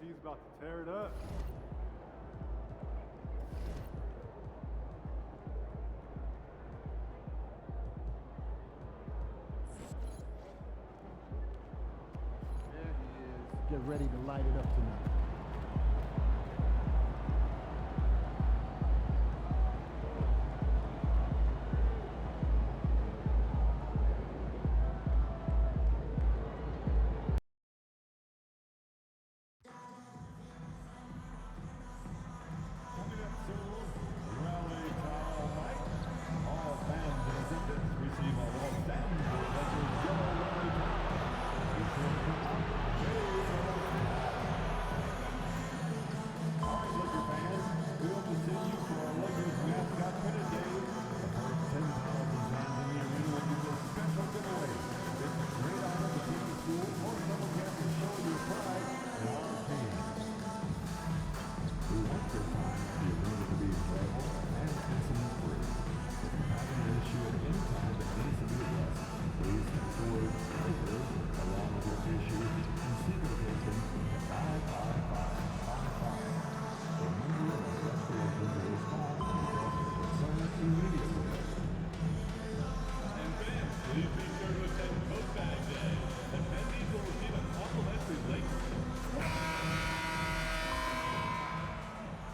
He's about to tear it up. There he is. Get ready to light it up tonight.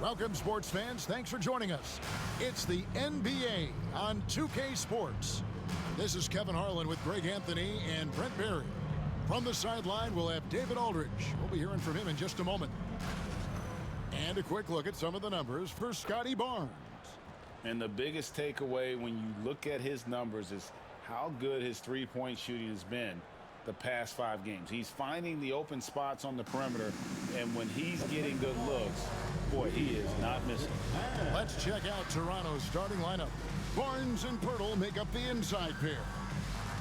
Welcome, sports fans. Thanks for joining us. It's the NBA on 2K Sports. This is Kevin Harlan with Greg Anthony and Brent Barry. From the sideline, we'll have David Aldridge. We'll be hearing from him in just a moment. And a quick look at some of the numbers for Scotty Barnes. And the biggest takeaway when you look at his numbers is how good his three-point shooting has been the past 5 games. He's finding the open spots on the perimeter, and when he's getting good looks, boy, he is not missing. Let's check out Toronto's starting lineup. Barnes and Pirtle make up the inside pair.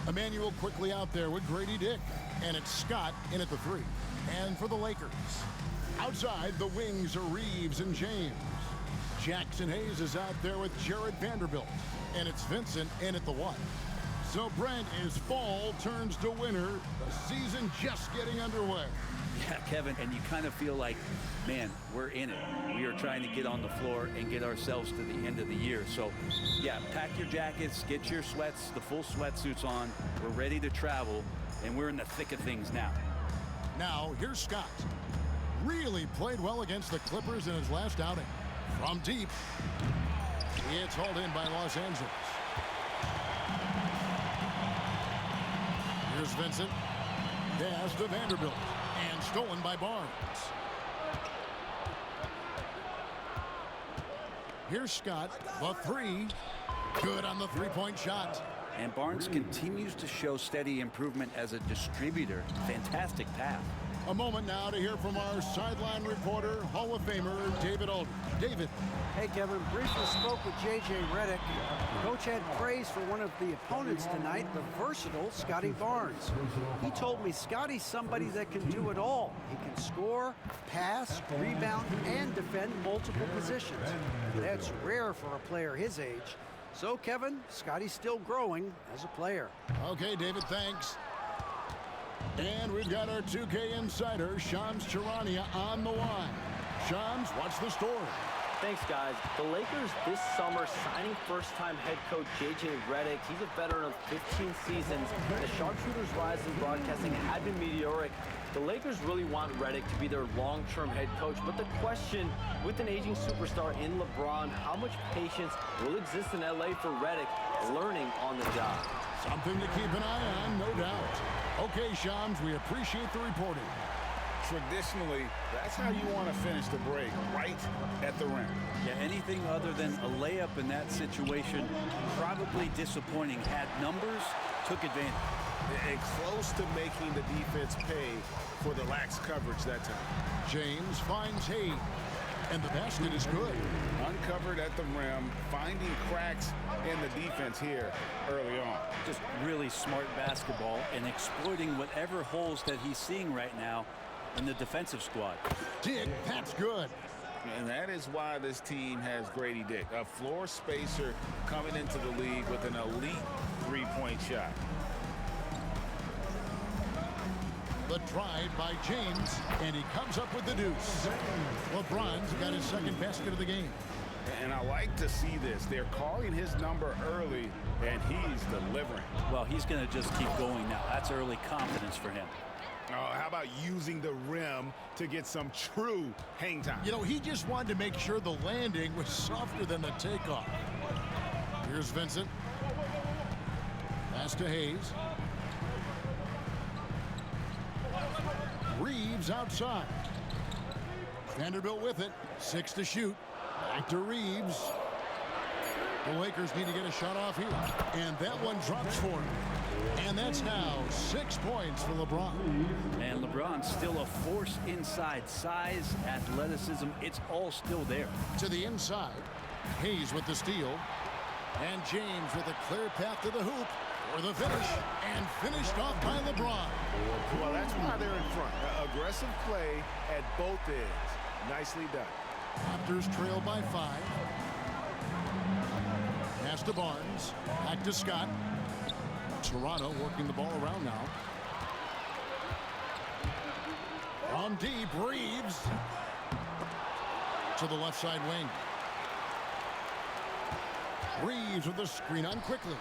Emmanuel quickly out there with Grady Dick, and it's Scott in at the 3. And for the Lakers, outside the wings are Reeves and James. Jackson Hayes is out there with Jared Vanderbilt, and it's Vincent in at the 1. So Brent, is fall turns to winter, the season just getting underway. Yeah, Kevin, and you kind of feel like, man, we're in it. We are trying to get on the floor and get ourselves to the end of the year. So, yeah, pack your jackets, get your sweats, the full sweatsuits on. We're ready to travel, and we're in the thick of things now. Now, here's Scott. Really played well against the Clippers in his last outing. From deep, it's hauled in by Los Angeles. Here's Vincent. Pass to Vanderbilt. And stolen by Barnes. Here's Scott. The 3. Good on the three-point shot. And Barnes continues to show steady improvement as a distributor. Fantastic pass. A moment now to hear from our sideline reporter, Hall of Famer David Aldridge. David. Hey, Kevin. Briefly spoke with J.J. Redick. Coach had praise for one of the opponents tonight, the versatile Scotty Barnes. He told me Scotty's somebody that can do it all. He can score, pass, rebound, and defend multiple positions. That's rare for a player his age. So, Kevin, Scotty's still growing as a player. Okay, David, thanks. And we've got our 2K insider, Shams Charania, on the line. Shams, what's the story? Thanks, guys. The Lakers this summer signing first-time head coach J.J. Redick. He's a veteran of 15 seasons. The sharpshooter's rise in broadcasting had been meteoric. The Lakers really want Redick to be their long-term head coach, but the question, with an aging superstar in LeBron, how much patience will exist in L.A. for Redick learning on the job? Something to keep an eye on, no doubt. Okay, Shams, we appreciate the reporting. Traditionally, that's how you want to finish the break, right at the rim. Yeah, anything other than a layup in that situation, probably disappointing. Had numbers, took advantage. And close to making the defense pay for the lax coverage that time. James finds Hayes, and the basket is good. Uncovered at the rim, finding cracks in the defense here early on. Just really smart basketball and exploiting whatever holes that he's seeing right now in the defensive squad. Dick, that's good. And that is why this team has Grady Dick, a floor spacer coming into the league with an elite three-point shot. The The drive by James, and he comes up with the deuce. LeBron's got his second basket of the game. And I like to see this. They're calling his number early, and he's delivering. Well, he's going to just keep going now. That's early confidence for him. How about using the rim to get some true hang time? You know, he just wanted to make sure the landing was softer than the takeoff. Here's Vincent. Pass to Hayes. Reeves outside. Vanderbilt with it. 6 to shoot. Back to Reeves. The Lakers need to get a shot off here. And that one drops for him. And that's now 6 points for LeBron. And LeBron's still a force inside. Size, athleticism, it's all still there. To the inside. Hayes with the steal. And James with a clear path to the hoop for the finish. And finished off by LeBron. Well, that's why they're in front. Aggressive play at both ends. Nicely done. Raptors trail by 5. Pass to Barnes. Back to Scott. Toronto working the ball around now. From deep, Reeves. To the left side wing. Reeves with the screen on quickly.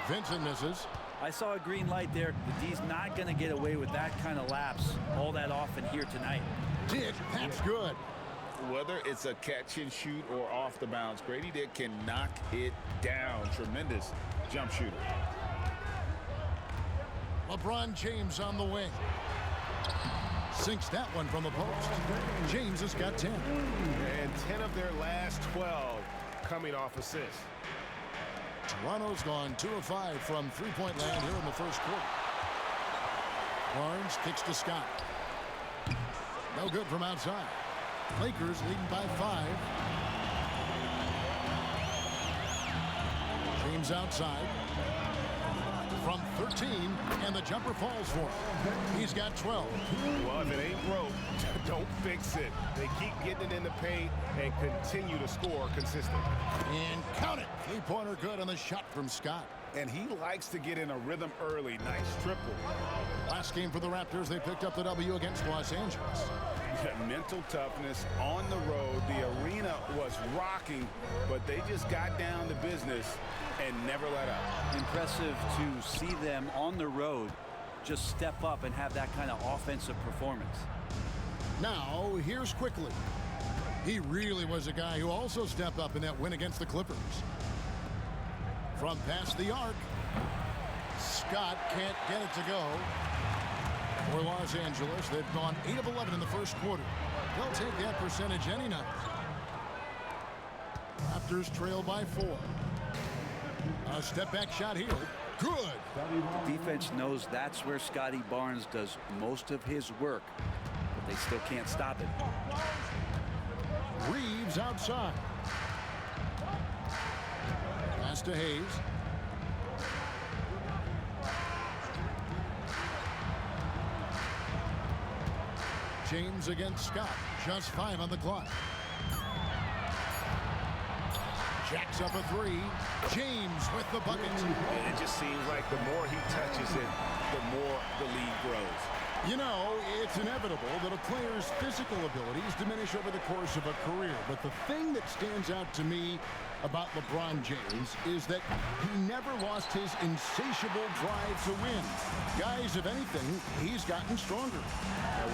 Vincent misses. I saw a green light there. The D's not going to get away with that kind of lapse all that often here tonight. Dick, that's good. Whether it's a catch and shoot or off the bounce, Grady Dick can knock it down. Tremendous jump shooter. LeBron James on the wing. Sinks that one from the post. James has got 10. And 10 of their last 12 coming off assists. Toronto's gone 2 of 5 from three-point land here in the first quarter. Barnes kicks to Scott. No good from outside. Lakers leading by 5. James outside. From 13, and the jumper falls for him. He's got 12. Well, if it ain't broke, don't fix it. They keep getting it in the paint and continue to score consistently. And count it. Three-pointer good on the shot from Scott. And he likes to get in a rhythm early. Nice triple. Last game for the Raptors, they picked up the W against Los Angeles. Mental toughness on the road. The arena was rocking, but they just got down to business and never let up. Impressive to see them on the road just step up and have that kind of offensive performance. Now, here's Quickly. He really was a guy who also stepped up in that win against the Clippers. From past the arc, Scott can't get it to go. For Los Angeles, they've gone 8 of 11 in the first quarter. They'll take that percentage any night. Raptors trail by 4. A step-back shot here. Good. The defense knows that's where Scotty Barnes does most of his work, but they still can't stop it. Reeves outside. Pass to Hayes. James against Scott. Just 5 on the clock. Jacks up a 3. James with the bucket. And it just seems like the more he touches it, the more the lead grows. You know, it's inevitable that a player's physical abilities diminish over the course of a career. But the thing that stands out to me about LeBron James is that he never lost his insatiable drive to win. Guys, if anything, he's gotten stronger.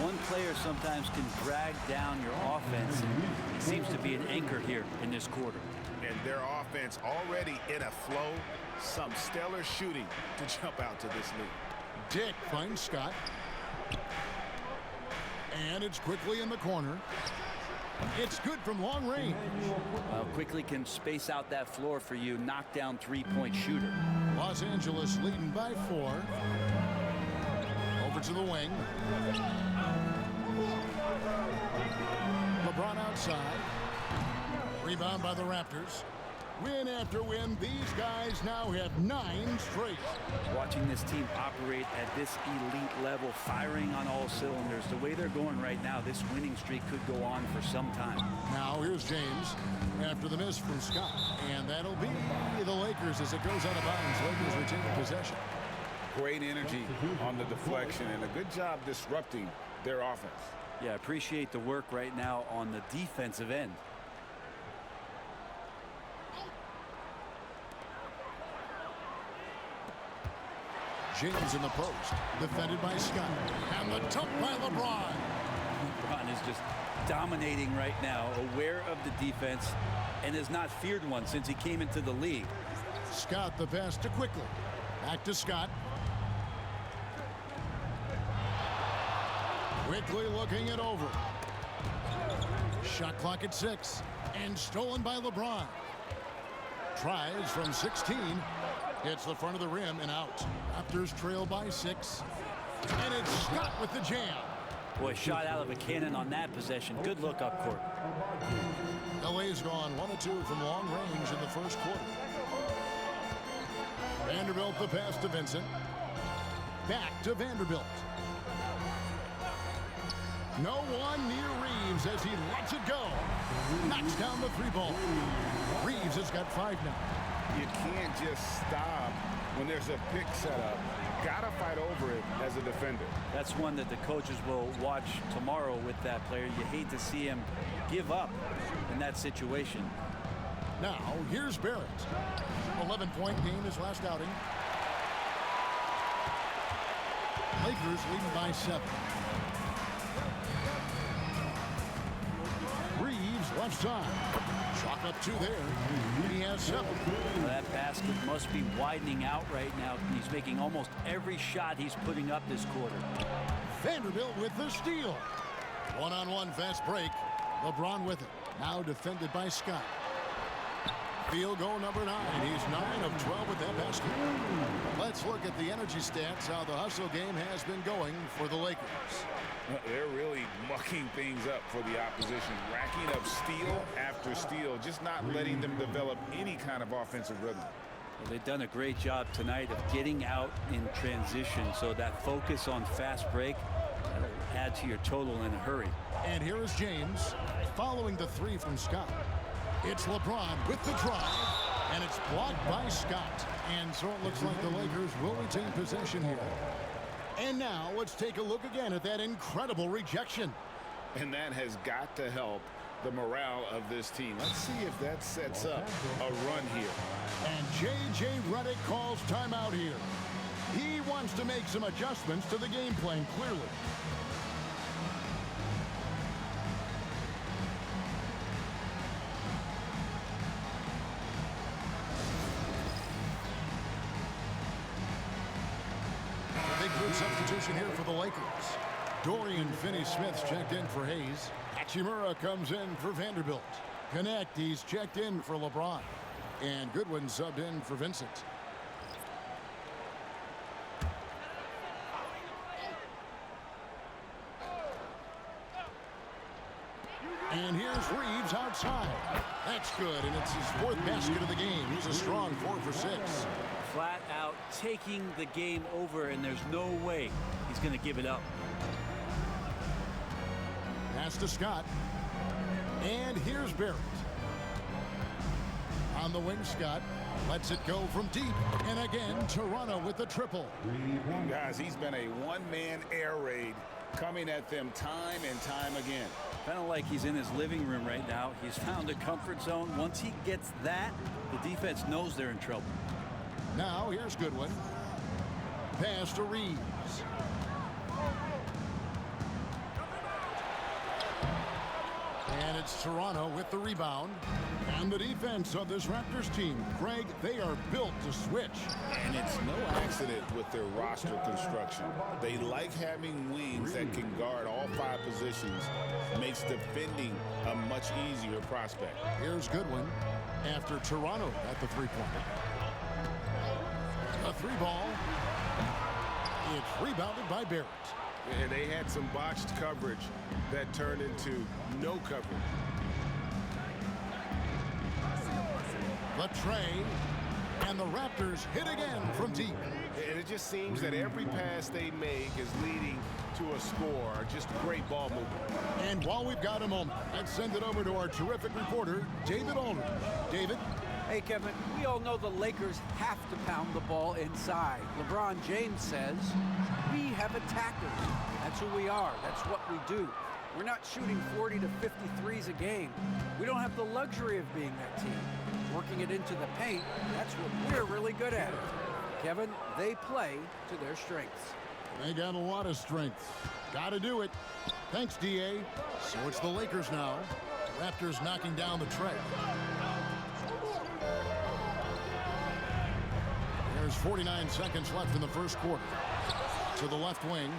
One player sometimes can drag down your offense, and he seems to be an anchor here in this quarter. And their offense already in a flow. Some stellar shooting to jump out to this lead. Dick finds Scott. And it's Quickly in the corner. It's good from long range. Quickly can space out that floor for you, knock down three-point shooter. Los Angeles leading by 4. Over to the wing. LeBron outside. Rebound by the Raptors. Win after win, these guys now have 9 straight. Watching this team operate at this elite level, firing on all cylinders, the way they're going right now, this winning streak could go on for some time. Now here's James after the miss from Scott. And that'll be the Lakers as it goes out of bounds. Lakers retain possession. Great energy on the deflection and a good job disrupting their offense. Yeah, appreciate the work right now on the defensive end. James in the post, defended by Scott, and the dunk by LeBron. LeBron is just dominating right now, aware of the defense, and has not feared one since he came into the league. Scott the pass to quickly. Back to Scott. Quickly looking it over. Shot clock at 6, and stolen by LeBron. Tries from 16. Hits the front of the rim and out. Raptors trail by 6. And it's Scott with the jam. Boy, shot out of a cannon on that possession. Good look up court. LA's gone 1 of 2 from long range in the first quarter. Vanderbilt the pass to Vincent. Back to Vanderbilt. No one near Reeves as he lets it go. Knocks down the 3-ball. Reeves has got 5 now. You can't just stop when there's a pick set up. Gotta fight over it as a defender. That's one that the coaches will watch tomorrow with that player. You hate to see him give up in that situation. Now, here's Barrett. 11-point game his last outing. Lakers leading by 7. Reeves left side. Chalk up 2 there. He has 7. Well, that basket must be widening out right now. He's making almost every shot he's putting up this quarter. Vanderbilt with the steal. One-on-one fast break. LeBron with it. Now defended by Scott. Field goal number 9. He's 9 of 12 with that basket. Let's look at the energy stats, how the hustle game has been going for the Lakers. They're really mucking things up for the opposition, racking up steal after steal, just not letting them develop any kind of offensive rhythm. Well, they've done a great job tonight of getting out in transition, so that focus on fast break, that'll add to your total in a hurry. And here is James following the 3 from Scott. It's LeBron with the drive, and it's blocked by Scott. And so it looks like the Lakers will retain possession here. And now let's take a look again at that incredible rejection. And that has got to help the morale of this team. Let's see if that sets up a run here. And J.J. Redick calls timeout here. He wants to make some adjustments to the game plan, clearly. Substitution here for the Lakers. Dorian Finney-Smith's checked in for Hayes. Hachimura comes in for Vanderbilt. Connect, he's checked in for LeBron. And Goodwin subbed in for Vincent. And here's Reeves outside. That's good, and it's his 4th basket of the game. He's a strong 4 for 6. Flat out taking the game over, and there's no way he's going to give it up. Pass to Scott. And here's Barrett. On the wing, Scott lets it go from deep. And again, Toronto with the triple. Guys, he's been a one-man air raid coming at them time and time again. Kind of like he's in his living room right now. He's found a comfort zone. Once he gets that, the defense knows they're in trouble. Now, here's Goodwin. Pass to Reeves. And it's Toronto with the rebound. And the defense of this Raptors team, Greg, they are built to switch. And it's no accident with their roster construction. They like having wings that can guard all 5 positions. Makes defending a much easier prospect. Here's Goodwin after Toronto at the 3-pointer. A 3-ball. It's rebounded by Barrett. And they had some botched coverage that turned into no coverage. The tray, and the Raptors hit again from deep. And it just seems that every pass they make is leading to a score. Just great ball movement. And while we've got a moment, let's send it over to our terrific reporter, David Aldridge. David? Hey, Kevin, we all know the Lakers have to pound the ball inside. LeBron James says, we have attackers. That's who we are. That's what we do. We're not shooting 40 to 53s a game. We don't have the luxury of being that team. Working it into the paint, that's what we're really good at. Kevin, they play to their strengths. They got a lot of strength. Got to do it. Thanks, D.A. So it's the Lakers now. Raptors knocking down the tray. There's 49 seconds left in the first quarter. To the left wing.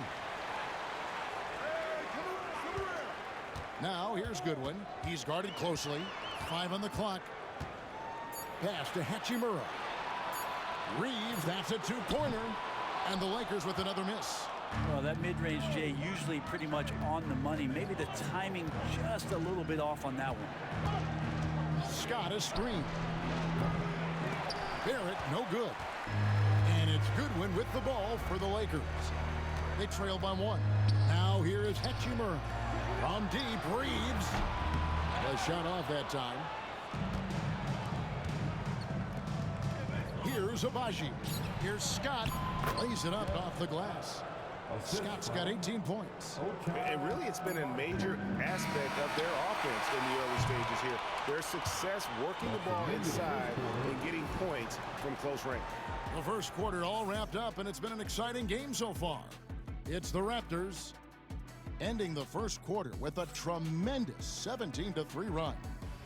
Now, here's Goodwin. He's guarded closely. 5 on the clock. Pass to Hachimura. Reeves, that's a two-pointer. And the Lakers with another miss. Well, that mid-range, Jay, usually pretty much on the money. Maybe the timing just a little bit off on that one. Scott is screen. Barrett, no good. And it's Goodwin with the ball for the Lakers. They trail by 1. Now here is Hachimura. From deep, Reeves. A shot off that time. Here's Abaji. Here's Scott. Lays it up off the glass. Scott's got 18 points. And really, it's been a major aspect of their offense in the early stages here. Their success working the ball inside and getting points from close range. The first quarter all wrapped up, and it's been an exciting game so far. It's the Raptors ending the first quarter with a tremendous 17-3 run.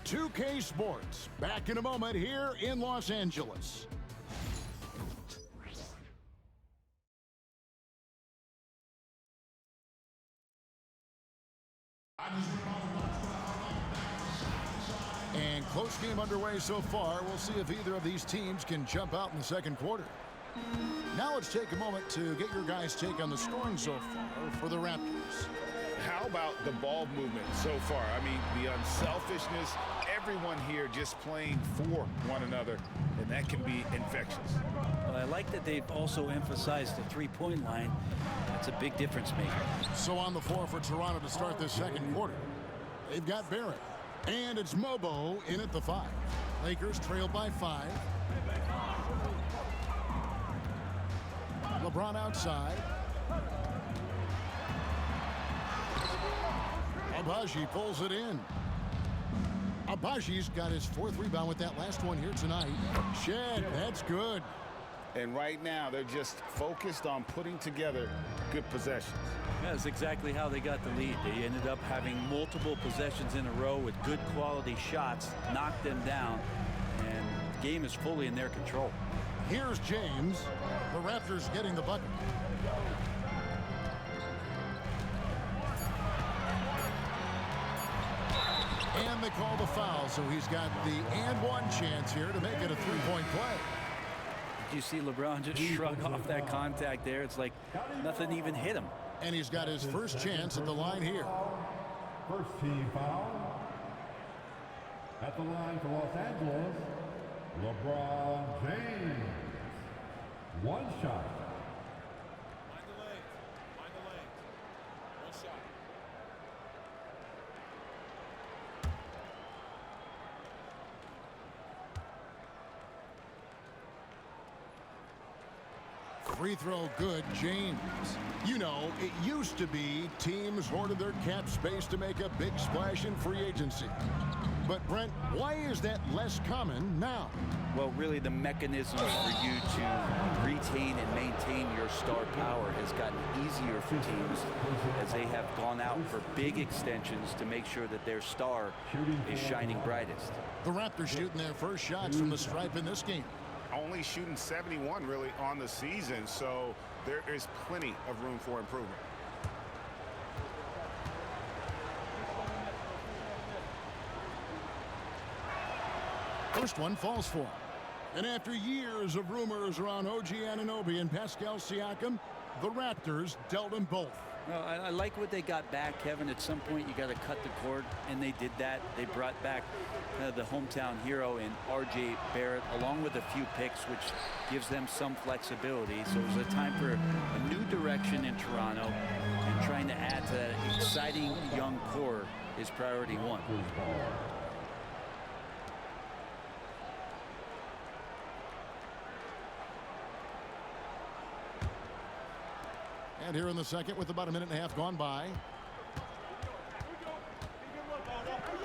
2K Sports back in a moment here in Los Angeles. And close game underway so far. We'll see if either of these teams can jump out in the second quarter. Now let's take a moment to get your guys' take on the scoring so far for the Raptors. How about the ball movement so far? I mean, the unselfishness, everyone here just playing for one another, and that can be infectious. Well, I like that they've also emphasized the three-point line. That's a big difference maker. So on the floor for Toronto to start this second quarter, they've got Barrett. And it's Mobo in at the 5. Lakers trail by 5. LeBron outside. Abaji pulls it in. Abaji's got his 4th rebound with that last one here tonight. Shed, that's good. And right now, they're just focused on putting together good possessions. That's exactly how they got the lead. They ended up having multiple possessions in a row with good quality shots, knocked them down, and the game is fully in their control. Here's James. The Raptors getting the bucket. And they call the foul, so he's got the and one chance here to make it a three-point play. Did you see LeBron just shrug off that contact there? It's like nothing even hit him. And he's got his first chance at the line here. First team foul. At the line for Los Angeles, LeBron James. One shot. Mind the lanes. Mind the lanes. One shot. Free throw good, James. You know, it used to be teams hoarded their cap space to make a big splash in free agency. But Brent, why is that less common now? Well, really the mechanism for you to retain and maintain your star power has gotten easier for teams as they have gone out for big extensions to make sure that their star is shining brightest. The Raptors shooting their first shots from the stripe in this game. Only shooting 71 really on the season, so there is plenty of room for improvement. First one falls for him. And after years of rumors around OG Anunoby and Pascal Siakam, the Raptors dealt them both. Well, I like what they got back, Kevin. At some point, you got to cut the cord, and they did that. They brought back the hometown hero in R.J. Barrett, along with a few picks, which gives them some flexibility. So it was a time for a new direction in Toronto, and trying to add to that exciting young core is priority one. And here in the second with about a minute and a half gone by.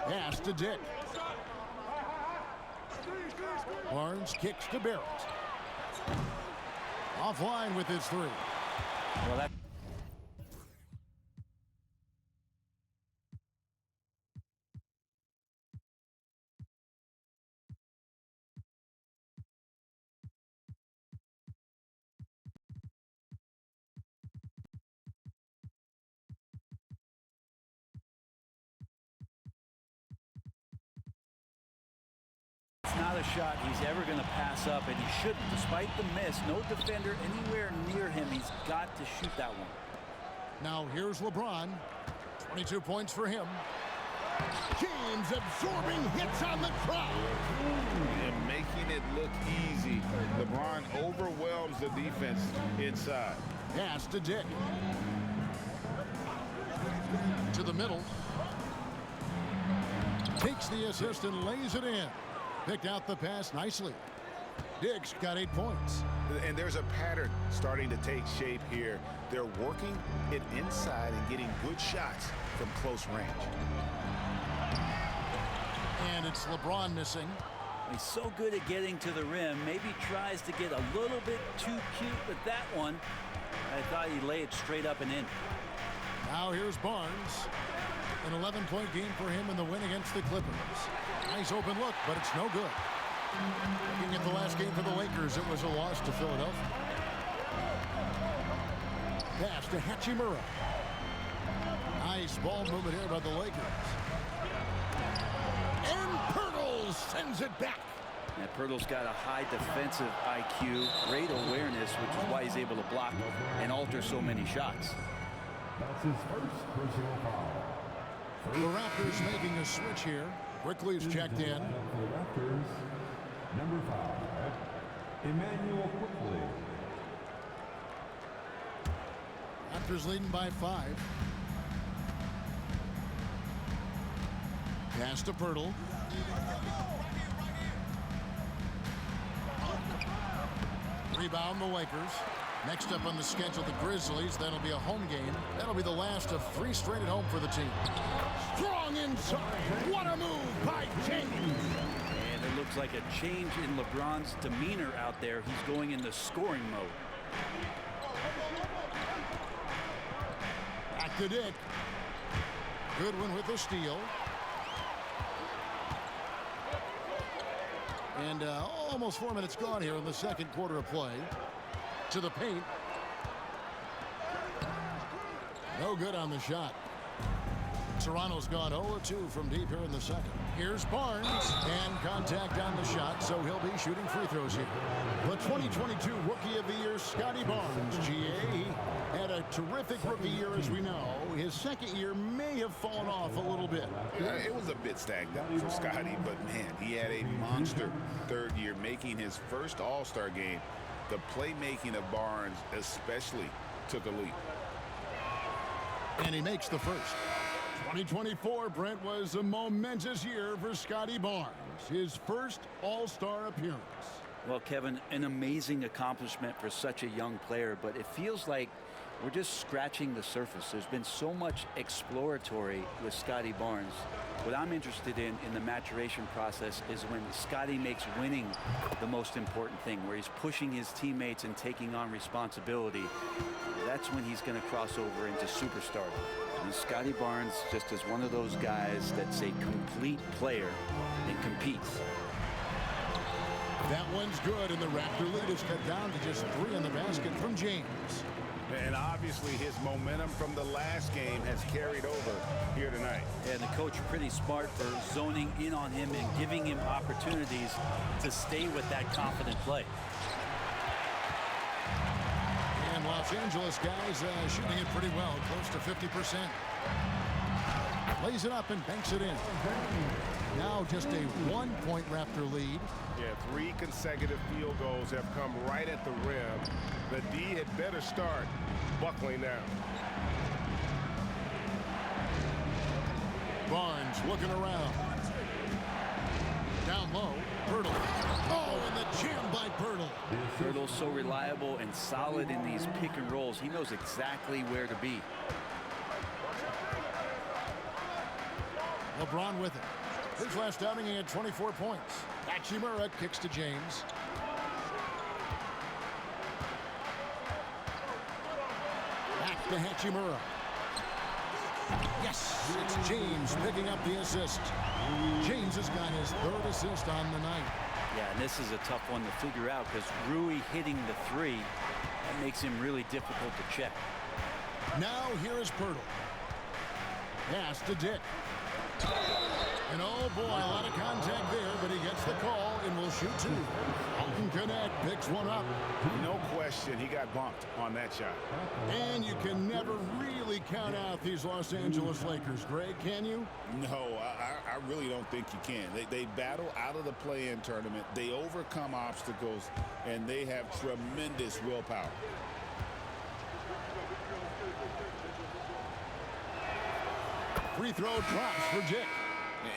Pass to Dick. Barnes kicks to Barrett. Offline with his three. Well, that it's not a shot he's ever going to pass up, and he shouldn't. Despite the miss, no defender anywhere near him. He's got to shoot that one. Now here's LeBron. 22 points for him. James absorbing hits on the crowd. And making it look easy. LeBron overwhelms the defense inside. Pass to Dick. To the middle. Takes the assist and lays it in. Picked out the pass nicely. Dick's got 8 points. And there's a pattern starting to take shape here. They're working it inside and getting good shots from close range. And it's LeBron missing. He's so good at getting to the rim. Maybe tries to get a little bit too cute with that one. I thought he'd lay it straight up and in. Now here's Barnes. An 11-point game for him in the win against the Clippers. Nice open look, but it's no good. Looking at the last game for the Lakers, it was a loss to Philadelphia. Pass to Hachimura. Nice ball movement here by the Lakers. And Pirtle sends it back. And Pirtle's got a high defensive IQ, great awareness, which is why he's able to block and alter so many shots. That's his first personal foul. The Raptors making a switch here. Quickly is checked in. For the Raptors, number 5, Emmanuel Quickly. Raptors leading by 5. Pass to Pirtle. Rebound the Lakers. Next up on the schedule, the Grizzlies. That'll be a home game. That'll be the last of 3 straight at home for the team. Strong inside. What a move by James. And it looks like a change in LeBron's demeanor out there. He's going into scoring mode. Back to Dick. Goodwin with the steal. And almost 4 minutes gone here in the second quarter of play. To the paint. No good on the shot. Toronto's gone 0-2 from deep here in the second. Here's Barnes, and contact on the shot, so he'll be shooting free throws here. The 2022 Rookie of the Year, Scotty Barnes. GA, he had a terrific rookie year, as we know. His second year may have fallen off a little bit. It was a bit stagnant for Scotty, but man, he had a monster third year, making his first All-Star game. The playmaking of Barnes especially took a leap. And he makes the first. 2024, Brent, was a momentous year for Scotty Barnes. His first All-Star appearance. Well, Kevin, an amazing accomplishment for such a young player, but it feels like we're just scratching the surface. There's been so much exploratory with Scotty Barnes. What I'm interested in the maturation process is when Scotty makes winning the most important thing, where he's pushing his teammates and taking on responsibility. That's when he's going to cross over into superstar. And Scotty Barnes just is one of those guys that's a complete player and competes. That one's good, and the Raptor lead is cut down to just 3 in the basket from James. And obviously his momentum from the last game has carried over here tonight. And the coach pretty smart for zoning in on him and giving him opportunities to stay with that confident play. And Los Angeles guys shooting it pretty well, close to 50%. Lays it up and banks it in. Now just a 1-point Raptor lead. Yeah, 3 consecutive field goals have come right at the rim. The D had better start buckling down. Barnes looking around. Down low, Pirtle. Oh, and the jam by Pirtle. Pirtle's so reliable and solid in these pick and rolls. He knows exactly where to be. LeBron with it. His last outing, he had 24 points. Hachimura kicks to James. Back to Hachimura. Yes, it's James picking up the assist. James has got his third assist on the night. Yeah, and this is a tough one to figure out because Rui hitting the three, that makes him really difficult to check. Now here is Pirtle. Pass to Dick. And oh boy, a lot of contact there, but he gets the call and will shoot two. Alton Connect picks one up. No question, he got bumped on that shot. And you can never really count out these Los Angeles Lakers, Greg, can you? No, I really don't think you can. They battle out of the play-in tournament. They overcome obstacles, and they have tremendous willpower. Free throw drops for Dick.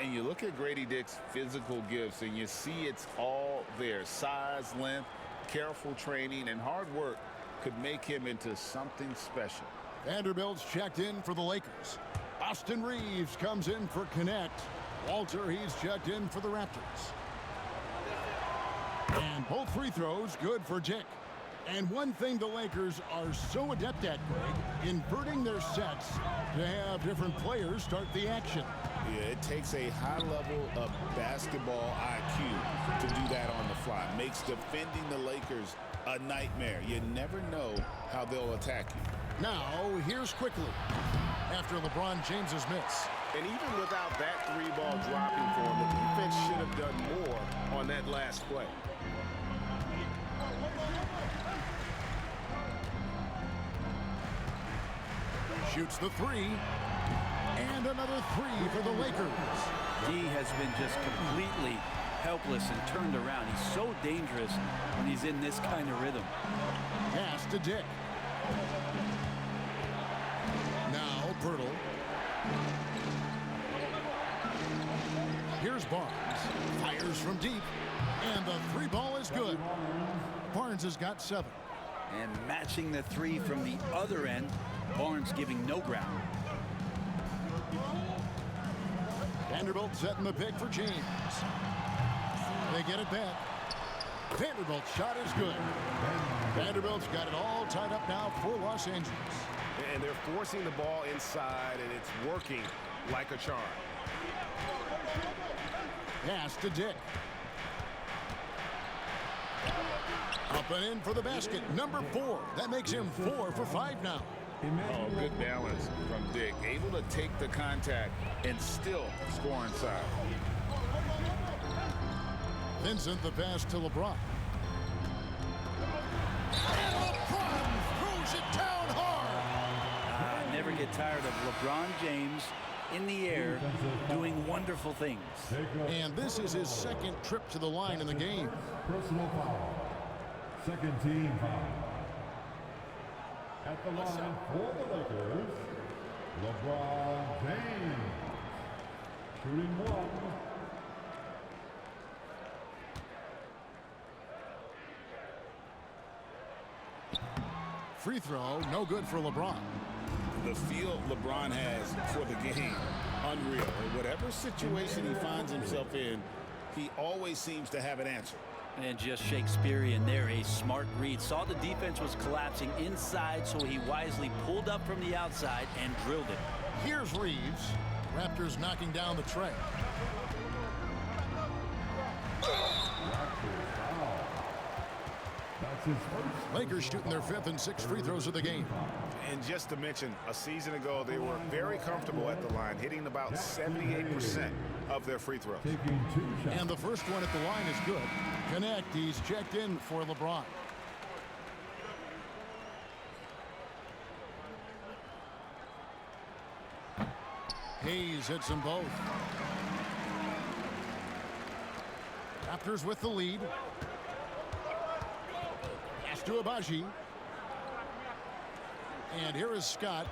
And you look at Grady Dick's physical gifts, and you see it's all there. Size, length, careful training, and hard work could make him into something special. Vanderbilt's checked in for the Lakers. Austin Reeves comes in for Connect. Walter, he's checked in for the Raptors. And both free throws good for Dick. And one thing the Lakers are so adept at, Greg, inverting their sets to have different players start the action. Yeah, it takes a high level of basketball IQ to do that on the fly. Makes defending the Lakers a nightmare. You never know how they'll attack you. Now, here's quickly after LeBron James's miss. And even without that three ball dropping for him, the defense should have done more on that last play. Shoots the three. And another three for the Lakers. D has been just completely helpless and turned around. He's so dangerous when he's in this kind of rhythm. Pass to Dick. Now Pirtle. Here's Barnes. Fires from deep. And the three ball is good. Barnes has got 7. And matching the three from the other end, Barnes giving no ground. Vanderbilt setting the pick for James. They get it back. Vanderbilt's shot is good. Vanderbilt's got it all tied up now for Los Angeles. And they're forcing the ball inside, and it's working like a charm. Pass to Dick. Up and in for the basket. Number 4. That makes him 4 for 5 now. Oh, good balance from Dick. Able to take the contact and still score inside. Vincent the pass to LeBron. And LeBron throws it down hard. Never get tired of LeBron James in the air doing wonderful things. And this is his second trip to the line in the game. Personal foul. Second team foul. At the line for the Lakers, LeBron James. Shooting 1. Free throw, no good for LeBron. The feel LeBron has for the game, unreal. In whatever situation he finds himself in, he always seems to have an answer. And just Shakespearean there, a smart read. Saw the defense was collapsing inside, so he wisely pulled up from the outside and drilled it. Here's Reeves. Raptors knocking down the tray. Lakers shooting their 5th and 6th free throws of the game. And just to mention, a season ago, they were very comfortable at the line, hitting about 78% of their free throws. And the first one at the line is good. Connect, he's checked in for LeBron. Hayes hits them both. Raptors with the lead. Pass to Abaji. And here is Scott.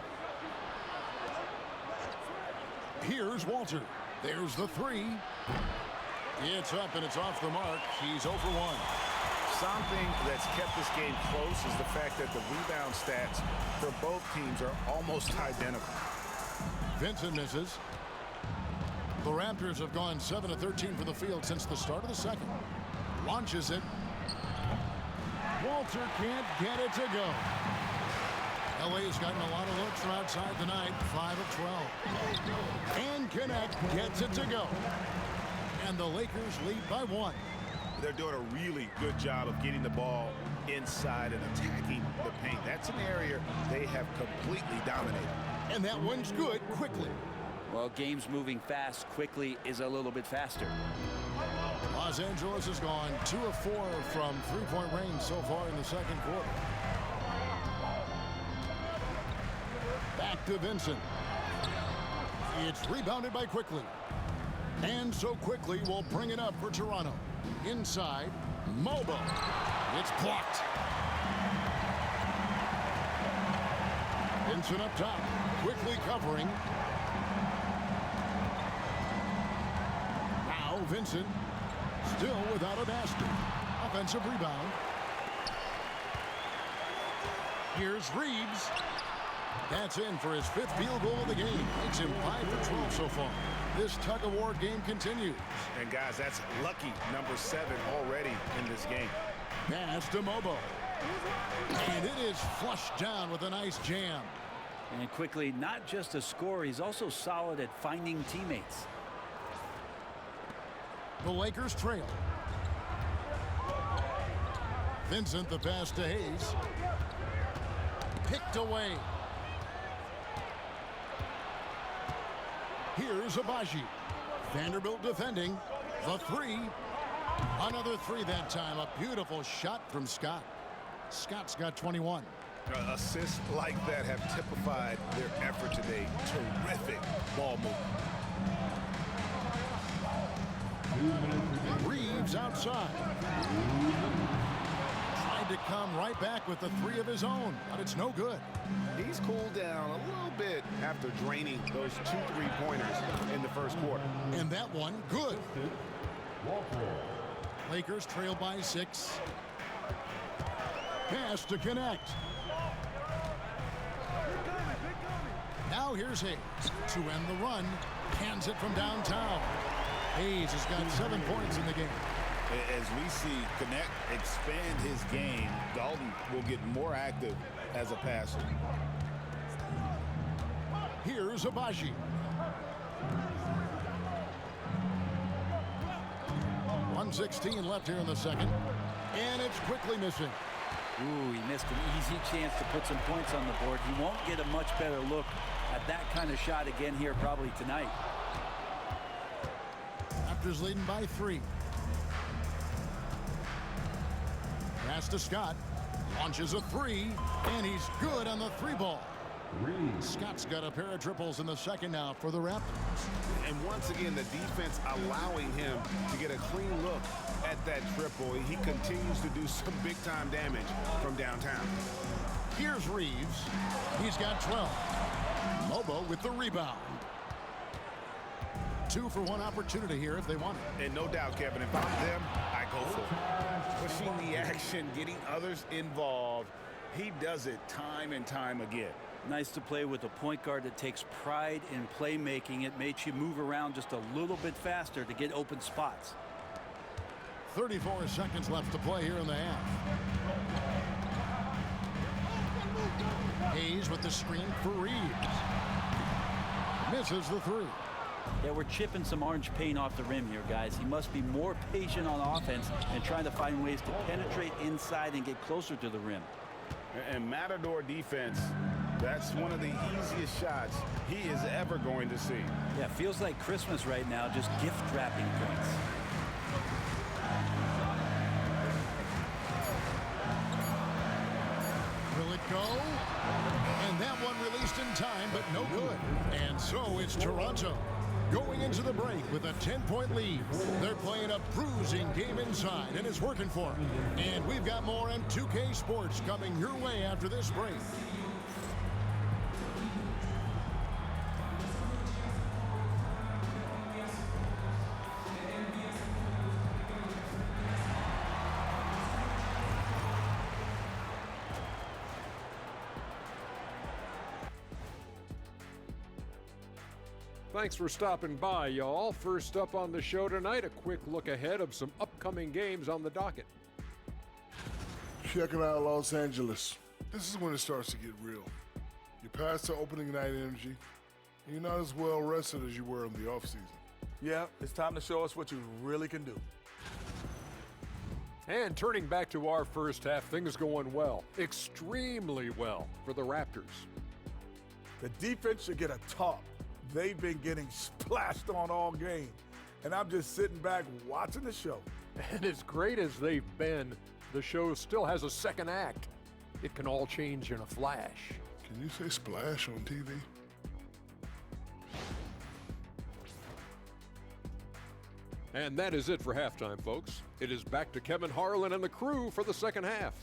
Here's Walter. There's the 3. It's up and it's off the mark. He's 0 for 1. Something that's kept this game close is the fact that the rebound stats for both teams are almost identical. Vincent misses. The Raptors have gone 7 of 13 for the field since the start of the second. Launches it. Walter can't get it to go. LA's gotten a lot of looks from outside tonight. 5 of 12. And Connect gets it to go. And the Lakers lead by 1. They're doing a really good job of getting the ball inside and attacking the paint. That's an area they have completely dominated. And that one's good quickly. Well, games moving fast quickly is a little bit faster. Los Angeles has gone 2 of 4 from three-point range so far in the second quarter. Back to Vincent. It's rebounded by Quickly. And so Quickly will bring it up for Toronto. Inside, Mobo. It's blocked. Vincent up top, Quickly covering. Now Vincent, still without a basket. Offensive rebound. Here's Reeves. That's in for his 5th field goal of the game. Makes him 5 for 12 so far. This tug-of-war game continues. And guys, that's lucky number 7 already in this game. Pass to Mobo. And it is flushed down with a nice jam. And Quickly, not just a scorer, he's also solid at finding teammates. The Lakers trail. Vincent, the pass to Hayes. Picked away. Here's Abaji. Vanderbilt defending. The 3. Another 3 that time. A beautiful shot from Scott. Scott's got 21. Assists like that have typified their effort today. Terrific ball movement. Reeves outside. Tried to come right back with the 3 of his own, but it's no good. He's cooled down a little bit after draining those 2 3-pointers in the first quarter. And that one, good. Lakers trail by 6. Pass to Connect. Now here's Hayes to end the run. Hands it from downtown. Hayes has got 7 points in the game. As we see Connect expand his game, Dalton will get more active as a passer. Here's Abaji. .116 left here in the second. And it's quickly missing. Ooh, he missed an easy chance to put some points on the board. He won't get a much better look at that kind of shot again here probably tonight. Raptors leading by 3. Pass to Scott. Launches a 3. And he's good on the 3 ball. Scott's got a pair of triples in the second now for the Raptors. And once again, the defense allowing him to get a clean look at that triple. He continues to do some big-time damage from downtown. Here's Reeves. He's got 12. Mobo with the rebound. 2 for 1 opportunity here if they want it. And no doubt, Kevin, if I'm them, I go for it. Pushing the action, getting others involved. He does it time and time again. Nice to play with a point guard that takes pride in playmaking. It makes you move around just a little bit faster to get open spots. 34 seconds left to play here in the half. Hayes with the screen for Reeves. Misses the 3. Yeah, we're chipping some orange paint off the rim here, guys. He must be more patient on offense and trying to find ways to penetrate inside and get closer to the rim. And Matador defense, that's one of the easiest shots he is ever going to see. Yeah, feels like Christmas right now, just gift wrapping points. Will it go? And that one released in time, but no good. And so it's Toronto going into the break with a 10-point lead. They're playing a bruising game inside, and it's working for them. And we've got more on 2K Sports coming your way after this break. Thanks for stopping by, y'all. First up on the show tonight, a quick look ahead of some upcoming games on the docket. Checking out Los Angeles. This is when it starts to get real. You're past the opening night energy, and you're not as well rested as you were in the offseason. Yeah, it's time to show us what you really can do. And turning back to our first half, things going well, extremely well for the Raptors. The defense should get a talk. They've been getting splashed on all game, and I'm just sitting back watching the show. And as great as they've been, the show still has a second act. It can all change in a flash. Can you say splash on TV? And that is it for halftime, folks. It is back to Kevin Harlan and the crew for the second half.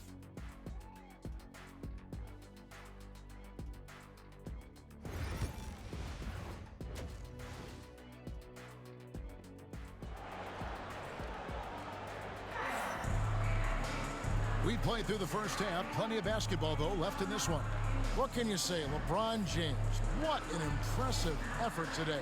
We played through the first half. Plenty of basketball, though, left in this one. What can you say? LeBron James, what an impressive effort today.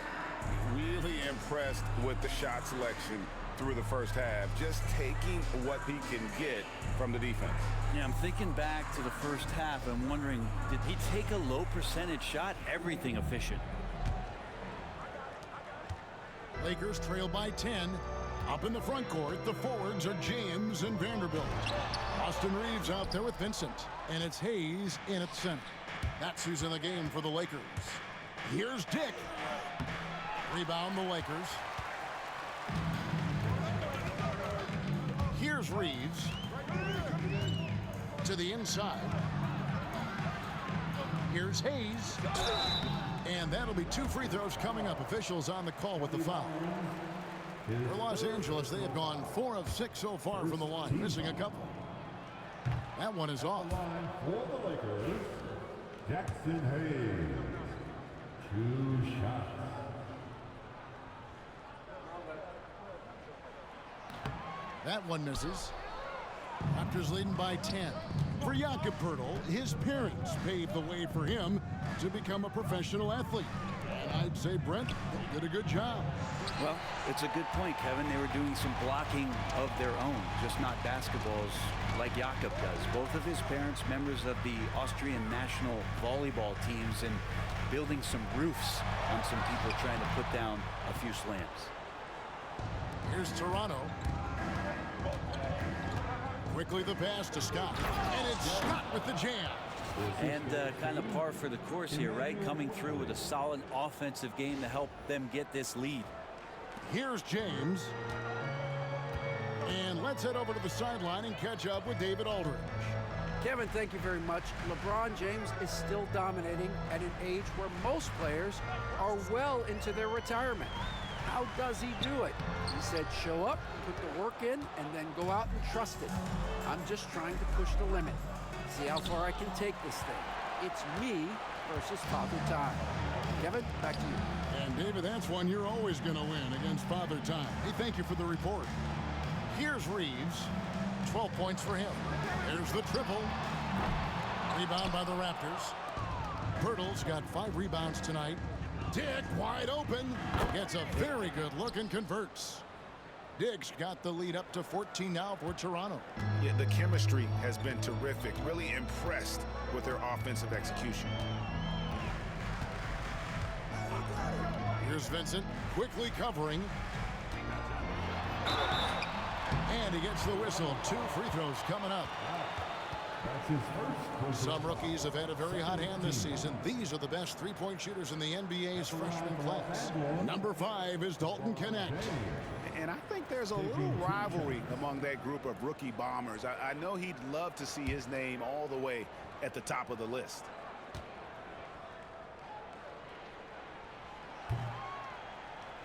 Really impressed with the shot selection through the first half, just taking what he can get from the defense. Yeah, I'm thinking back to the first half. I'm wondering, did he take a low percentage shot? Everything efficient. Lakers trail by 10. Up in the front court, the forwards are James and Vanderbilt. Austin Reeves out there with Vincent, and it's Hayes in at center. That's who's in the game for the Lakers. Here's Dick. Rebound the Lakers. Here's Reeves. To the inside. Here's Hayes. And that'll be 2 free throws coming up. Officials on the call with the foul. For Los Angeles, they have gone 4 of 6 so far from the line, missing a couple. That one is off. For the Lakers, Jackson Hayes. 2 shots. That one misses. Raptors leading by 10. For Jakob Poeltl, his parents paved the way for him to become a professional athlete. And I'd say, Brent, they did a good job. Well, it's a good point, Kevin. They were doing some blocking of their own, just not basketballs like Jakob does. Both of his parents, members of the Austrian national volleyball teams, and building some roofs on some people trying to put down a few slams. Here's Toronto. Quickly the pass to Scott. And it's Scott with the jam. And kind of par for the course here, right? Coming through with a solid offensive game to help them get this lead. Here's James. And let's head over to the sideline and catch up with David Aldridge. Kevin, thank you very much. LeBron James is still dominating at an age where most players are well into their retirement. How does he do it? He said, show up, put the work in, and then go out and trust it. I'm just trying to push the limit. See how far I can take this thing. It's me versus Father Time. Kevin, back to you. And David, that's one you're always going to win against Father Time. Hey, thank you for the report. Here's Reeves. 12 points for him. There's the triple. Rebound by the Raptors. Poeltl's got 5 rebounds tonight. Dick wide open. Gets a very good look and converts. Dick's got the lead up to 14 now for Toronto. Yeah, the chemistry has been terrific. Really impressed with their offensive execution. Here's Vincent quickly covering. And he gets the whistle. 2 free throws coming up. That's his first. Some rookies have had a very hot hand this season. These are the best three-point shooters in the NBA's freshman class. Number 5 is Dalton Connect. And I think there's a little rivalry among that group of rookie bombers. I know he'd love to see his name all the way at the top of the list.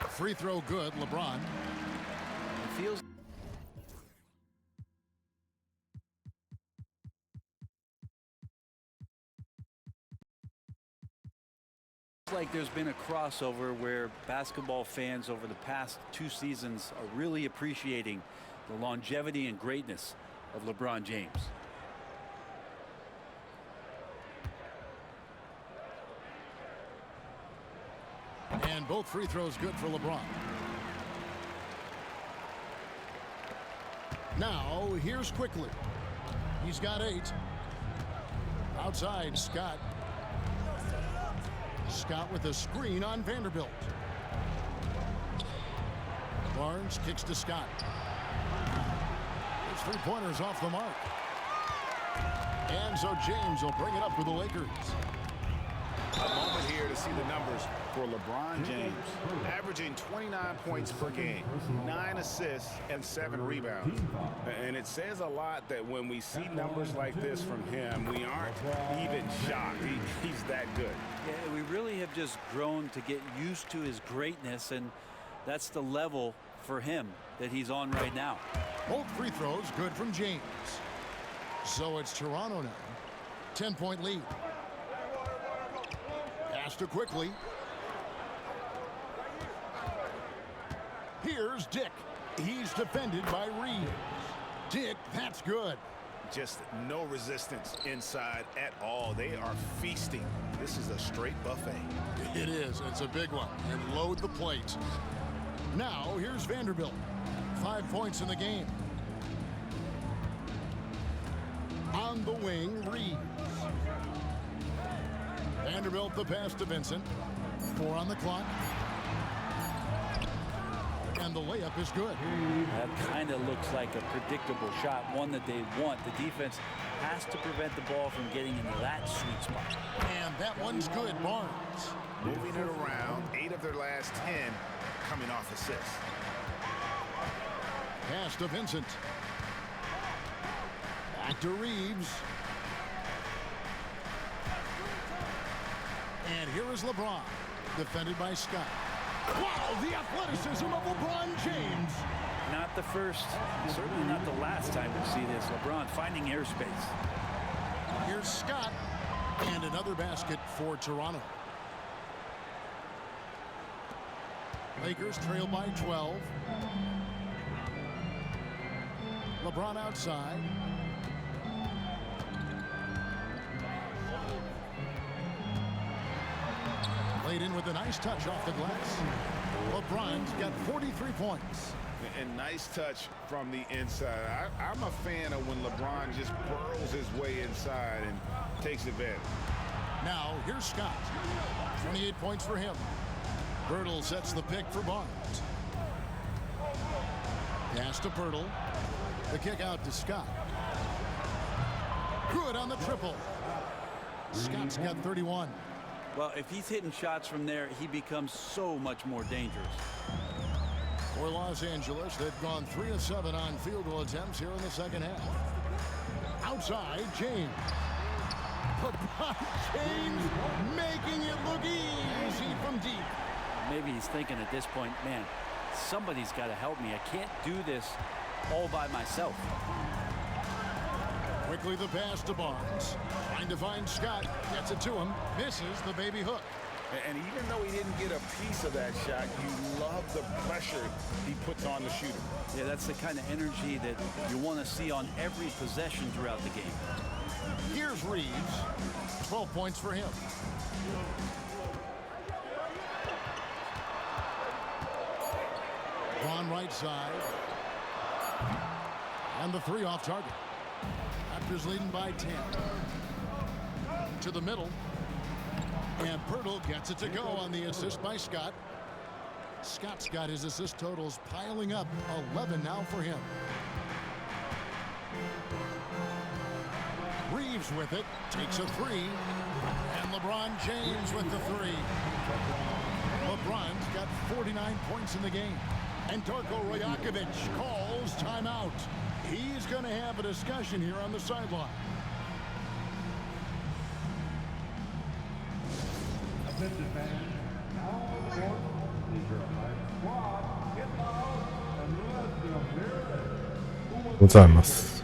Free throw good, LeBron. It feels like there's been a crossover where basketball fans over the past 2 seasons are really appreciating the longevity and greatness of LeBron James. And And both free throws good for LeBron. Now, here's Quickly. He's got 8. Outside, Scott. Scott with a screen on Vanderbilt. Barnes kicks to Scott. His three-pointers off the mark. And so James will bring it up for the Lakers. A moment here to see the numbers for LeBron James, averaging 29 points per game, 9 assists, and 7 rebounds. And it says a lot that when we see numbers like this from him, we aren't even shocked. He's that good. Yeah, we really have just grown to get used to his greatness, and that's the level for him that he's on right now. Both free throws good from James. So it's Toronto now. 10-point lead. Pass to Quickly. Here's Dick. He's defended by Reeves. Dick, that's good. Just no resistance inside at all. They are feasting. This is a straight buffet. It is. It's a big one. And load the plate. Now, here's Vanderbilt. 5 points in the game. On the wing, Reeves. Vanderbilt the pass to Vincent. 4 on the clock. And the layup is good. That kind of looks like a predictable shot, one that they want. The defense has to prevent the ball from getting into that sweet spot. And that one's good, Barnes. Moving it around, 8 of their last 10 coming off assists. Pass to Vincent. Back to Reeves. And here is LeBron, defended by Scott. Wow, the athleticism of LeBron James. Not the first, certainly not the last time we see this. LeBron finding airspace. Here's Scott, and another basket for Toronto. Lakers trail by 12. LeBron outside. Laid in with a nice touch off the glass. LeBron's got 43 points. And nice touch from the inside. I'm a fan of when LeBron just burrows his way inside and takes advantage. Now, here's Scott. 28 points for him. Birtle sets the pick for Barnes. Pass to Birtle. The kick out to Scott. Good on the triple. Scott's got 31. Well, if he's hitting shots from there, he becomes so much more dangerous. For Los Angeles, they've gone 3 of 7 on field goal attempts here in the second half. Outside, James. LeBron James making it look easy from deep. Maybe he's thinking at this point, man, somebody's got to help me. I can't do this all by myself. Quickly the pass to Barnes. Trying to find Scott. Gets it to him. Misses the baby hook. And even though he didn't get a piece of that shot, you love the pressure he puts on the shooter. Yeah, that's the kind of energy that you want to see on every possession throughout the game. Here's Reeves. 12 points for him. On right side. And the 3 off target. Raptors leading by 10. To the middle. And Pirtle gets it to go on the assist by Scott. Scott's got his assist totals piling up. 11 now for him. Reeves with it. Takes a 3. And LeBron James with the 3. LeBron's got 49 points in the game. And Darko Rajakovic calls timeout. He's going to have a discussion here on the sideline. Attention fans, now on the court is your high squad. Get loud and let them hear it. ございます。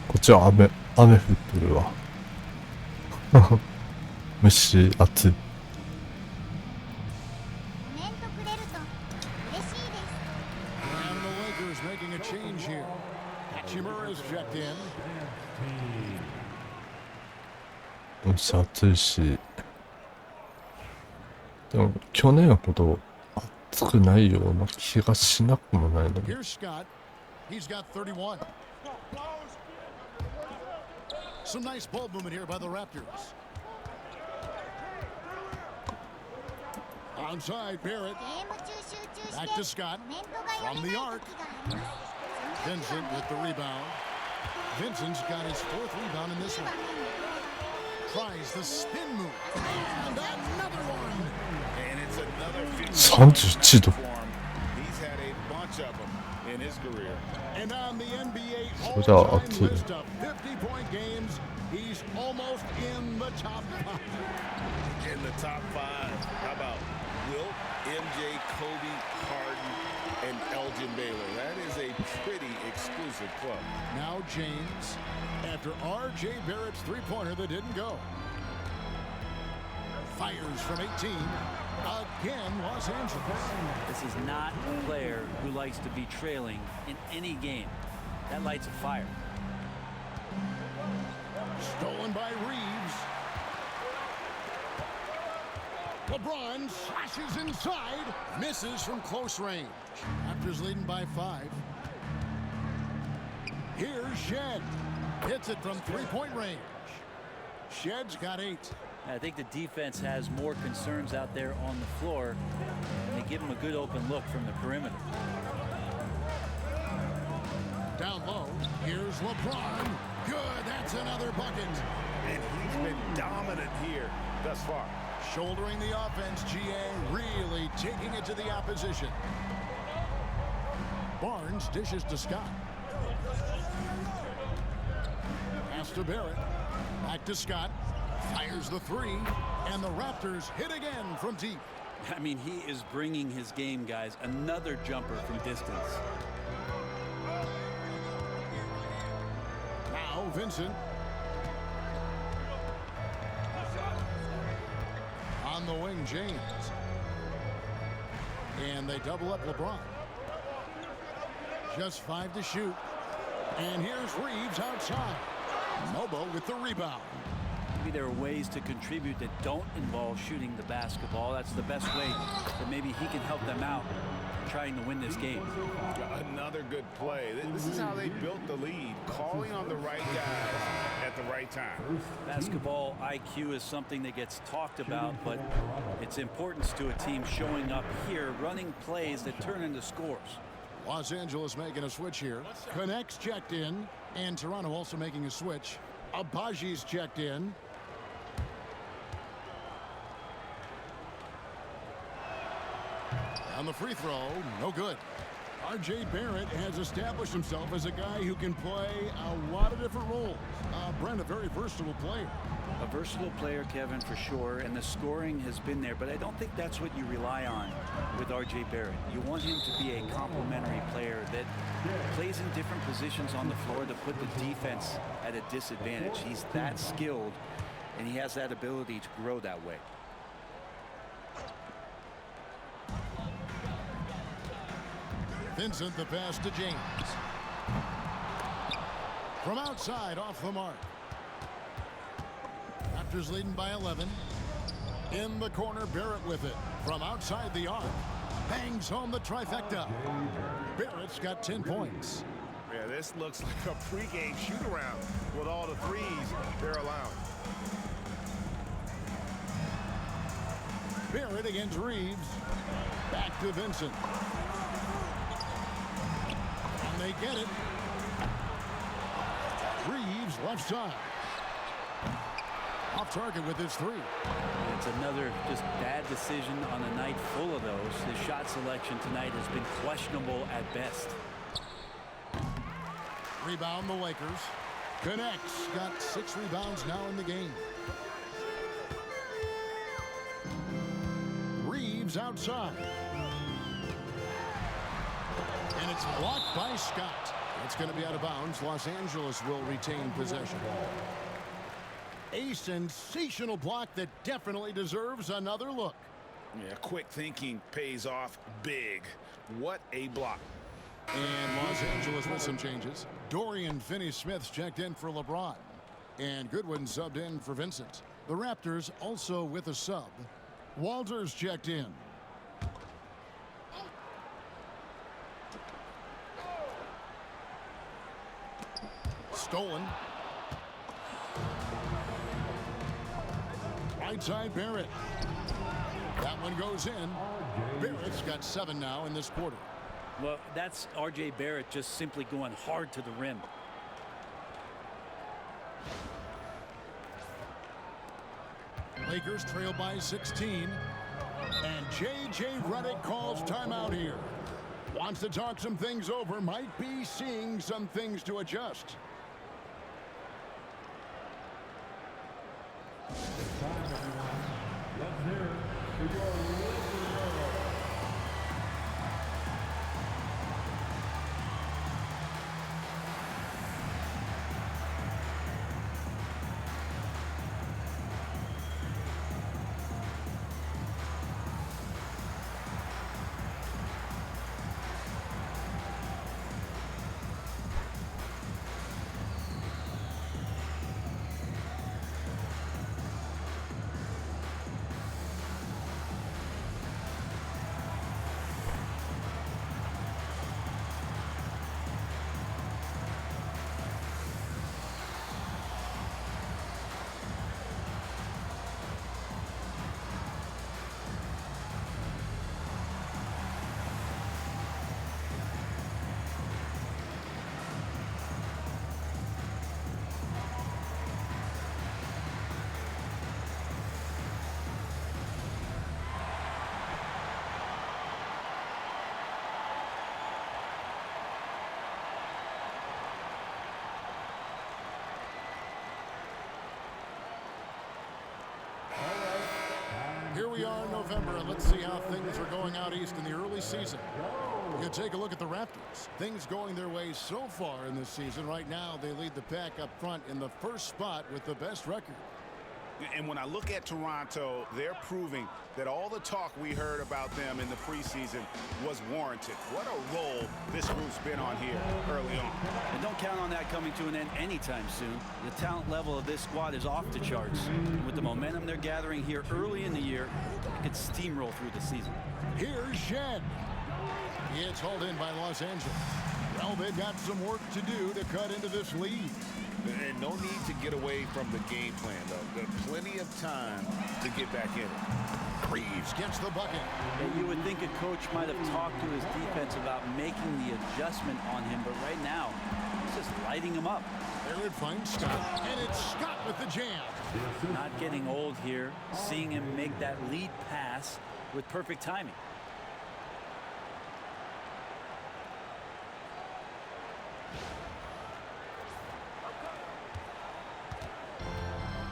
こっちは雨降ってるわ。ムシ熱い。And the Lakers making a change here. Hachimura's checked in. ムシ熱いし、でも去年ほど熱くないような気がしなくもないのに。 Here's Scott. He's got 31. Some nice ball movement here by the Raptors. Onside, Barrett. Back to Scott. From the arc. Vincent with the rebound. Vincent's got his 4th rebound in this one. Tries the spin move. And another one. And it's another 31度。 He's had a bunch of them in his career. And on the NBA そりゃ all-time 熱い。 list of 50-point games, he's almost in the top 5. In the top 5, how about Wilt, MJ, Kobe, Harden, and Elgin Baylor? That is a pretty exclusive club. Now James, after R.J. Barrett's three-pointer that didn't go. Fires from 18. Again, Los Angeles. This is not a player who likes to be trailing in any game. That lights a fire. Stolen by Reeves. LeBron slashes inside. Misses from close range. Raptors leading by 5. Here's Shed. Hits it from three-point range. Shed's got 8. I think the defense has more concerns out there on the floor, and they give him a good open look from the perimeter. Down low, here's LeBron. Good, that's another bucket. And he's been dominant here thus far. Shouldering the offense, GA really taking it to the opposition. Barnes dishes to Scott. Pass to Barrett. Back to Scott. Fires the 3, and the Raptors hit again from deep. I mean, he is bringing his game, guys. Another jumper from distance. Now Vincent. On the wing, James. And they double up LeBron. Just 5 to shoot. And here's Reeves outside. Nobo with the rebound. Maybe there are ways to contribute that don't involve shooting the basketball. That's the best way that maybe he can help them out trying to win this game. Another good play. This is how they built the lead, calling on the right guys at the right time. Basketball IQ is something that gets talked about, but its importance to a team showing up here, running plays that turn into scores. Los Angeles making a switch here. Connects checked in, and Toronto also making a switch. Abaji's checked in. On the free throw, no good. R.J. Barrett has established himself as a guy who can play a lot of different roles. Brent, a very versatile player. A versatile player, Kevin, for sure, and the scoring has been there, but I don't think that's what you rely on with R.J. Barrett. You want him to be a complementary player that plays in different positions on the floor to put the defense at a disadvantage. He's that skilled, and he has that ability to grow that way. Vincent, the pass to James. From outside, off the mark. Raptors leading by 11. In the corner, Barrett with it. From outside the arc. Bangs home the trifecta. Barrett's got 10 points. Yeah, this looks like a pregame shoot-around with all the threes they're allowing. Barrett against Reeves. Back to Vincent. And they get it. Reeves left side. Off target with his 3. It's another just bad decision on a night full of those. His shot selection tonight has been questionable at best. Rebound the Lakers. Connects. Got 6 rebounds now in the game. Reeves outside. And it's blocked by Scott. It's going to be out of bounds. Los Angeles will retain possession. A sensational block that definitely deserves another look. Yeah, quick thinking pays off big. What a block. And Los Angeles with some changes. Dorian Finney-Smith's checked in for LeBron. And Goodwin subbed in for Vincent. The Raptors also with a sub. Walters checked in. Stolen. Right side Barrett. That one goes in. Barrett's got 7 now in this quarter. Well, that's R.J. Barrett just simply going hard to the rim. Lakers trail by 16. And J.J. Redick calls timeout here. Wants to talk some things over. Might be seeing some things to adjust. Time, everyone. Let's hear it for your Lakers. Here we are in November, and let's see how things are going out east in the early season. You take a look at the Raptors. Things going their way so far in this season. Right now, they lead the pack up front in the first spot with the best record. And when I look at Toronto, they're proving that all the talk we heard about them in the preseason was warranted. What a role this group's been on here early on. And don't count on that coming to an end anytime soon. The talent level of this squad is off the charts. And with the momentum they're gathering here early in the year, it could steamroll through the season. Here's Shed. It's hauled in by Los Angeles. Well, they've got some work to do to cut into this lead. And no need to get away from the game plan, though. There's plenty of time to get back in it. Reeves gets the bucket. And you would think a coach might have talked to his defense about making the adjustment on him, but right now, he's just lighting him up. There it finds Scott, and it's Scott with the jam. Not getting old here, seeing him make that lead pass with perfect timing.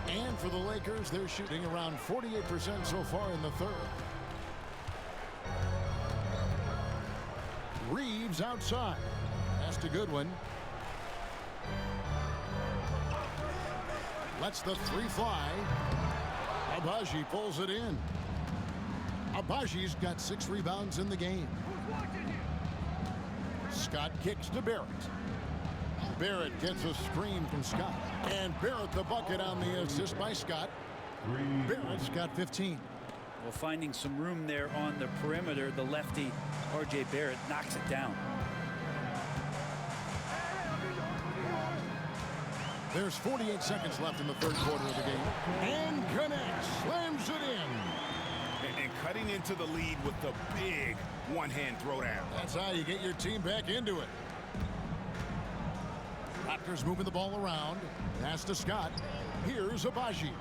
And for the Lakers, they're shooting around 48% so far in the third. Reeves outside. Pass to Goodwin. Lets the three fly. Abaji pulls it in. Abaji's got 6 rebounds in the game. Scott kicks to Barrett. Barrett gets a screen from Scott. And Barrett the bucket on the assist by Scott. Barrett's got 15. Well, finding some room there on the perimeter, the lefty R.J. Barrett knocks it down. There's 48 seconds left in the third quarter of the game. And connects, slams it in. And cutting into the lead with the big one-hand throwdown. That's how you get your team back into it. Raptors moving the ball around. Pass to Scott. Here's Abaji.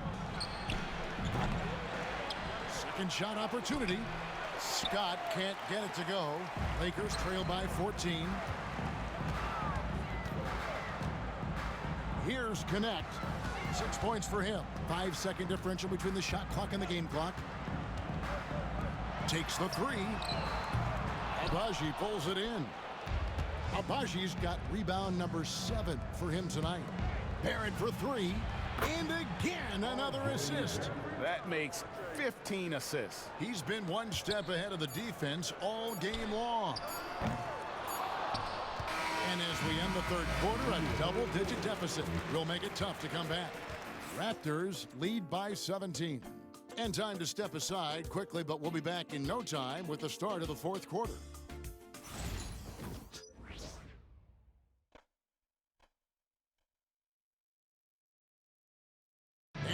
Second shot opportunity. Scott can't get it to go. Lakers trail by 14. Here's Connect. 6 points for him. 5-second differential between the shot clock and the game clock. Takes the three. Abaji pulls it in. Abaji's got rebound number 7 for him tonight. Barrett for 3. And again, another assist. That makes 15 assists. He's been one step ahead of the defense all game long. And as we end the third quarter, a double-digit deficit will make it tough to come back. Raptors lead by 17. And time to step aside quickly, but we'll be back in no time with the start of the fourth quarter.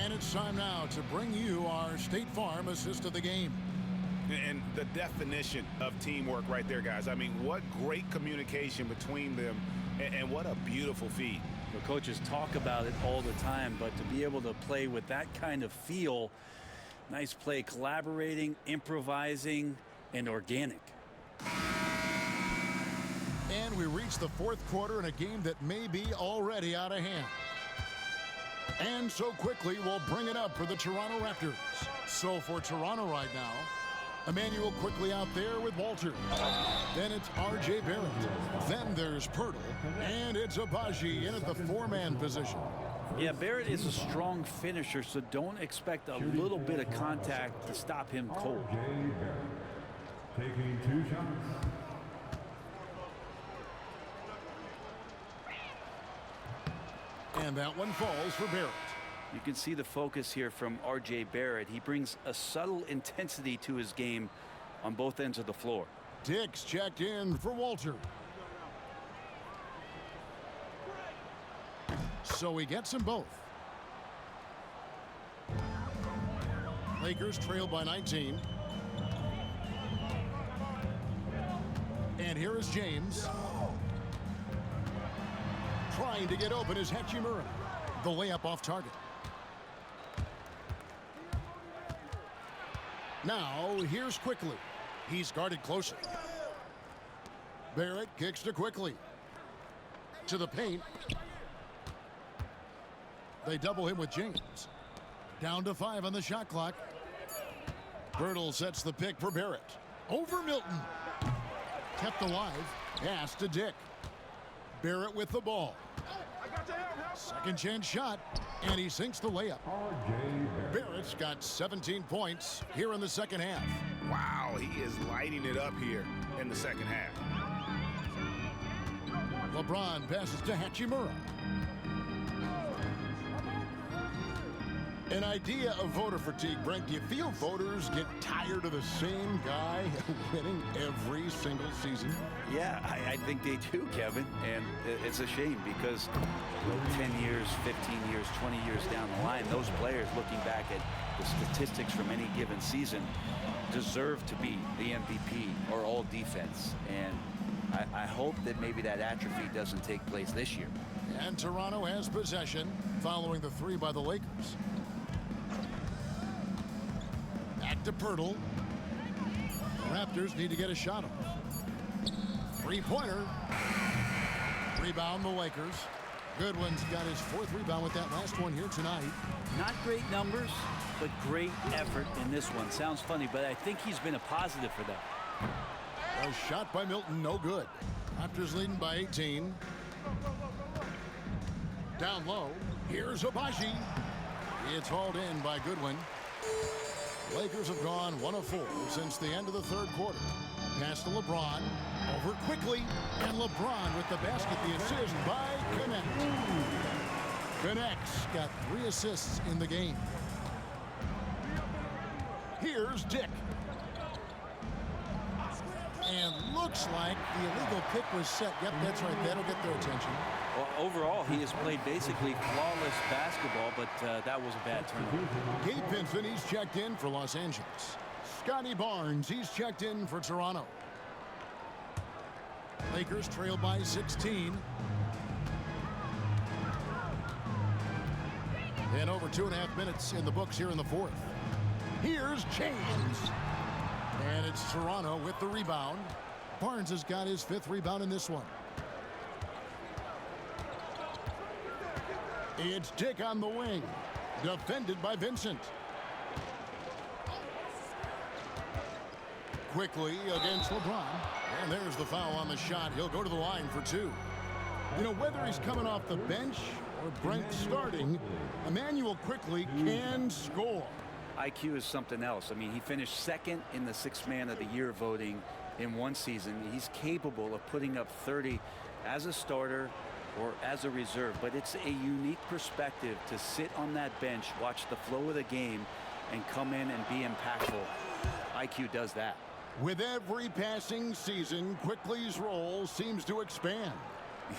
And it's time now to bring you our State Farm assist of the game. And the definition of teamwork right there, guys. I mean, what great communication between them, and what a beautiful feat. The coaches talk about it all the time, but to be able to play with that kind of feel, nice play, collaborating, improvising, and organic. And we reach the fourth quarter in a game that may be already out of hand. And so quickly, we'll bring it up for the Toronto Raptors. So for Toronto right now, Emmanuel quickly out there with Walter. Then it's R.J. Barrett. Then there's Pirtle. And it's Abaji in at the four-man position. Yeah, Barrett is a strong finisher, so don't expect a little bit of contact to stop him cold. Taking 2 shots. And that one falls for Barrett. You can see the focus here from R.J. Barrett. He brings a subtle intensity to his game on both ends of the floor. Dick's checked in for Walter. So he gets them both. Lakers trail by 19. And here is James. Trying to get open is Hachimura. The layup off target. Now, here's Quickly. He's guarded closely. Barrett kicks to Quickly. To the paint. They double him with James. Down to 5 on the shot clock. Birtle sets the pick for Barrett. Over Milton. Kept alive. Pass to Dick. Barrett with the ball. Second chance shot, and he sinks the layup. Barrett's got 17 points here in the second half. Wow, he is lighting it up here in the second half. LeBron passes to Hachimura. An idea of voter fatigue, Brent. Do you feel voters get tired of the same guy winning every single season? Yeah, I think they do, Kevin. And it's a shame because 10 years, 15 years, 20 years down the line, those players looking back at the statistics from any given season deserve to be the MVP or all defense. And I hope that maybe that atrophy doesn't take place this year. And Toronto has possession following the 3 by the Lakers. Back to Pirtle. The Raptors need to get a shot off. Three-pointer. Rebound the Lakers. Goodwin's got his 4th rebound with that last one here tonight. Not great numbers, but great effort in this one. Sounds funny, but I think he's been a positive for them. A shot by Milton, no good. Raptors leading by 18. Down low. Here's Abaji. It's hauled in by Goodwin. Lakers have gone 1 of 4 since the end of the third quarter. Pass to LeBron. Over quickly. And LeBron with the basket. The assist by Connect. Connect's got 3 assists in the game. Here's Dick. And looks like the illegal pick was set. Yep, that's right. That'll get their attention. Well, overall, he has played basically flawless basketball, but that was a bad turnover. Gabe Vincent, he's checked in for Los Angeles. Scotty Barnes, he's checked in for Toronto. Lakers trail by 16. And over 2.5 minutes in the books here in the fourth. Here's James. And it's Toronto with the rebound. Barnes has got his 5th rebound in this one. It's Dick on the wing. Defended by Vincent. Quickly against LeBron. And there's the foul on the shot. He'll go to the line for 2. You know, whether he's coming off the bench With Brent starting, Emmanuel quickly can score. IQ is something else. I mean, he finished second in the Sixth Man of the Year voting in one season. He's capable of putting up 30 as a starter or as a reserve, but it's a unique perspective to sit on that bench, watch the flow of the game, and come in and be impactful. IQ does that. With every passing season, Quickly's role seems to expand.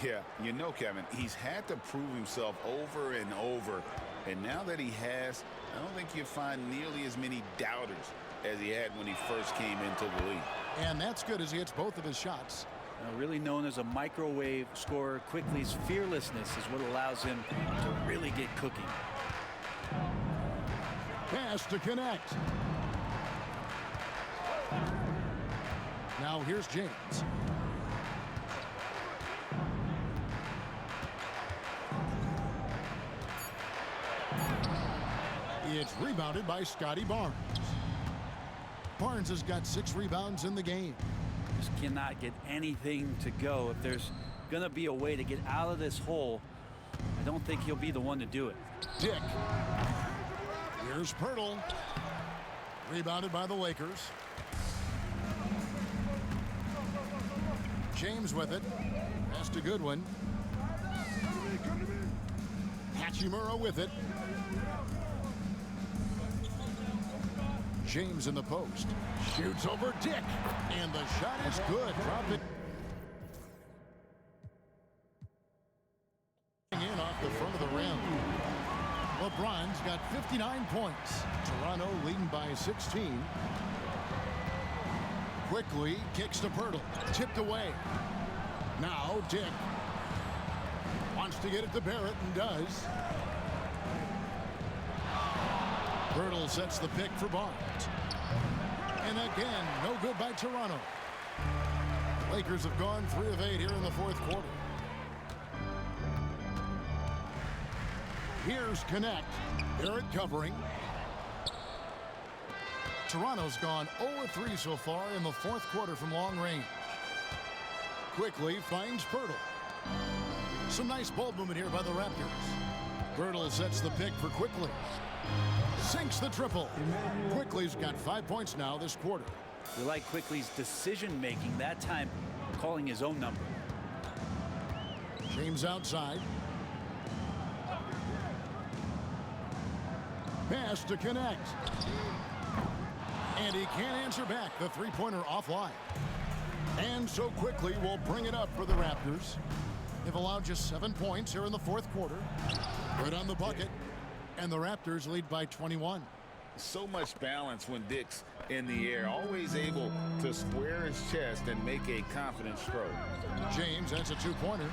Yeah, you know, Kevin, he's had to prove himself over and over. And now that he has, I don't think you'll find nearly as many doubters as he had when he first came into the league. And that's good as he hits both of his shots. Really known as a microwave scorer, Quickly's fearlessness is what allows him to really get cooking. Pass to connect. Now here's James. It's rebounded by Scotty Barnes. Barnes has got 6 rebounds in the game. Just cannot get anything to go. If there's going to be a way to get out of this hole, I don't think he'll be the one to do it. Dick. Here's Pirtle. Rebounded by the Lakers. James with it. Pass to Goodwin. Hachimura with it. James in the post. Shoots over Dick. And the shot is good. Drop it. In off the front of the rim. LeBron's got 59 points. Toronto leading by 16. Quickly kicks to Pirtle. Tipped away. Now Dick wants to get it to Barrett and does. Pirtle sets the pick for Barnes. And again, no good by Toronto. The Lakers have gone 3 of 8 here in the fourth quarter. Here's Connect. Barrett covering. Toronto's gone 0-3 so far in the fourth quarter from long range. Quickly finds Pirtle. Some nice ball movement here by the Raptors. Pirtle sets the pick for Quickly. Sinks the triple. Quickly's got 5 points now this quarter. You like Quickly's decision making, that time calling his own number. James outside. Pass to Connect. And he can't answer back. The three-pointer offline. And so Quickly will bring it up for the Raptors. They've allowed just 7 points here in the fourth quarter. Right on the bucket. And the Raptors lead by 21. So much balance when Dick's in the air. Always able to square his chest and make a confident stroke. James, that's a 2-pointer.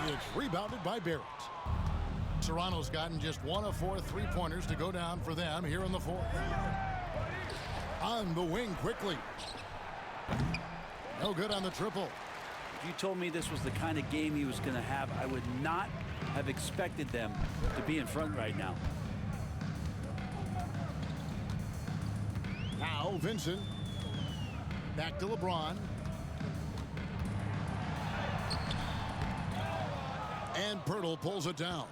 It's rebounded by Barrett. Toronto's gotten just 1 of 4 3-pointers to go down for them here in the fourth. On the wing Quickly. No good on the triple. If you told me this was the kind of game he was going to have, I would not have expected them to be in front right now. Now Vincent. Back to LeBron. And Pirtle pulls it down.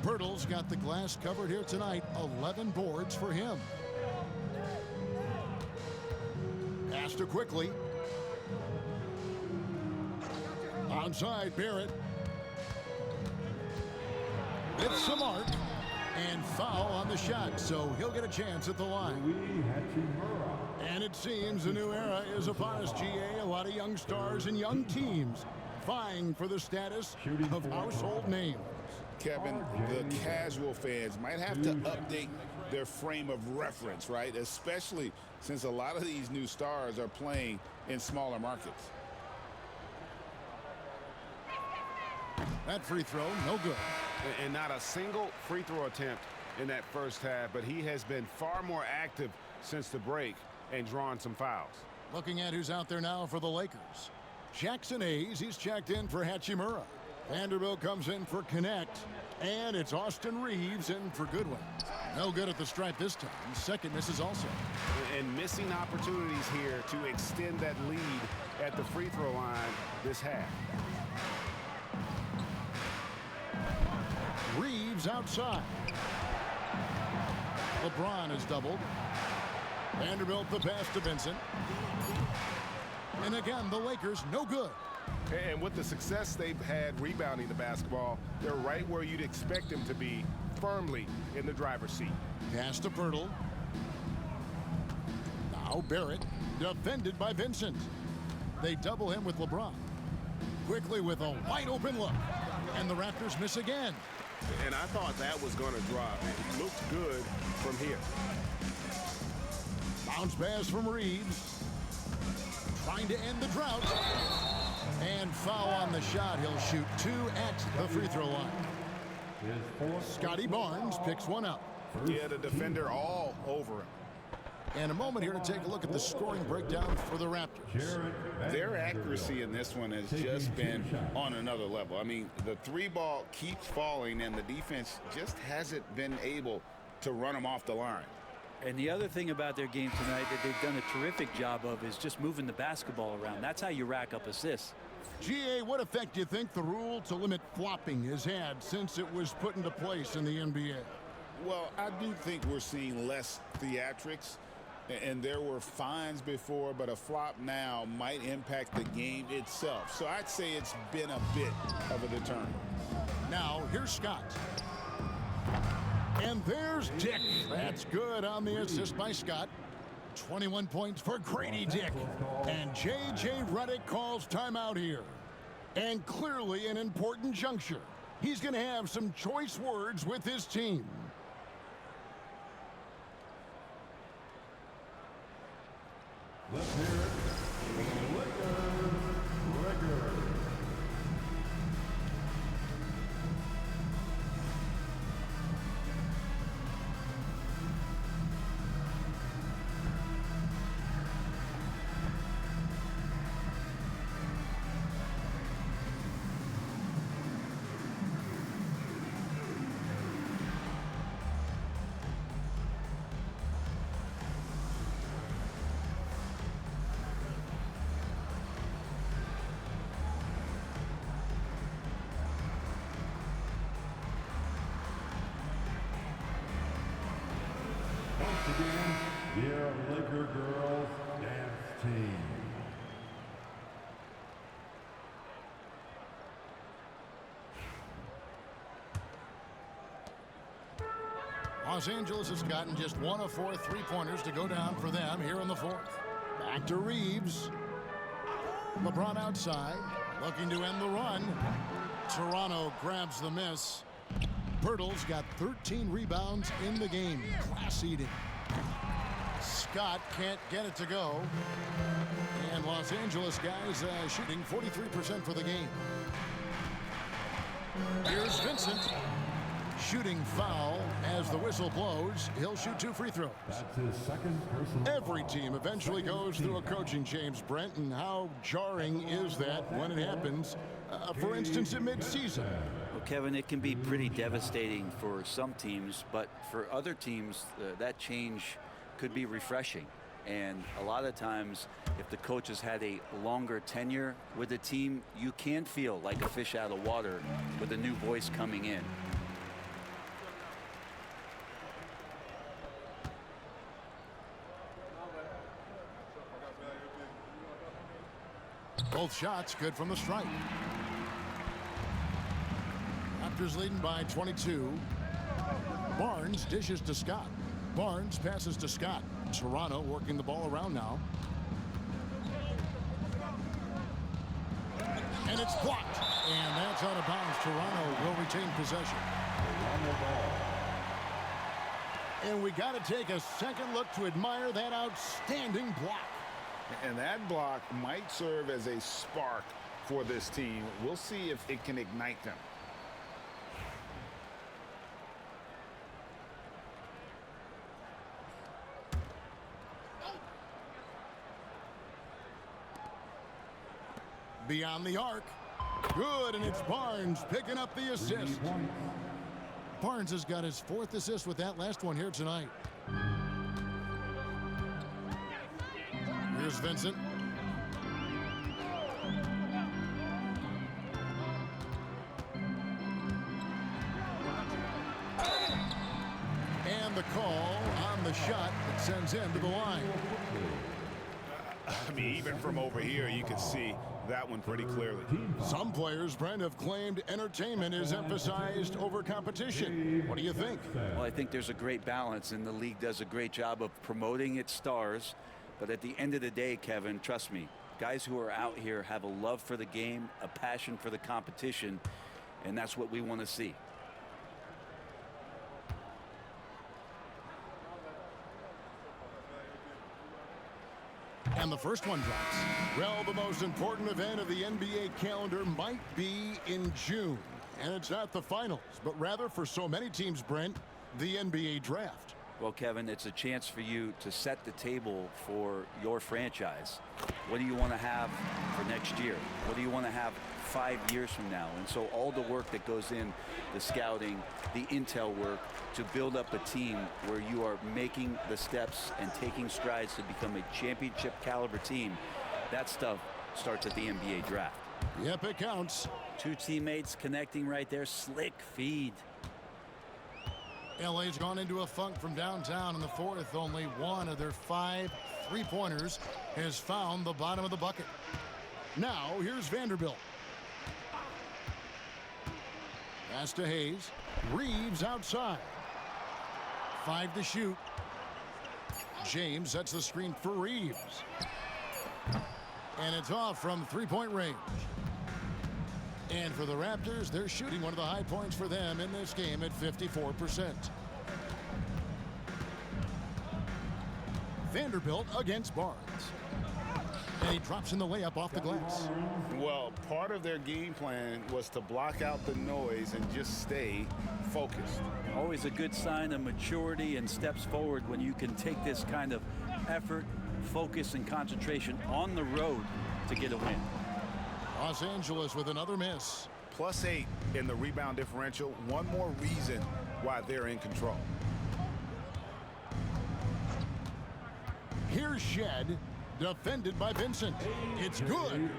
Pirtle's got the glass covered here tonight. 11 boards for him. Pass to Quickly. Onside Barrett. It's the mark. And foul on the shot, so he'll get a chance at the line. And it seems a new era is upon us, GA. A lot of young stars and young teams vying for the status of household names. Kevin, the casual fans might have to update their frame of reference, right? Especially since a lot of these new stars are playing in smaller markets. That free throw, no good. And not a single free throw attempt in that first half, but he has been far more active since the break and drawn some fouls. Looking at who's out there now for the Lakers. Jackson Hayes, he's checked in for Hachimura. Vanderbilt comes in for Connect. And it's Austin Reeves in for Goodwin. No good at the stripe this time. Second misses also. And missing opportunities here to extend that lead at the free throw line this half. Reeves outside. LeBron is doubled. Vanderbilt the pass to Vincent. And again, the Lakers no good. And with the success they've had rebounding the basketball, they're right where you'd expect them to be, firmly in the driver's seat. Pass to Pirtle. Now Barrett, defended by Vincent. They double him with LeBron. Quickly with a wide open look. And the Raptors miss again. And I thought that was going to drop. It looked good from here. Bounce pass from Reeves. Trying to end the drought. And foul on the shot. He'll shoot 2 at the free throw line. Scotty Barnes picks one up. Yeah, the defender all over him. And a moment here to take a look at the scoring breakdown for the Raptors. Their accuracy in this one has just been on another level. I mean, the 3-ball keeps falling, and the defense just hasn't been able to run them off the line. And the other thing about their game tonight that they've done a terrific job of is just moving the basketball around. That's how you rack up assists. GA, what effect do you think the rule to limit flopping has had since it was put into place in the NBA? Well, I do think we're seeing less theatrics. And there were fines before, but a flop now might impact the game itself. So I'd say it's been a bit of a deterrent. Now, here's Scott. And there's Dick. That's good on the assist by Scott. 21 points for Grady Dick. And J.J. Redick calls timeout here. And clearly an important juncture. He's going to have some choice words with his team. Let's hear it for the Lakers. Once again, your Laker girls dance team. Los Angeles has gotten just 1 of 4 3-pointers to go down for them here in the 4th. Back to Reeves. LeBron outside, looking to end the run. Toronto grabs the miss. Pirtle's got 13 rebounds in the game. Class eating. Scott can't get it to go. And Los Angeles guys shooting 43% for the game. Here's Vincent. Shooting foul as the whistle blows. He'll shoot 2 free throws. That's his second personal Every team eventually goes through a coaching change, Brent, and how jarring is that when it happens, for instance, in midseason? Well, Kevin, it can be pretty devastating for some teams, but for other teams, that change could be refreshing. And a lot of times, if the coach has had a longer tenure with the team, you can feel like a fish out of water with a new voice coming in. Both shots good from the stripe. Raptors leading by 22. Barnes dishes to Scott. Barnes passes to Scott. Toronto working the ball around now. And it's blocked. And that's out of bounds. Toronto will retain possession. And we got to take a second look to admire that outstanding block. And that block might serve as a spark for this team. We'll see if it can ignite them. Beyond the arc. Good, and it's Barnes picking up the assist. Barnes has got his 4th assist with that last one here tonight. Here's Vincent. Comes into the line. I mean, even from over here, you can see that one pretty clearly. Some players, Brent, have claimed entertainment is emphasized over competition. What do you think? Well, I think there's a great balance, and the league does a great job of promoting its stars. But at the end of the day, Kevin, trust me, guys who are out here have a love for the game, a passion for the competition, and that's what we want to see. And the first one drops. Well, the most important event of the NBA calendar might be in June. And it's not the finals, but rather for so many teams, Brent, the NBA draft. Well, Kevin, it's a chance for you to set the table for your franchise. What do you want to have for next year? What do you want to have 5 years from now? And so all the work that goes in, the scouting, the intel work, to build up a team where you are making the steps and taking strides to become a championship caliber team, that stuff starts at the NBA draft. Yep, it counts. Two teammates connecting right there. Slick feed. LA's gone into a funk from downtown in the fourth. Only one of their 5 three-pointers has found the bottom of the bucket. Now, here's Vanderbilt. Pass to Hayes. Reeves outside. 5 to shoot. James sets the screen for Reeves. And it's off from three-point range. And for the Raptors, they're shooting one of the high points for them in this game at 54%. Vanderbilt against Barnes. And he drops in the layup off the glass. Well, part of their game plan was to block out the noise and just stay focused. Always a good sign of maturity and steps forward when you can take this kind of effort, focus, and concentration on the road to get a win. Los Angeles with another miss. +8 in the rebound differential. One more reason why they're in control. Here's Shed, defended by Vincent. It's good.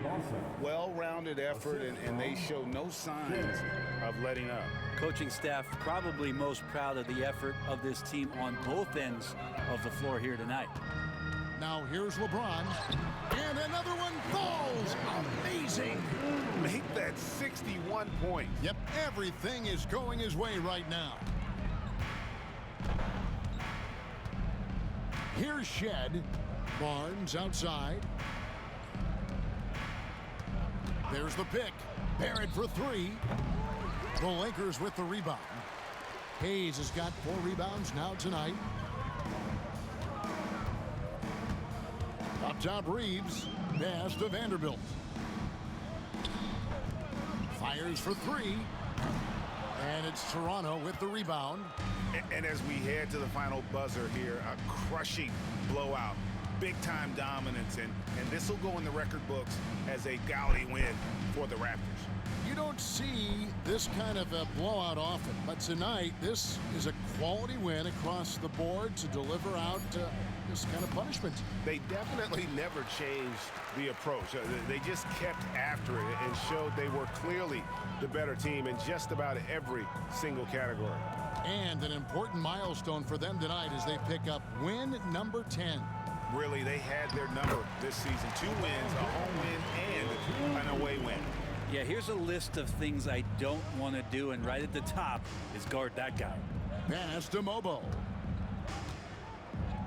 Well-rounded effort, and they show no signs of letting up. Coaching staff probably most proud of the effort of this team on both ends of the floor here tonight. Now here's LeBron. And another one falls. Amazing. Make that 61 points. Yep, everything is going his way right now. Here's Shed. Barnes outside. There's the pick. Barrett for 3. The Lakers with the rebound. Hayes has got 4 rebounds now tonight. Up top, Reeves. Pass to Vanderbilt. Fires for 3. And it's Toronto with the rebound. And as we head to the final buzzer here, a crushing blowout. Big-time dominance, and this will go in the record books as a gaudy win for the Raptors. You don't see this kind of a blowout often, but tonight this is a quality win across the board to deliver out this kind of punishment. They definitely never changed the approach. They just kept after it and showed they were clearly the better team in just about every single category. And an important milestone for them tonight as they pick up win number 10. Really, they had their number this season. 2 wins, a home win, and an away win. Yeah, here's a list of things I don't want to do, and right at the top is guard that guy. Pass to Mobo.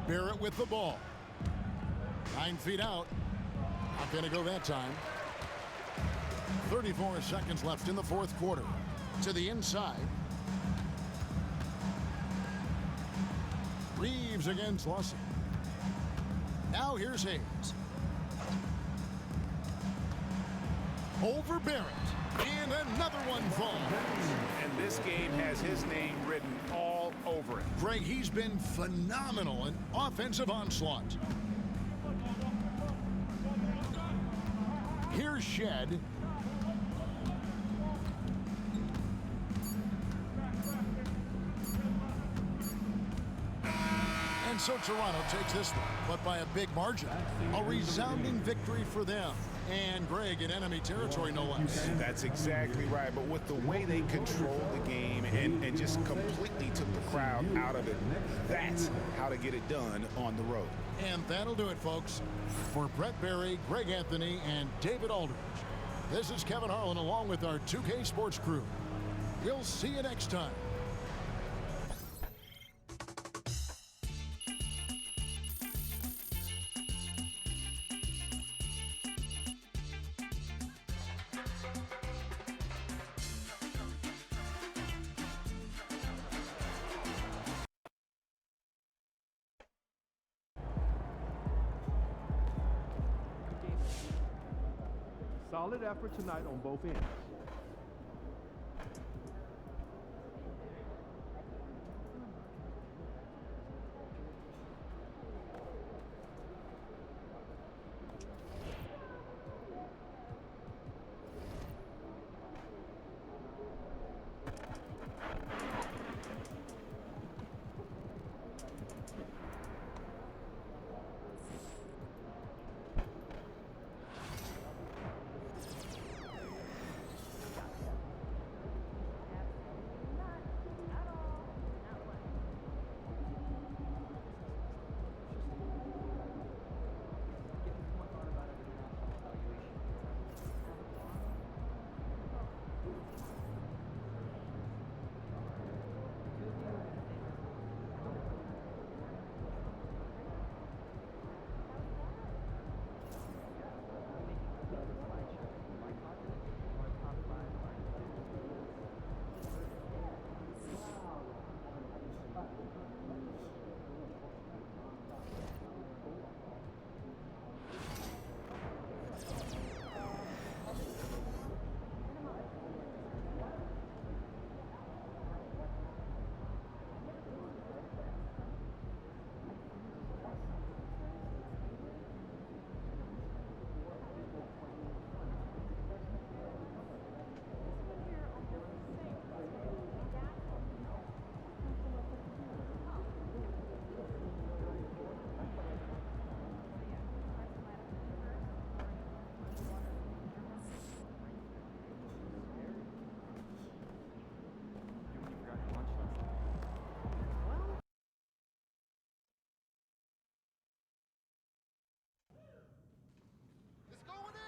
Barrett with the ball. 9 feet out. Not going to go that time. 34 seconds left in the fourth quarter. To the inside. Reeves against Lawson. Now here's Hayes. Over Barrett. And another one falls. And this game has his name written all over it. Greg, he's been phenomenal in offensive onslaught. Here's Shed. And so Toronto takes this one. but by a big margin. A resounding victory for them. And Greg in enemy territory, no less. That's exactly right. But with the way they controlled the game and just completely took the crowd out of it, that's how to get it done on the road. And that'll do it, folks. For Brett Berry, Greg Anthony, and David Aldridge, this is Kevin Harlan along with our 2K Sports crew. We'll see you next time. Solid effort tonight on both ends.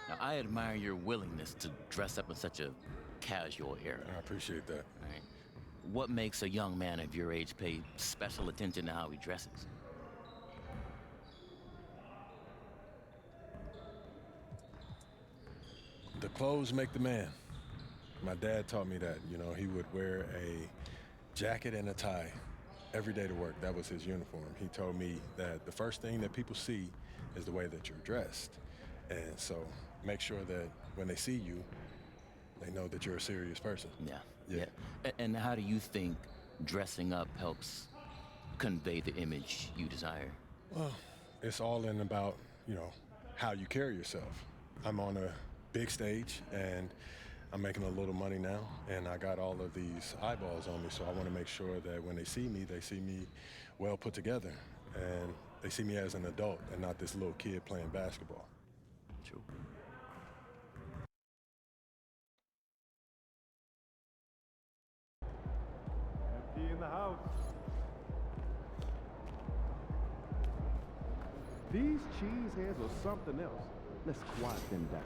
Now, I admire your willingness to dress up in such a casual era. I appreciate that. Right. What makes a young man of your age pay special attention to how he dresses? The clothes make the man. My dad taught me that. You know, he would wear a jacket and a tie every day to work. That was his uniform. He told me that the first thing that people see is the way that you're dressed. And so make sure that when they see you, they know that you're a serious person. Yeah. And how do you think dressing up helps convey the image you desire? Well, it's all in about, you know, how you carry yourself. I'm on a big stage and I'm making a little money now, and I got all of these eyeballs on me, so I want to make sure that when they see me well put together, and they see me as an adult and not this little kid playing basketball. True. Empty in the house. These cheese heads are something else. Let's quiet them down.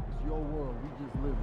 It's your world. We just live it.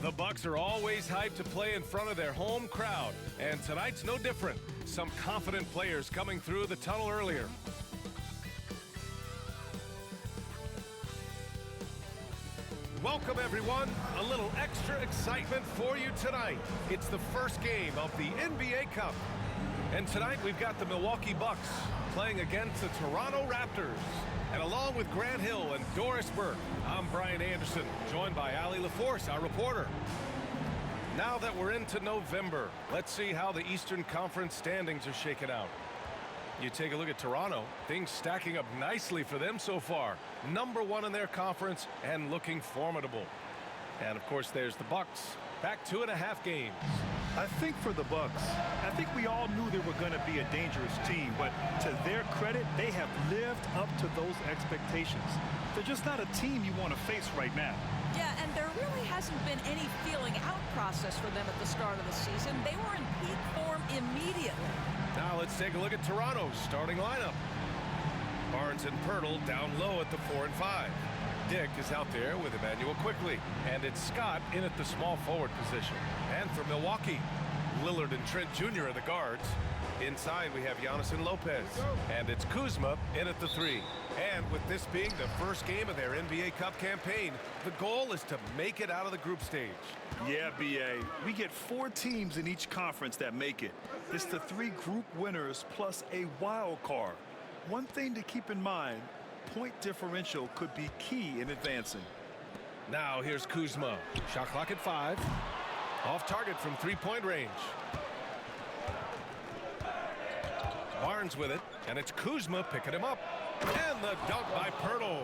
The Bucks are always hyped to play in front of their home crowd, and tonight's no different. Some confident players coming through the tunnel earlier. Welcome, everyone. A little extra excitement for you tonight. It's the first game of the NBA Cup. And tonight we've got the Milwaukee Bucks playing against the Toronto Raptors. And along with Grant Hill and Doris Burke, I'm Brian Anderson, joined by Allie LaForce, our reporter. Now that we're into November, let's see how the Eastern Conference standings are shaking out. You take a look at Toronto, things stacking up nicely for them so far. #1 in their conference and looking formidable. And of course, there's the Bucks, back 2.5 games. I think for the Bucks, I think we all knew they were going to be a dangerous team, but to their credit, they have lived up to those expectations. They're just not a team you want to face right now. Yeah, and there really hasn't been any feeling out process for them at the start of the season. They were in peak form immediately. Now let's take a look at Toronto's starting lineup. Barnes and Pirtle down low at the 4 and 5. Dick is out there with Emmanuel Quickly, and it's Scott in at the small forward position. And for Milwaukee, Lillard and Trent Jr. are the guards. Inside we have Giannis and Lopez, and it's Kuzma in at the 3. And with this being the first game of their NBA Cup campaign, the goal is to make it out of the group stage. Yeah, B.A. We get 4 teams in each conference that make it. It's the 3 group winners plus a wild card. One thing to keep in mind, point differential could be key in advancing. Now here's Kuzma. Shot clock at 5. Off target from 3-point range. Barnes with it, and it's Kuzma picking him up. And the dunk by Pirtle.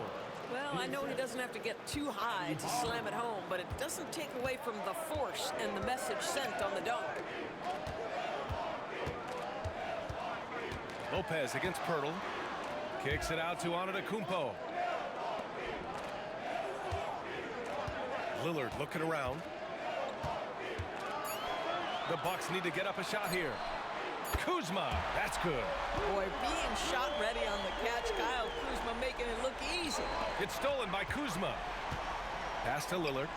Well, I know he doesn't have to get too high to slam it home, but it doesn't take away from the force and the message sent on the dunk. Lopez against Pirtle. Kicks it out to Antetokounmpo. Lillard looking around. The Bucks need to get up a shot here. Kuzma, that's good. Boy, being shot ready on the catch, Kyle Kuzma making it look easy. It's stolen by Kuzma. Pass to Lillard.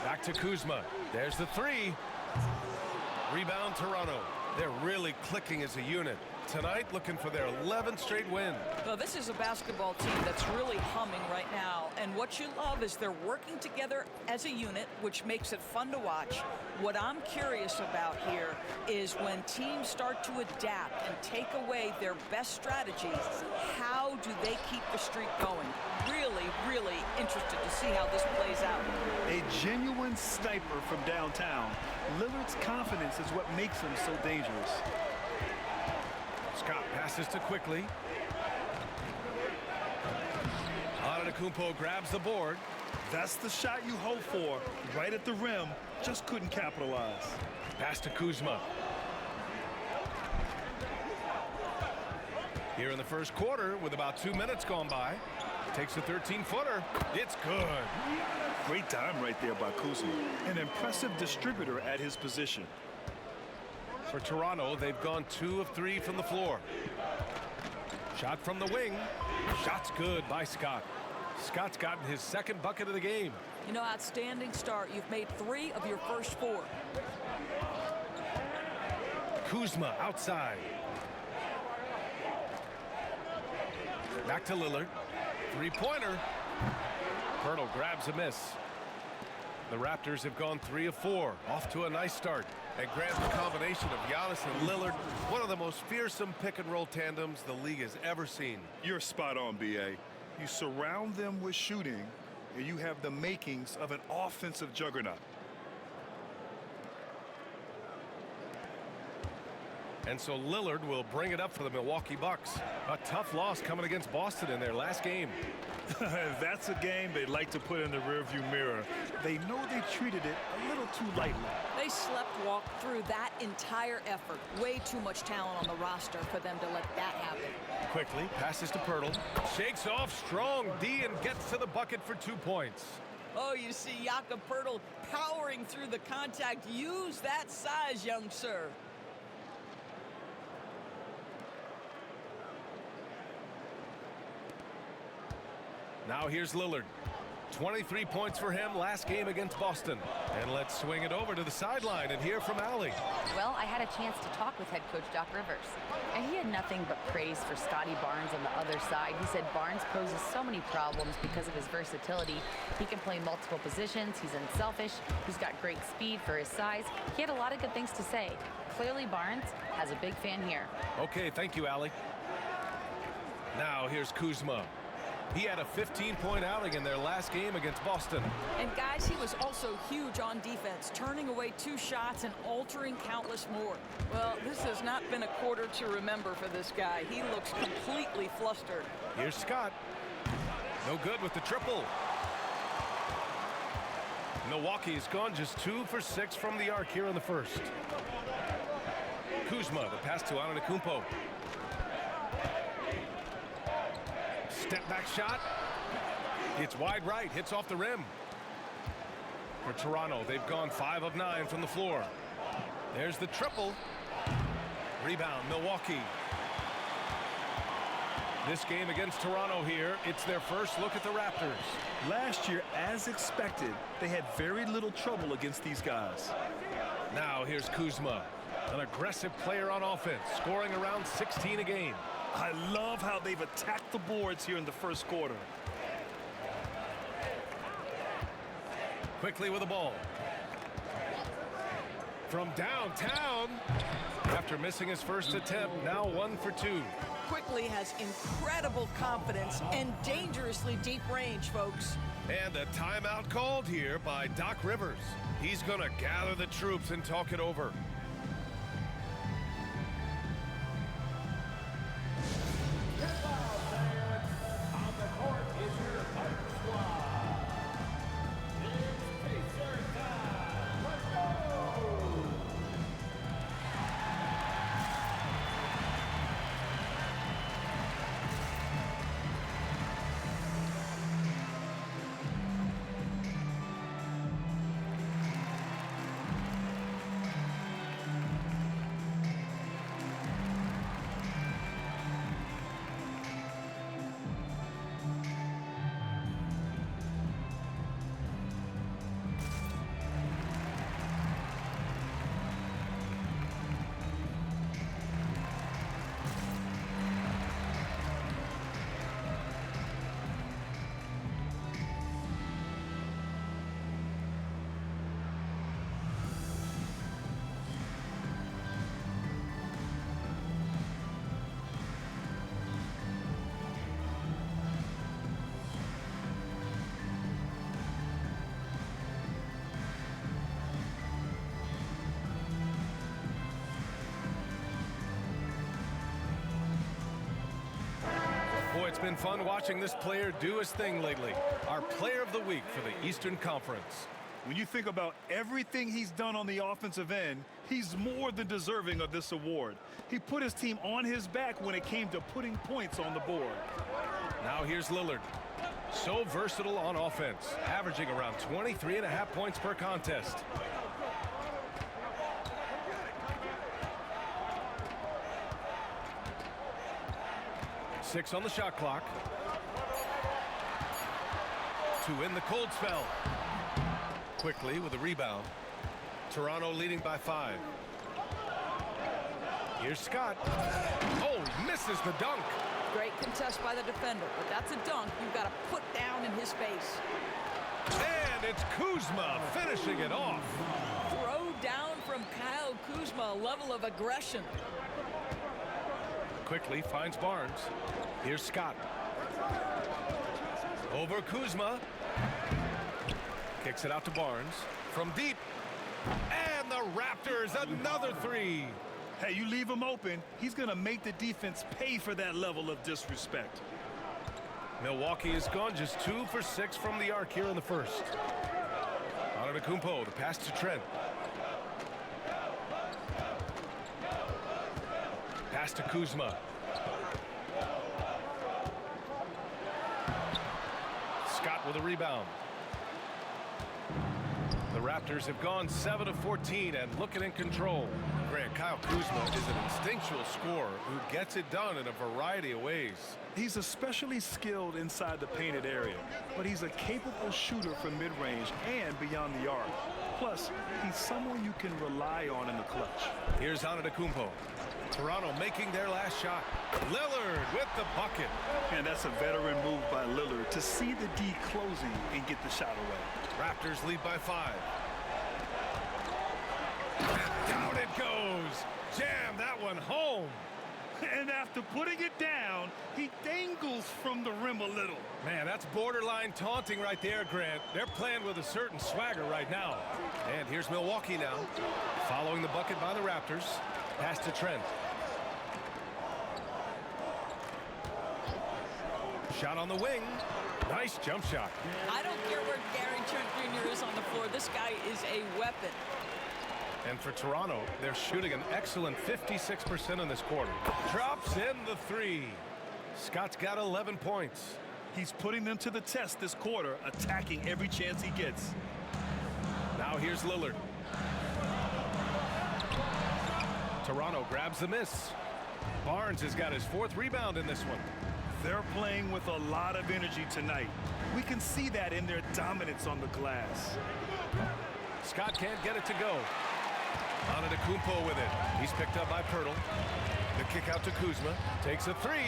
Back to Kuzma. There's the 3. Rebound Toronto. They're really clicking as a unit. Tonight, looking for their 11th straight win. Well, this is a basketball team that's really humming right now. And what you love is they're working together as a unit, which makes it fun to watch. What I'm curious about here is when teams start to adapt and take away their best strategies, how do they keep the streak going? Really, really interested to see how this plays out. A genuine sniper from downtown. Lillard's confidence is what makes him so dangerous. Scott passes to Quickly. Antetokounmpo grabs the board. That's the shot you hope for, right at the rim. Just couldn't capitalize. Pass to Kuzma. Here in the first quarter, with about 2 minutes gone by, takes a 13-footer. It's good. Great time right there by Kuzma. An impressive distributor at his position. For Toronto, they've gone 2 of 3 from the floor. Shot from the wing. Shot's good by Scott. Scott's gotten his second bucket of the game. You know, outstanding start. You've made 3 of your first 4. Kuzma outside. Back to Lillard. Three-pointer. Pirtle grabs a miss. The Raptors have gone 3 of 4. Off to a nice start. And grabs the combination of Giannis and Lillard. One of the most fearsome pick-and-roll tandems the league has ever seen. You're spot on, B.A. You surround them with shooting, and you have the makings of an offensive juggernaut. And so Lillard will bring it up for the Milwaukee Bucks. A tough loss coming against Boston in their last game. That's a game they like to put in the rearview mirror. They know they treated it a little too lightly. They slept-walked through that entire effort. Way too much talent on the roster for them to let that happen. Quickly passes to Pirtle. Shakes off strong D and gets to the bucket for 2 points. Oh, you see Jakob Pirtle powering through the contact. Use that size, young sir. Now here's Lillard. 23 points for him last game against Boston. And let's swing it over to the sideline and hear from Allie. Well, I had a chance to talk with head coach Doc Rivers, and he had nothing but praise for Scotty Barnes on the other side. He said Barnes poses so many problems because of his versatility. He can play multiple positions. He's unselfish. He's got great speed for his size. He had a lot of good things to say. Clearly, Barnes has a big fan here. Okay, thank you, Allie. Now here's Kuzma. He had a 15-point outing in their last game against Boston. And guys, he was also huge on defense, turning away 2 shots and altering countless more. Well, this has not been a quarter to remember for this guy. He looks completely flustered. Here's Scott. No good with the triple. Milwaukee's gone just 2 for 6 from the arc here in the first. Kuzma, the pass to Antetokounmpo. Step back shot. It's wide right, hits off the rim. For Toronto, they've gone 5 of 9 from the floor. There's the triple. Rebound, Milwaukee. This game against Toronto here, it's their first look at the Raptors. Last year, as expected, they had very little trouble against these guys. Now here's Kuzma, an aggressive player on offense, scoring around 16 a game. I love how they've attacked the boards here in the first quarter. Quickly with the ball. From downtown. After missing his first attempt, now 1 for 2. Quickly has incredible confidence and dangerously deep range, folks. And a timeout called here by Doc Rivers. He's going to gather the troops and talk it over. been fun watching this player do his thing lately. Our player of the week for the Eastern Conference. When you think about everything he's done on the offensive end, he's more than deserving of this award. He put his team on his back when it came to putting points on the board. Now here's Lillard. So versatile on offense, averaging around 23.5 points per contest. Six on the shot clock. To end the cold spell. Quickly with a rebound. Toronto leading by 5. Here's Scott. Oh, misses the dunk. Great contest by the defender, but that's a dunk you've got to put down in his face. And it's Kuzma finishing it off. Throw down from Kyle Kuzma, a level of aggression. Quickly finds Barnes. Here's Scott. Over Kuzma. Kicks it out to Barnes. From deep. And the Raptors, another 3. Hey, you leave him open, he's going to make the defense pay for that level of disrespect. Milwaukee has gone just 2 for 6 from the arc here in the first. Antetokounmpo, the pass to Trent. Pass to Kuzma. Scott with a rebound. The Raptors have gone 7 of 14 and looking in control. Grant, Kyle Kuzma is an instinctual scorer who gets it done in a variety of ways. He's especially skilled inside the painted area, but he's a capable shooter from mid-range and beyond the arc. Plus, he's someone you can rely on in the clutch. Here's Antetokounmpo. Toronto making their last shot. Lillard with the bucket. And that's a veteran move by Lillard to see the D closing and get the shot away. Raptors lead by 5. And down it goes. Jam that one home. And after putting it down, he dangles from the rim a little. Man, that's borderline taunting right there, Grant. They're playing with a certain swagger right now. And here's Milwaukee now. Following the bucket by the Raptors. Pass to Trent. Shot on the wing. Nice jump shot. I don't care where Gary Trent Jr. is on the floor. This guy is a weapon. And for Toronto, they're shooting an excellent 56% in this quarter. Drops in the 3. Scott's got 11 points. He's putting them to the test this quarter, attacking every chance he gets. Now here's Lillard. Toronto grabs the miss. Barnes has got his 4th rebound in this one. They're playing with a lot of energy tonight. We can see that in their dominance on the glass. Scott can't get it to go. Antetokounmpo with it. He's picked up by Pirtle. The kick out to Kuzma. Takes a 3.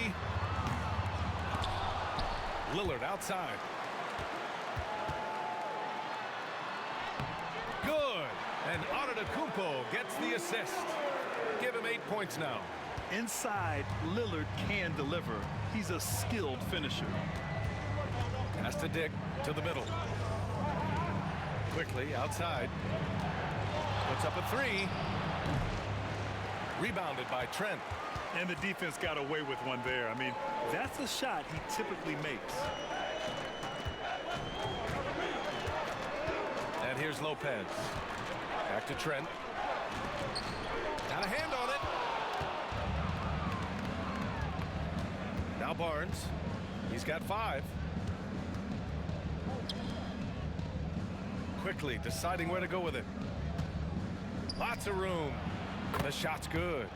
Lillard outside. Good. And Antetokounmpo gets the assist. Give him 8 points now. Inside, Lillard can deliver. He's a skilled finisher. Pass to Dick to the middle. Quickly outside. Puts up a 3. Rebounded by Trent. And the defense got away with one there. I mean, that's a shot he typically makes. And here's Lopez. Back to Trent. Got a hand on it. Now Barnes. He's got 5. Quickly deciding where to go with it. Lots of room. The shot's good.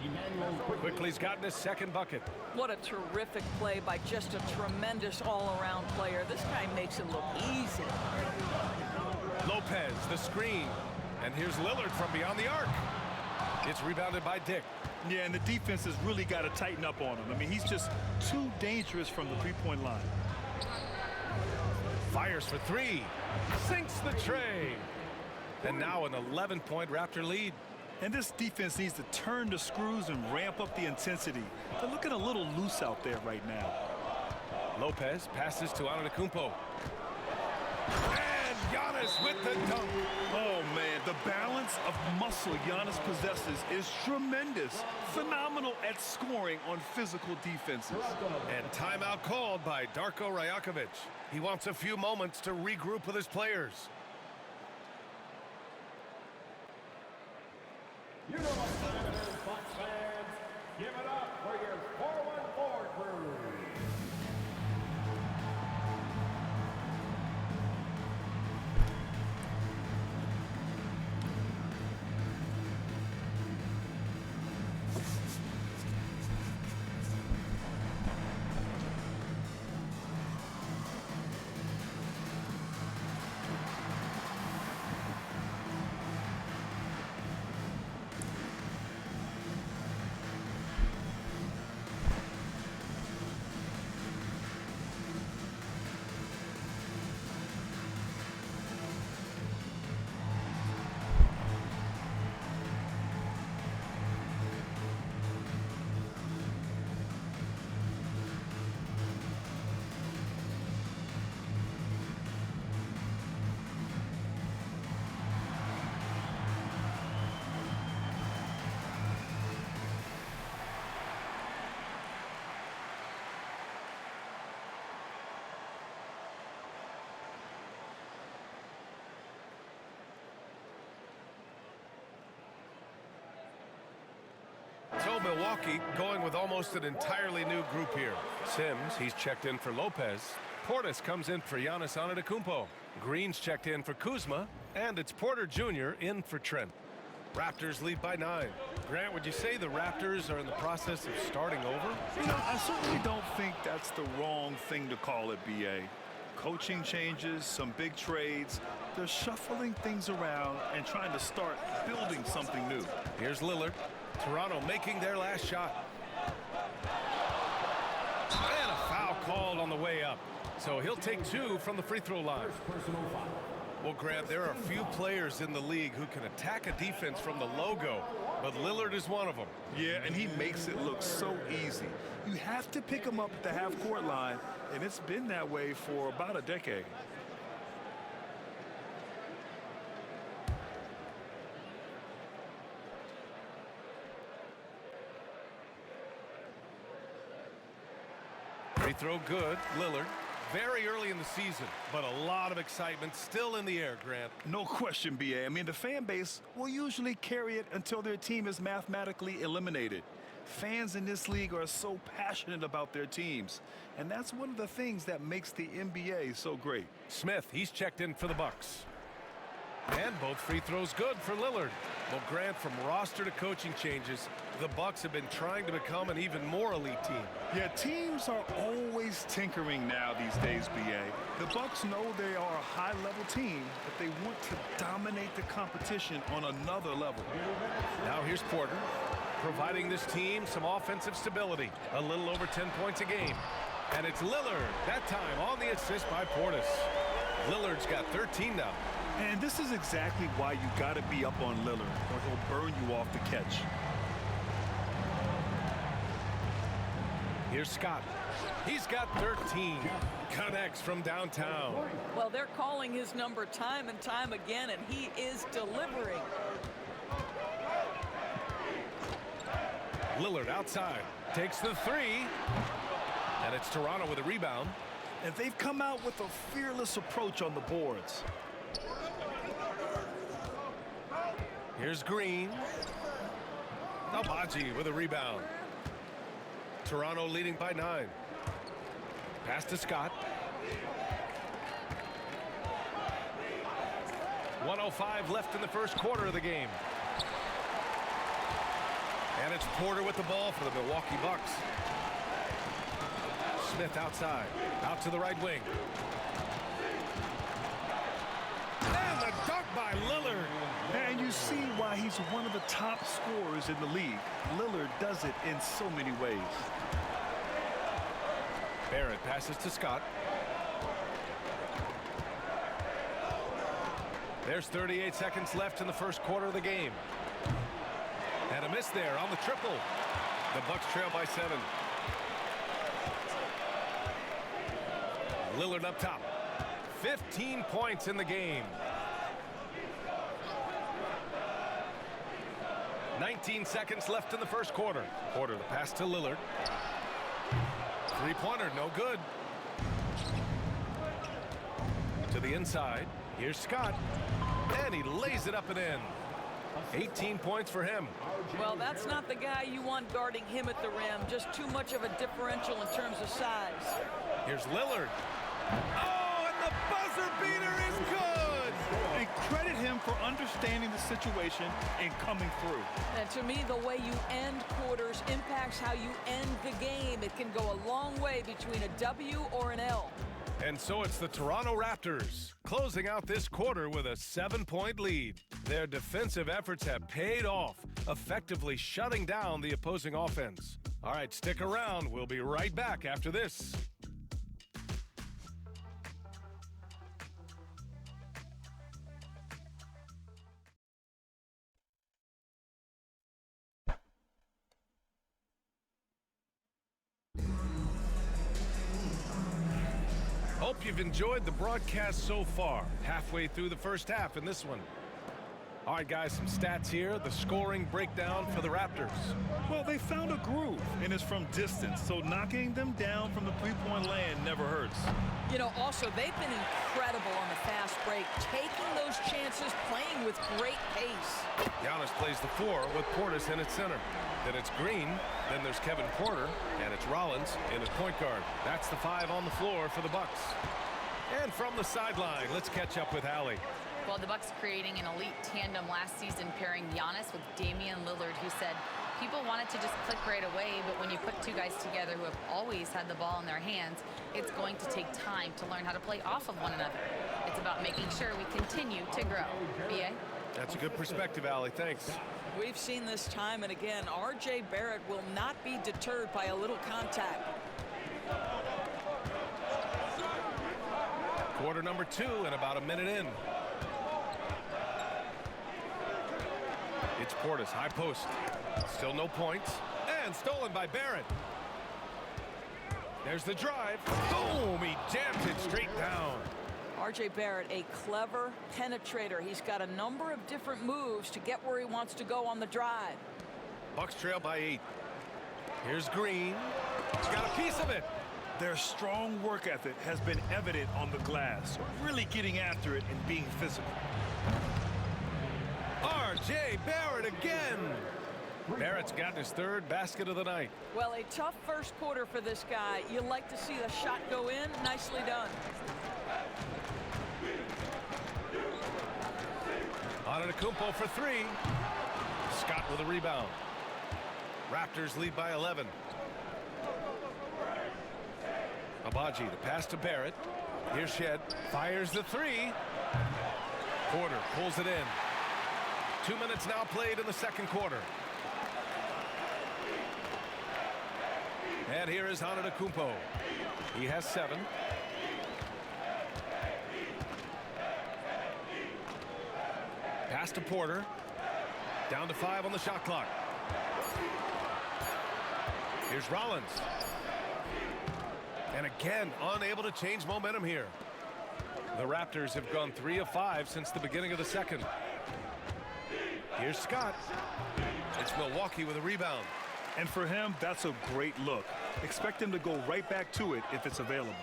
Quickly's gotten his 2nd bucket. What a terrific play by just a tremendous all-around player. This guy makes it look easy. Lopez, the screen. And here's Lillard from beyond the arc. It's rebounded by Dick. Yeah, and the defense has really got to tighten up on him. I mean, he's just too dangerous from the three-point line. Fires for 3. Sinks the tray. And now an 11-point Raptor lead. And this defense needs to turn the screws and ramp up the intensity. They're looking a little loose out there right now. Lopez passes to Antetokounmpo. And Giannis with the dunk. Oh, man, The balance of muscle Giannis possesses is tremendous. Phenomenal at scoring on physical defenses. And timeout called by Darko Rajakovic. He wants a few moments to regroup with his players. You know what time it is, Bucks fans. Give it up for your 414 crew. So Milwaukee going with almost an entirely new group here. Sims, he's checked in for Lopez. Portis comes in for Giannis Antetokounmpo. Green's checked in for Kuzma. And it's Porter Jr. in for Trent. Raptors lead by 9. Grant, would you say the Raptors are in the process of starting over? You know, I certainly don't think that's the wrong thing to call it, B.A. Coaching changes, some big trades. They're shuffling things around and trying to start building something new. Here's Lillard. Toronto making their last shot. And a foul called on the way up. So he'll take 2 from the free throw line. Well, Grant, there are a few players in the league who can attack a defense from the logo, but Lillard is one of them. Yeah, and he makes it look so easy. You have to pick him up at the half-court line, and it's been that way for about a decade. Free throw good, Lillard. Very early in the season, but a lot of excitement still in the air, Grant. No question, B.A. I mean, the fan base will usually carry it until their team is mathematically eliminated. Fans in this league are so passionate about their teams, and that's one of the things that makes the NBA so great. Smith, he's checked in for the Bucks. And both free throws good for Lillard. Well, Grant, from roster to coaching changes, the Bucks have been trying to become an even more elite team. Yeah, teams are always tinkering now these days, B.A. The Bucks know they are a high-level team, but they want to dominate the competition on another level. Now here's Porter, providing this team some offensive stability. A little over 10 points a game. And it's Lillard, that time on the assist by Portis. Lillard's got 13 now. And this is exactly why you got to be up on Lillard, or he'll burn you off the catch. Here's Scott. He's got 13. Connects from downtown. Well, they're calling his number time and time again, and he is delivering. Lillard outside. Takes the 3. And it's Toronto with a rebound. And they've come out with a fearless approach on the boards. Here's Green. Albaji with a rebound. Toronto leading by 9. Pass to Scott. 1:05 left in the first quarter of the game. And it's Porter with the ball for the Milwaukee Bucks. Smith outside. Out to the right wing. And the dunk by Lillard. And you see why he's one of the top scorers in the league. Lillard does it in so many ways. Barrett passes to Scott. There's 38 seconds left in the first quarter of the game. And a miss there on the triple. The Bucks trail by 7. Lillard up top. 15 points in the game. 19 seconds left in the first quarter. The pass to Lillard. Three-pointer, no good. To the inside. Here's Scott. And he lays it up and in. 18 points for him. Well, that's not the guy you want guarding him at the rim. Just too much of a differential in terms of size. Here's Lillard. Oh, and the buzzer beater is good! And credit him for understanding the situation and coming through. And to me, the way you end quarters impacts how you end the game. It can go a long way between a W or an L. And so it's the Toronto Raptors closing out this quarter with a 7-point lead. Their defensive efforts have paid off, effectively shutting down the opposing offense. All right, stick around. We'll be right back after this. Hope you've enjoyed the broadcast so far. Halfway through the first half in this one. All right, guys, some stats here. The scoring breakdown for the Raptors. Well, they found a groove, and it's from distance, so knocking them down from the three-point land never hurts. You know, also, they've been incredible on the fast break, taking those chances, playing with great pace. Giannis plays the 4 with Portis in its center. Then it's Green, then there's Kevin Porter, and it's Rollins in his point guard. That's the 5 on the floor for the Bucks. And from the sideline, let's catch up with Allie. Well, the Bucks creating an elite tandem last season, pairing Giannis with Damian Lillard, who said people wanted to just click right away, but when you put two guys together who have always had the ball in their hands, it's going to take time to learn how to play off of one another. It's about making sure we continue to grow. B.A.? That's a good perspective, Allie. Thanks. We've seen this time and again. R.J. Barrett will not be deterred by a little contact. Quarter number 2 and about a minute in. It's Portis, high post. Still no points. And stolen by Barrett. There's the drive. Boom! He jammed it straight down. R.J. Barrett, a clever penetrator. He's got a number of different moves to get where he wants to go on the drive. Bucks trail by 8. Here's Green. He's got a piece of it. Their strong work ethic has been evident on the glass, really getting after it and being physical. R.J. Barrett again. Barrett's got his 3rd basket of the night. Well, a tough first quarter for this guy. You like to see the shot go in. Nicely done. Antetokounmpo for 3. Scott with a rebound. Raptors lead by 11. Abaji, the pass to Barrett. Here's Shed. Fires the 3. Porter pulls it in. 2 minutes now played in the second quarter. And here is Antetokounmpo. He has 7. Pass to Porter. Down to 5 on the shot clock. Here's Rollins. And again, unable to change momentum here. The Raptors have gone 3 of 5 since the beginning of the second. Here's Scott. It's Milwaukee with a rebound. And for him, that's a great look. Expect him to go right back to it if it's available.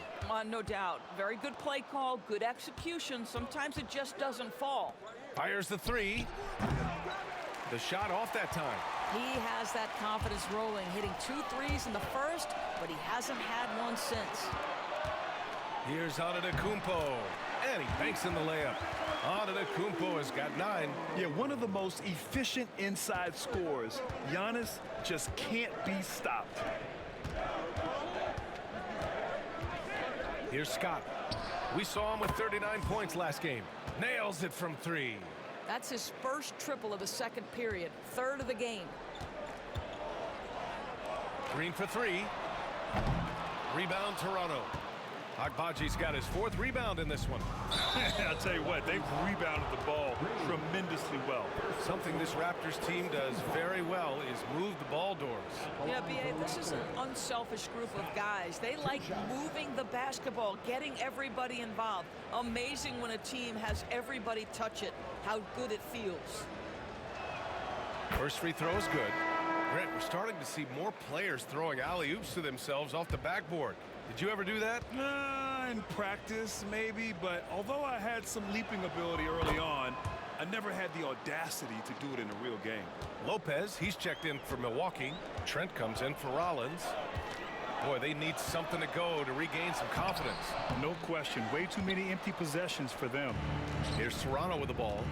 No doubt. Very good play call, good execution. Sometimes it just doesn't fall. Fires the 3. The shot off that time. He has that confidence rolling, hitting 2 threes in the first, but he hasn't had one since. Here's Antetokounmpo, and he banks in the layup. Antetokounmpo has got 9. Yeah, one of the most efficient inside scorers. Giannis just can't be stopped. Here's Scott. We saw him with 39 points last game. Nails it from 3. That's his first triple of the second period, 3rd of the game. Green for 3. Rebound Toronto. Agbaji's got his 4th rebound in this one. I'll tell you what, they've rebounded the ball tremendously well. Something this Raptors team does very well is move the ball doors. Yeah, B.A., this is an unselfish group of guys. They like moving the basketball, getting everybody involved. Amazing when a team has everybody touch it, how good it feels. First free throw is good. Grant, we're starting to see more players throwing alley-oops to themselves off the backboard. Did you ever do that? In practice, maybe, but although I had some leaping ability early on, I never had the audacity to do it in a real game. Lopez, he's checked in for Milwaukee. Trent comes in for Rollins. Boy, they need something to go to regain some confidence. No question. Way too many empty possessions for them. Here's Toronto with the ball.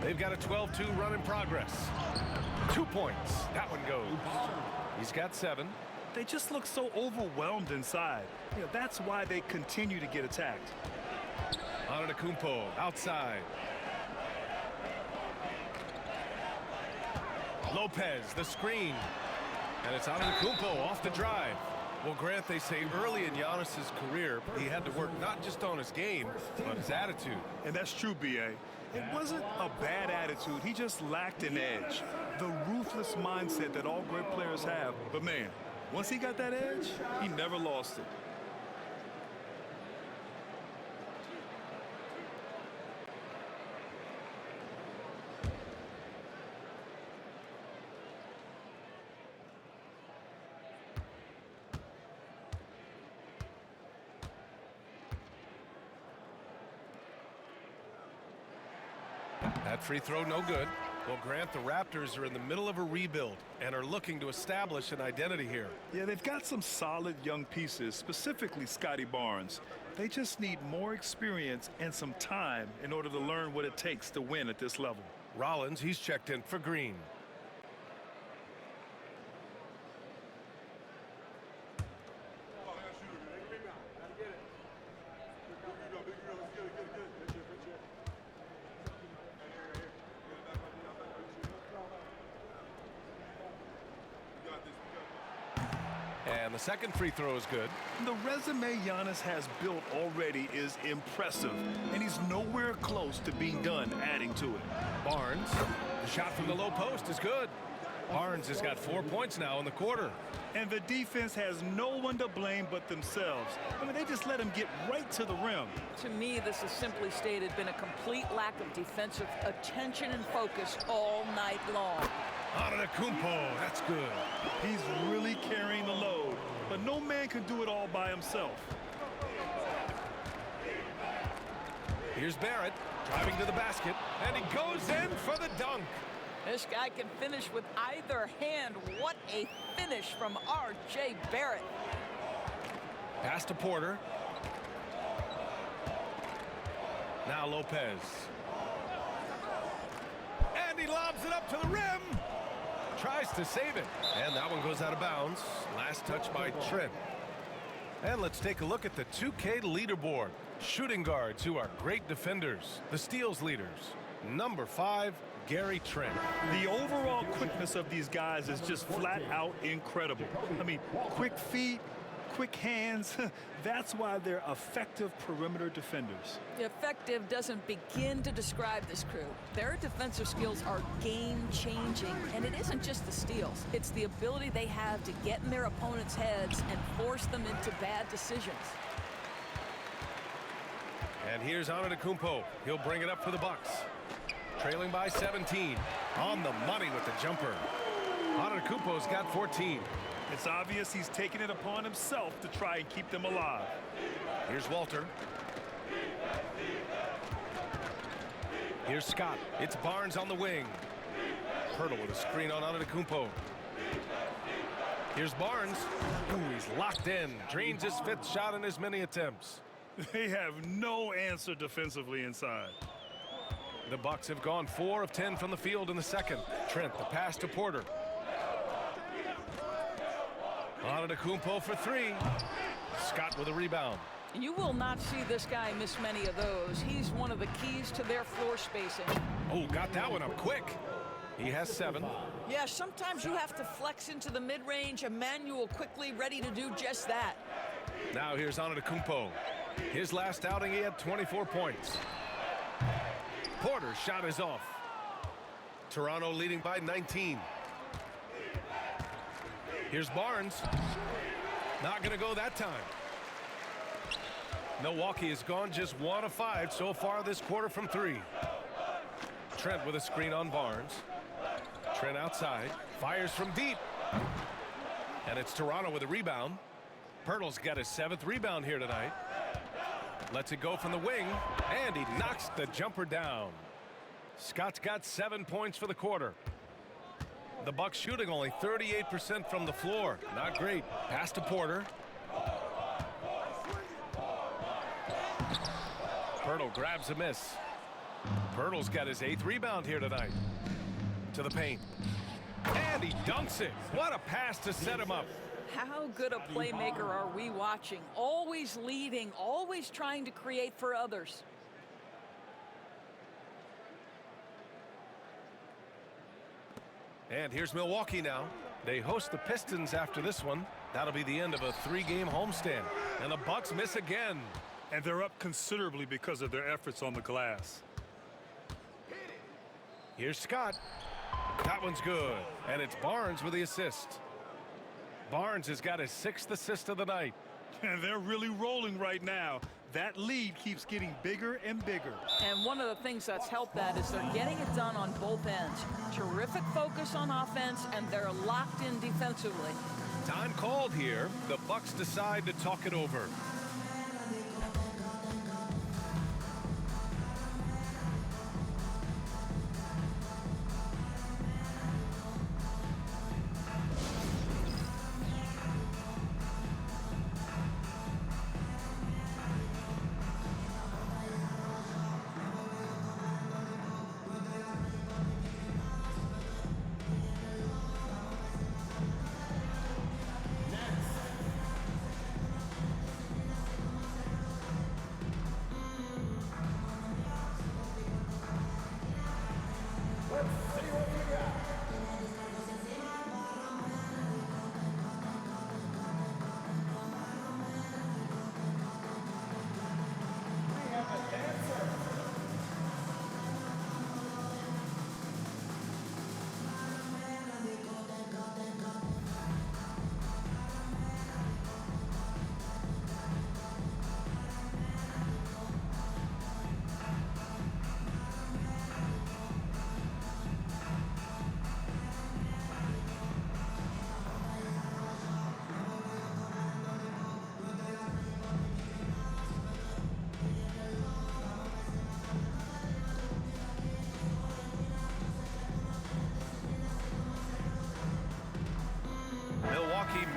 They've got a 12-2 run in progress. 2 points. That one goes. He's got 7. They just look so overwhelmed inside. You know, that's why they continue to get attacked. Antetokounmpo outside. Lopez, the screen. And it's Antetokounmpo off the drive. Well, Grant, they say early in Giannis's career, he had to work not just on his game, but his attitude. And that's true, B.A. It wasn't a bad attitude. He just lacked an edge. The ruthless mindset that all great players have. But, man, once he got that edge, he never lost it. That free throw no good. Well, Grant, the Raptors are in the middle of a rebuild and are looking to establish an identity here. Yeah, they've got some solid young pieces, specifically Scotty Barnes. They just need more experience and some time in order to learn what it takes to win at this level. Rollins, he's checked in for Green. And the second free throw is good. The resume Giannis has built already is impressive, and he's nowhere close to being done adding to it. Barnes, the shot from the low post is good. Barnes has got 4 points now in the quarter. And the defense has no one to blame but themselves. I mean, they just let him get right to the rim. To me, this has simply stated been a complete lack of defensive attention and focus all night long. Antetokounmpo, that's good. He's really carrying the load, but no man can do it all by himself. Here's Barrett driving to the basket, and he goes in for the dunk. This guy can finish with either hand. What a finish from R.J. Barrett. Pass to Porter. Now Lopez. And he lobs it up to the rim. Tries to save it. And that one goes out of bounds. Last touch by Trent. And let's take a look at the 2K leaderboard. Shooting guards who are great defenders. The steals leaders. Number 5, Gary Trent. The overall quickness of these guys is just flat out incredible. I mean, quick feet, quick hands. That's why they're effective perimeter defenders. Effective doesn't begin to describe this crew. Their defensive skills are game-changing, and it isn't just the steals. It's the ability they have to get in their opponents' heads and force them into bad decisions. And here's Antetokounmpo. He'll bring it up for the Bucks. Trailing by 17. On the money with the jumper. Antetokounmpo's got 14. It's obvious he's taking it upon himself to try and keep them alive. Here's Walter. Here's Scott. It's Barnes on the wing. Pirtle with a screen on Antetokounmpo. Here's Barnes. Ooh, he's locked in. Drains his 5th shot in as many attempts. They have no answer defensively inside. The Bucks have gone 4 of 10 from the field in the second. Trent, the pass to Porter. Antetokounmpo for 3. Scott with a rebound. You will not see this guy miss many of those. He's one of the keys to their floor spacing. Oh, got that one up quick. He has 7. Yeah, sometimes you have to flex into the mid-range. Emmanuel quickly ready to do just that. Now here's Antetokounmpo. His last outing, he had 24 points. Porter's shot is off. Toronto leading by 19. Here's Barnes. Not going to go that time. Milwaukee has gone just 1 of 5 so far this quarter from 3. Trent with a screen on Barnes. Trent outside. Fires from deep. And it's Toronto with a rebound. Pirtle's got his 7th rebound here tonight. Lets it go from the wing. And he knocks the jumper down. Scott's got 7 points for the quarter. The Bucks shooting only 38% from the floor. Not great. Pass to Porter. Pirtle grabs a miss. Pirtle's got his 8th rebound here tonight. To the paint. And he dunks it. What a pass to set him up. How good a playmaker are we watching? Always leading, always trying to create for others. And here's Milwaukee now. They host the Pistons after this one. That'll be the end of a 3-game homestand. And the Bucks miss again. And they're up considerably because of their efforts on the glass. Here's Scott. That one's good. And it's Barnes with the assist. Barnes has got his 6th assist of the night. And they're really rolling right now. That lead keeps getting bigger and bigger. And one of the things that's helped that is they're getting it done on both ends. Terrific focus on offense, and they're locked in defensively. Time called here. The Bucks decide to talk it over.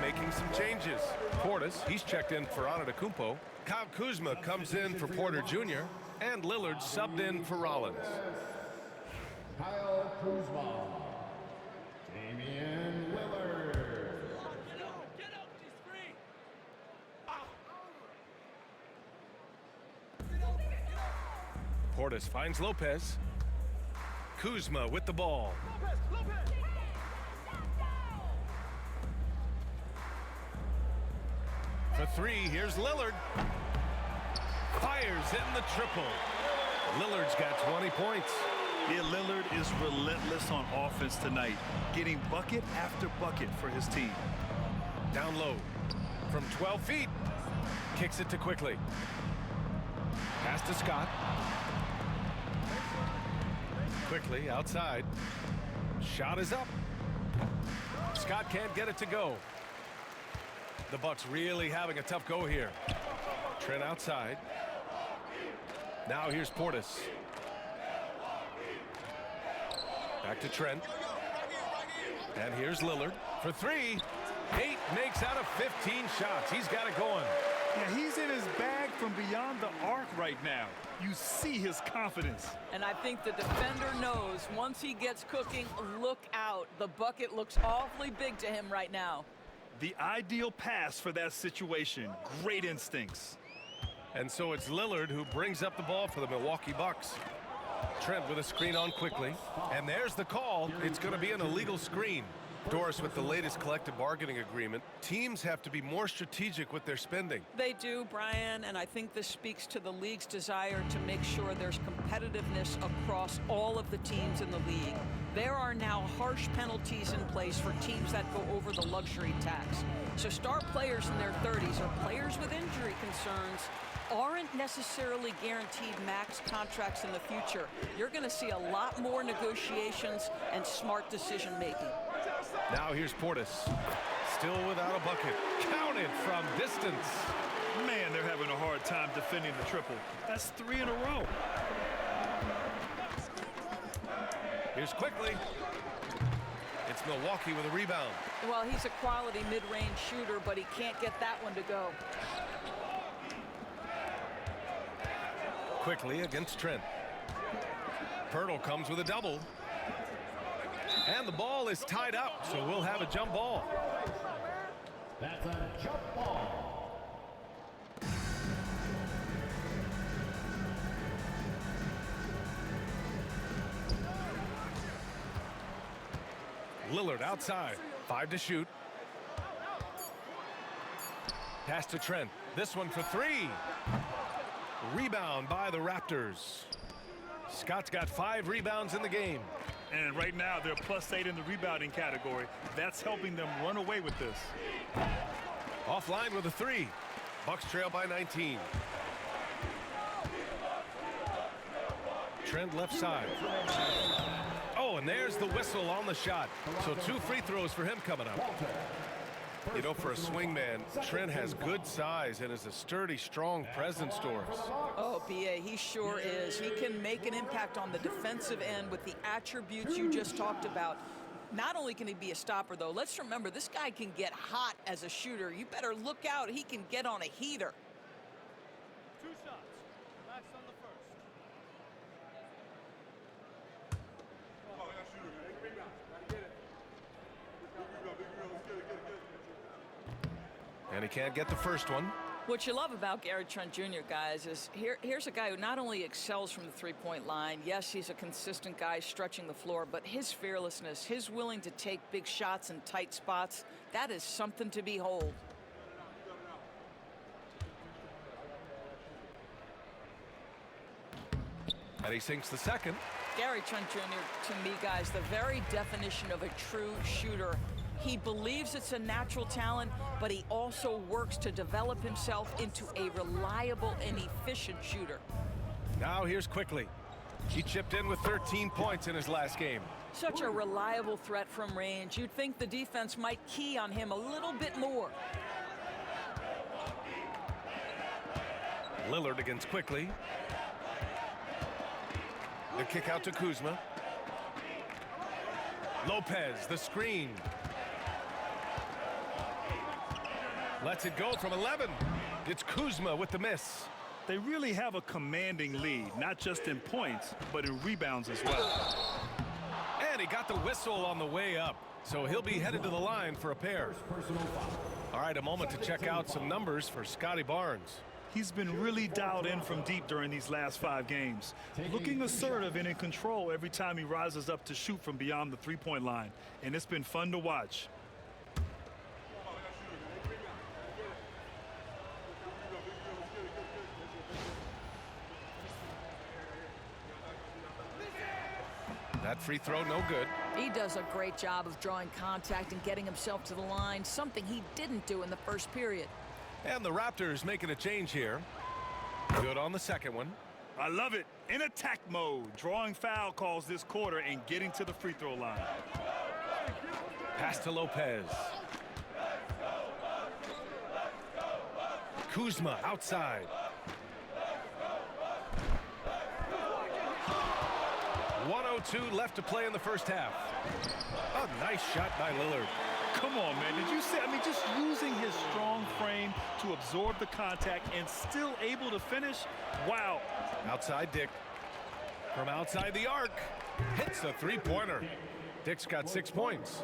Making some changes. Portis, he's checked in for Antetokounmpo. Kyle Kuzma comes in for Porter Jr. And Lillard subbed in for Rollins. Kyle Kuzma. Damian Lillard. Portis finds Lopez. Kuzma with the ball. For 3, here's Lillard. Fires in the triple. Lillard's got 20 points. Yeah, Lillard is relentless on offense tonight, getting bucket after bucket for his team. Down low from 12 feet. Kicks it to Quickly. Pass to Scott. Quickly outside. Shot is up. Scott can't get it to go. The Bucks really having a tough go here. Trent outside. Now here's Portis. Back to Trent. And here's Lillard for 3. 8 makes out of 15 shots. He's got it going. Yeah, he's in his bag from beyond the arc right now. You see his confidence. And I think the defender knows once he gets cooking, look out. The bucket looks awfully big to him right now. The ideal pass for that situation. Great instincts. And so it's Lillard who brings up the ball for the Milwaukee Bucks. Trent with a screen on Quickly. And there's the call. It's going to be an illegal screen. Doris, with the latest collective bargaining agreement, teams have to be more strategic with their spending. They do, Brian, and I think this speaks to the league's desire to make sure there's competitiveness across all of the teams in the league. There are now harsh penalties in place for teams that go over the luxury tax. So star players in their 30s or players with injury concerns aren't necessarily guaranteed max contracts in the future. You're going to see a lot more negotiations and smart decision making. Now here's Portis. Still without a bucket. Counted from distance. Man, they're having a hard time defending the triple. That's 3 in a row. Here's quickly. It's Milwaukee with a rebound. Well, he's a quality mid-range shooter, but he can't get that one to go. Quickly against Trent. Pirtle comes with a double. And the ball is tied up, so we'll have a jump ball. That's a jump ball. Lillard outside. 5 to shoot. Pass to Trent. This one for 3. Rebound by the Raptors. Scott's got 5 rebounds in the game. And right now they're +8 in the rebounding category. That's helping them run away with this. Offline with a 3. Bucks trail by 19. Trent left side. Oh, and there's the whistle on the shot. So 2 free throws for him coming up. You know, for a swingman, Trent has good size and is a sturdy, strong presence to us. Oh, B.A., he sure is. He can make an impact on the defensive end with the attributes you just talked about. Not only can he be a stopper, though, let's remember, this guy can get hot as a shooter. You better look out. He can get on a heater. 2 shots. Max on the first. And he can't get the first one. What you love about Gary Trent Jr., guys, is here's a guy who not only excels from the three-point line. Yes, he's a consistent guy stretching the floor, but his fearlessness, his willing to take big shots in tight spots, that is something to behold. And he sinks the second. Gary Trent Jr., to me, guys, the very definition of a true shooter. He believes it's a natural talent, but he also works to develop himself into a reliable and efficient shooter. Now here's quickly. He chipped in with 13 points in his last game. Such a reliable threat from range. You'd think the defense might key on him a little bit more. Lillard against quickly. The kick out to Kuzma. Lopez, the screen. Lets it go from 11. It's Kuzma with the miss. They really have a commanding lead, not just in points, but in rebounds as well. And he got the whistle on the way up, so he'll be headed to the line for a pair. All right, a moment to check out some numbers for Scotty Barnes. He's been really dialed in from deep during these last 5 games. Looking assertive and in control every time he rises up to shoot from beyond the three-point line. And it's been fun to watch. That free throw, no good. He does a great job of drawing contact and getting himself to the line, something he didn't do in the first period. And the Raptors making a change here. Good on the second one. I love it. In attack mode, drawing foul calls this quarter and getting to the free throw line. Pass to Lopez. Kuzma outside. .102 left to play in the first half. A nice shot by Lillard. Come on, man. Did you see? I mean, just using his strong frame to absorb the contact and still able to finish. Wow. Outside Dick. From outside the arc. Hits a three-pointer. Dick's got 6 points.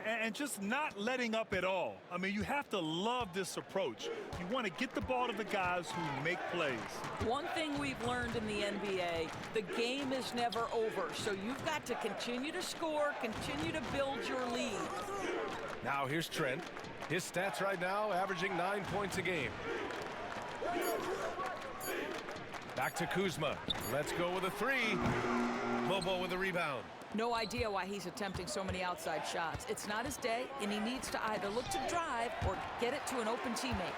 And just not letting up at all. I mean, you have to love this approach. You want to get the ball to the guys who make plays. One thing we've learned in the NBA, the game is never over. So you've got to continue to score, continue to build your lead. Now here's Trent. His stats right now averaging 9 points a game. Back to Kuzma. Let's go with a 3. Bobo with a rebound. No idea why he's attempting so many outside shots. It's not his day, and he needs to either look to drive or get it to an open teammate.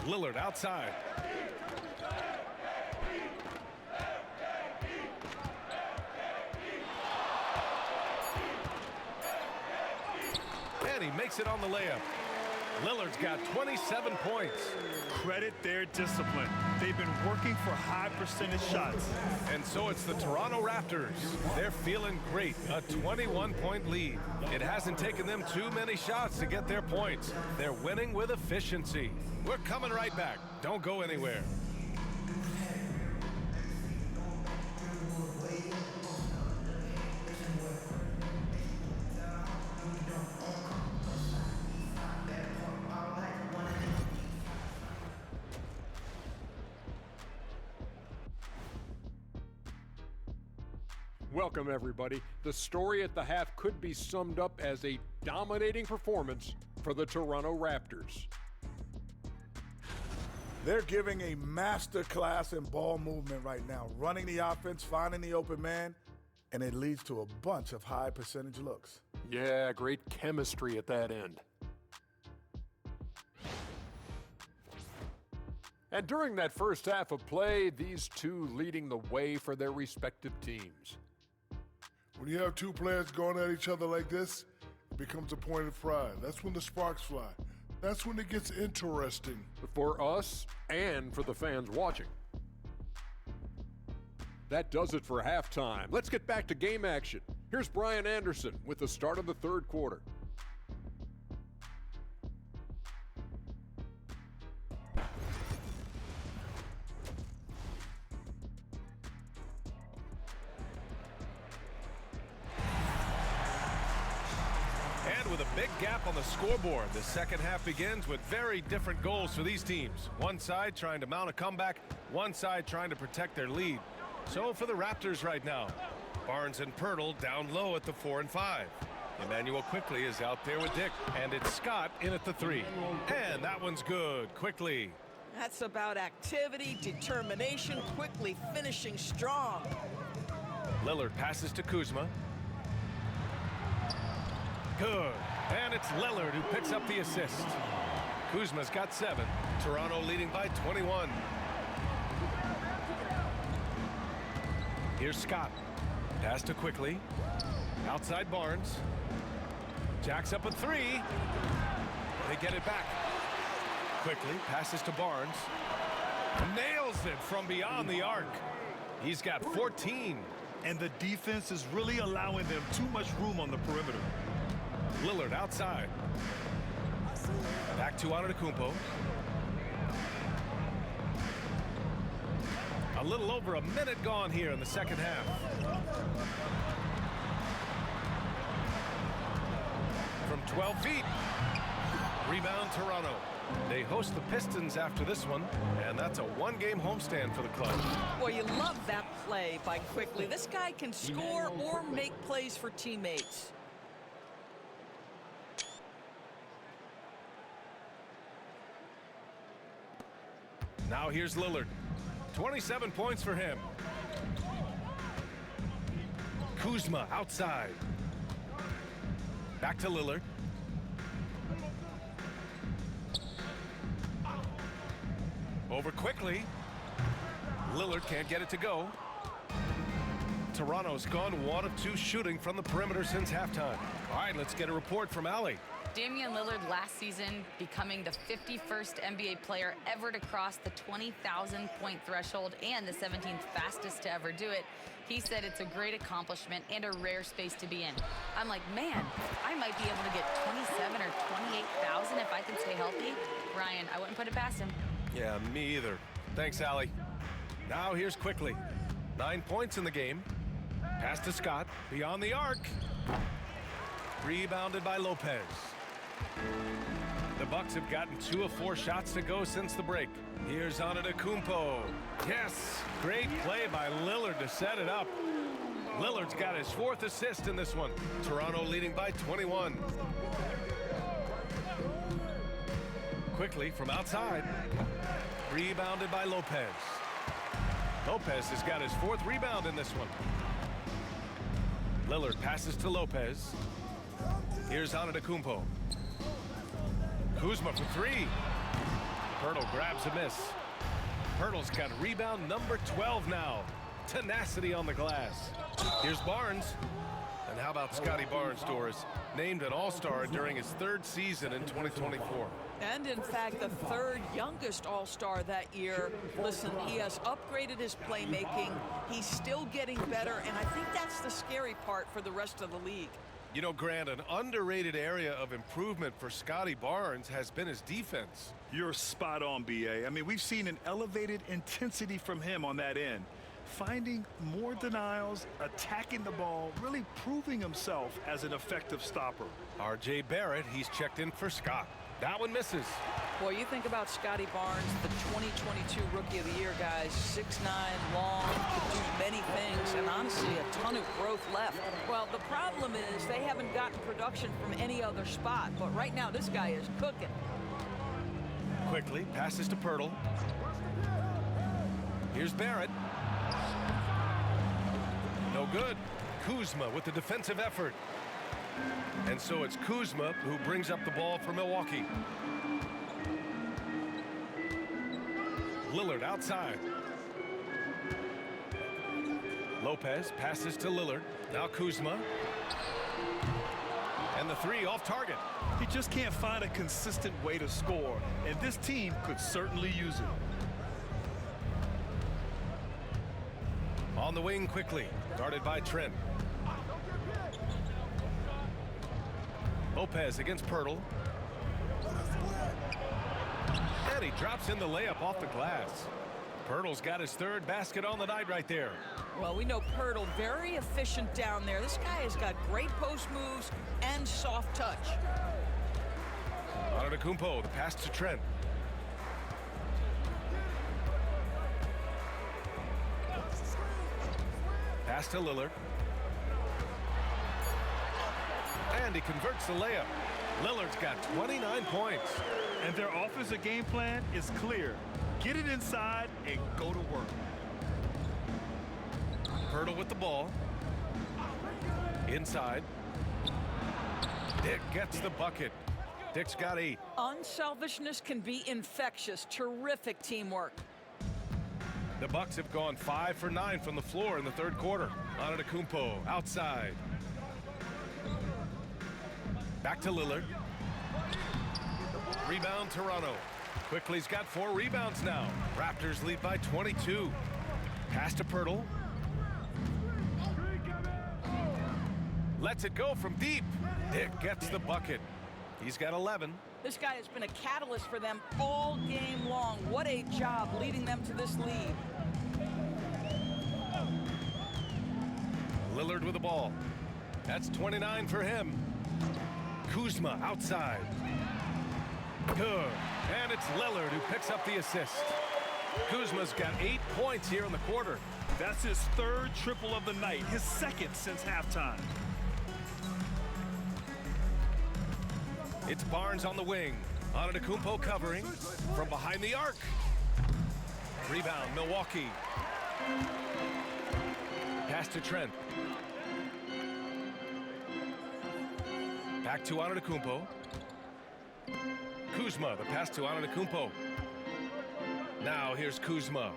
Lillard outside. And he makes it on the layup. Lillard's got 27 points. Credit their discipline. They've been working for high percentage shots. And so it's the Toronto Raptors. They're feeling great. A 21-point lead. It hasn't taken them too many shots to get their points. They're winning with efficiency. We're coming right back. Don't go anywhere. Welcome, everybody. The story at the half could be summed up as a dominating performance for the Toronto Raptors. They're giving a master class in ball movement right now, running the offense, finding the open man, and it leads to a bunch of high percentage looks. Yeah, great chemistry at that end. And during that first half of play, these two leading the way for their respective teams. When you have two players going at each other like this, it becomes a point of pride. That's when the sparks fly. That's when it gets interesting. For us and for the fans watching. That does it for halftime. Let's get back to game action. Here's Brian Anderson with the start of the third quarter. With a big gap on the scoreboard, the second half begins with very different goals for these teams. One side trying to mount a comeback, one side trying to protect their lead. So for the Raptors right now, Barnes and Pirtle down low at the 4 and 5. Emmanuel Quickly is out there with Dick, and it's Scott in at the 3. And that one's good. Quickly. That's about activity, determination, Quickly finishing strong. Lillard passes to Kuzma. Good. And it's Lillard who picks up the assist. Kuzma's got 7. Toronto leading by 21. Here's Scott. Pass to Quickly. Outside Barnes. Jacks up a 3. They get it back. Quickly passes to Barnes. Nails it from beyond the arc. He's got 14. And the defense is really allowing them too much room on the perimeter. Lillard outside. Back to Antetokounmpo. A little over a minute gone here in the second half. From 12 feet. Rebound Toronto. They host the Pistons after this one, and that's a one-game homestand for the club. Boy, you love that play by Quickly. This guy can score or make plays for teammates. Now here's Lillard. 27 points for him. Kuzma outside. Back to Lillard. Over Quickly. Lillard can't get it to go. Toronto's gone 1 of 2 shooting from the perimeter since halftime. All right, let's get a report from Allie. Damian Lillard last season becoming the 51st NBA player ever to cross the 20,000-point threshold and the 17th fastest to ever do it. He said it's a great accomplishment and a rare space to be in. I'm like, man, I might be able to get 27 or 28,000 if I can stay healthy. Ryan, I wouldn't put it past him. Yeah, me either. Thanks, Allie. Now here's Quickly. 9 points in the game. Pass to Scott. Beyond the arc. Rebounded by Lopez. The Bucks have gotten 2 of 4 shots to go since the break. Here's Antetokounmpo. Yes, great play by Lillard to set it up. Lillard's got his 4th assist in this one. Toronto leading by 21. Quickly from outside. Rebounded by Lopez. Lopez has got his 4th rebound in this one. Lillard passes to Lopez. Here's Antetokounmpo. Kuzma for 3. Pirtle grabs a miss. Pirtle's got rebound number 12 now. Tenacity on the glass. Here's Barnes. And how about Scotty Barnes, Doris? Named an All-Star during his 3rd season in 2024. And in fact, the 3rd youngest All-Star that year. Listen, he has upgraded his playmaking. He's still getting better, and I think that's the scary part for the rest of the league. You know, Grant, an underrated area of improvement for Scotty Barnes has been his defense. You're spot on, B.A. I mean, we've seen an elevated intensity from him on that end. Finding more denials, attacking the ball, really proving himself as an effective stopper. R.J. Barrett, he's checked in for Scott. That one misses. Boy, you think about Scotty Barnes, the 2022 Rookie of the Year, guys. 6'9", long, could do many things, and honestly, a ton of growth left. Well, the problem is they haven't gotten production from any other spot, but right now this guy is cooking. Quickly, passes to Pirtle. Here's Barrett. No good. Kuzma with the defensive effort. And so it's Kuzma who brings up the ball for Milwaukee. Lillard outside. Lopez passes to Lillard. Now Kuzma. And the 3 off target. He just can't find a consistent way to score, and this team could certainly use it. On the wing quickly, guarded by Trent. Lopez against Pirtle. And he drops in the layup off the glass. Pirtle's got his 3rd basket on the night right there. Well, we know Pirtle, very efficient down there. This guy has got great post moves and soft touch. Antetokounmpo, the pass to Trent. Pass to Lillard. And he converts the layup. Lillard's got 29 points. And their offensive game plan is clear. Get it inside and go to work. Pirtle with the ball. Inside. Dick gets the bucket. Dick's got 8. Unselfishness can be infectious. Terrific teamwork. The Bucks have gone 5 for 9 from the floor in the 3rd quarter. Antetokounmpo outside. Back to Lillard. Rebound Toronto. Quickly's got 4 rebounds now. Raptors lead by 22. Pass to Pirtle. Lets it go from deep. Dick gets the bucket. He's got 11. This guy has been a catalyst for them all game long. What a job leading them to this lead. Lillard with the ball. That's 29 for him. Kuzma outside. Good. And it's Lillard who picks up the assist. Kuzma's got 8 points here in the quarter. That's his 3rd triple of the night, his 2nd since halftime. It's Barnes on the wing. Antetokounmpo covering from behind the arc. Rebound, Milwaukee. Pass to Trent. Back to Antetokounmpo. Kuzma, the pass to Antetokounmpo. Now here's Kuzma.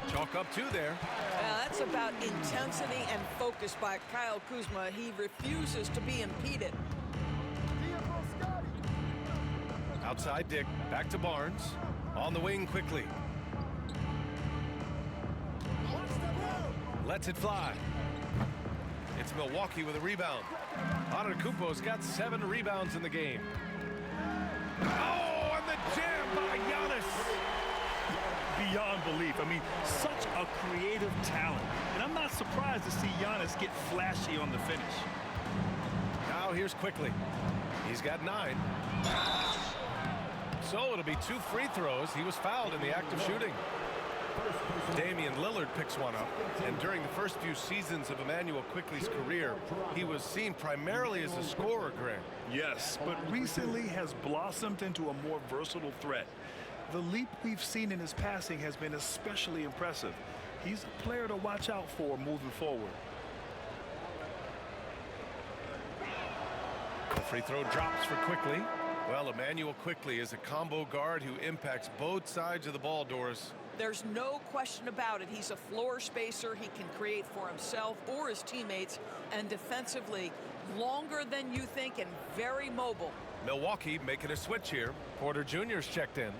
Chalk up 2 there. That's about intensity and focus by Kyle Kuzma. He refuses to be impeded. Outside Dick, back to Barnes. On the wing quickly. Lets it fly. It's Milwaukee with a rebound. Antetokounmpo's got 7 rebounds in the game. Oh, and the jam by Giannis. Beyond belief. I mean, such a creative talent. And I'm not surprised to see Giannis get flashy on the finish. Now here's Quickly. He's got 9. So it'll be 2 free throws. He was fouled in the act of shooting. Damian Lillard picks one up, and during the first few seasons of Emmanuel Quickley's career, he was seen primarily as a scorer, Grant. Yes, but recently has blossomed into a more versatile threat. The leap we've seen in his passing has been especially impressive. He's a player to watch out for moving forward. The free throw drops for Quickley. Well, Emmanuel quickly is a combo guard who impacts both sides of the ball, Doris. There's no question about it. He's a floor spacer. He can create for himself or his teammates. And defensively, longer than you think and very mobile. Milwaukee making a switch here. Porter Jr.'s checked in.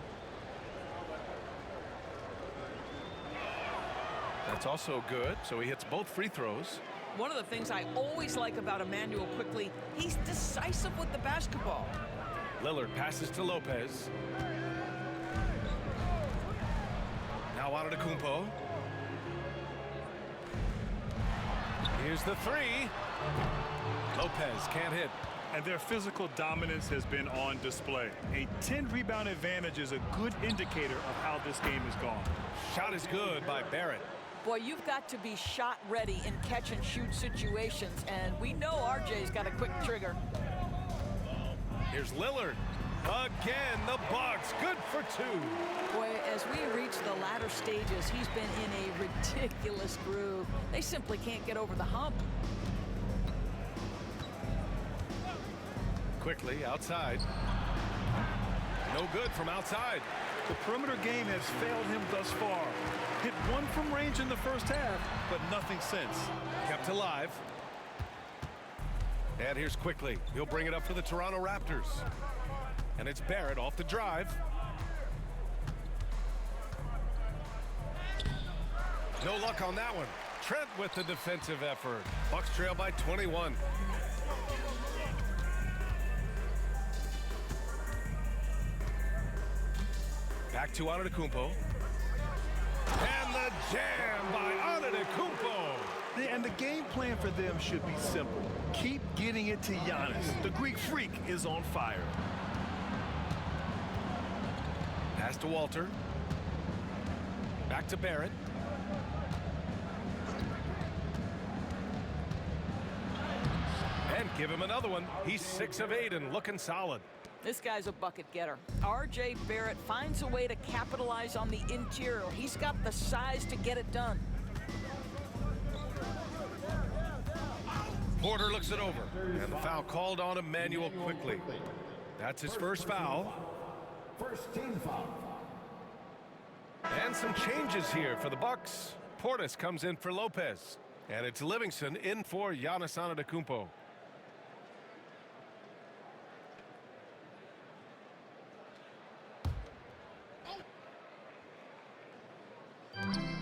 That's also good, so he hits both free throws. One of the things I always like about Emmanuel quickly, he's decisive with the basketball. Lillard passes to Lopez. Now Antetokounmpo. Here's the three. Lopez can't hit. And their physical dominance has been on display. A 10-rebound advantage is a good indicator of how this game has gone. Shot is good by Barrett. Boy, you've got to be shot ready in catch-and-shoot situations, and we know RJ's got a quick trigger. Here's Lillard. Again, the Bucks. Good for two. Boy, as we reach the latter stages, he's been in a ridiculous groove. They simply can't get over the hump. Quickly outside. No good from outside. The perimeter game has failed him thus far. Hit one from range in the first half, but nothing since. Kept alive. And here's Quickly. He'll bring it up for the Toronto Raptors. And it's Barrett off the drive. No luck on that one. Trent with the defensive effort. Bucks trail by 21. Back to Antetokounmpo. And the jam by Antetokounmpo. And the game plan for them should be simple. Keep getting it to Giannis. The Greek freak is on fire. Pass to Walter. Back to Barrett. And give him another one. He's 6 of 8 and looking solid. This guy's a bucket getter. RJ Barrett finds a way to capitalize on the interior. He's got the size to get it done. Porter looks it over. And the foul called on Emmanuel Quickly. That's his first foul. First team foul. And some changes here for the Bucks. Portis comes in for Lopez. And it's Livingston in for Giannis Antetokounmpo.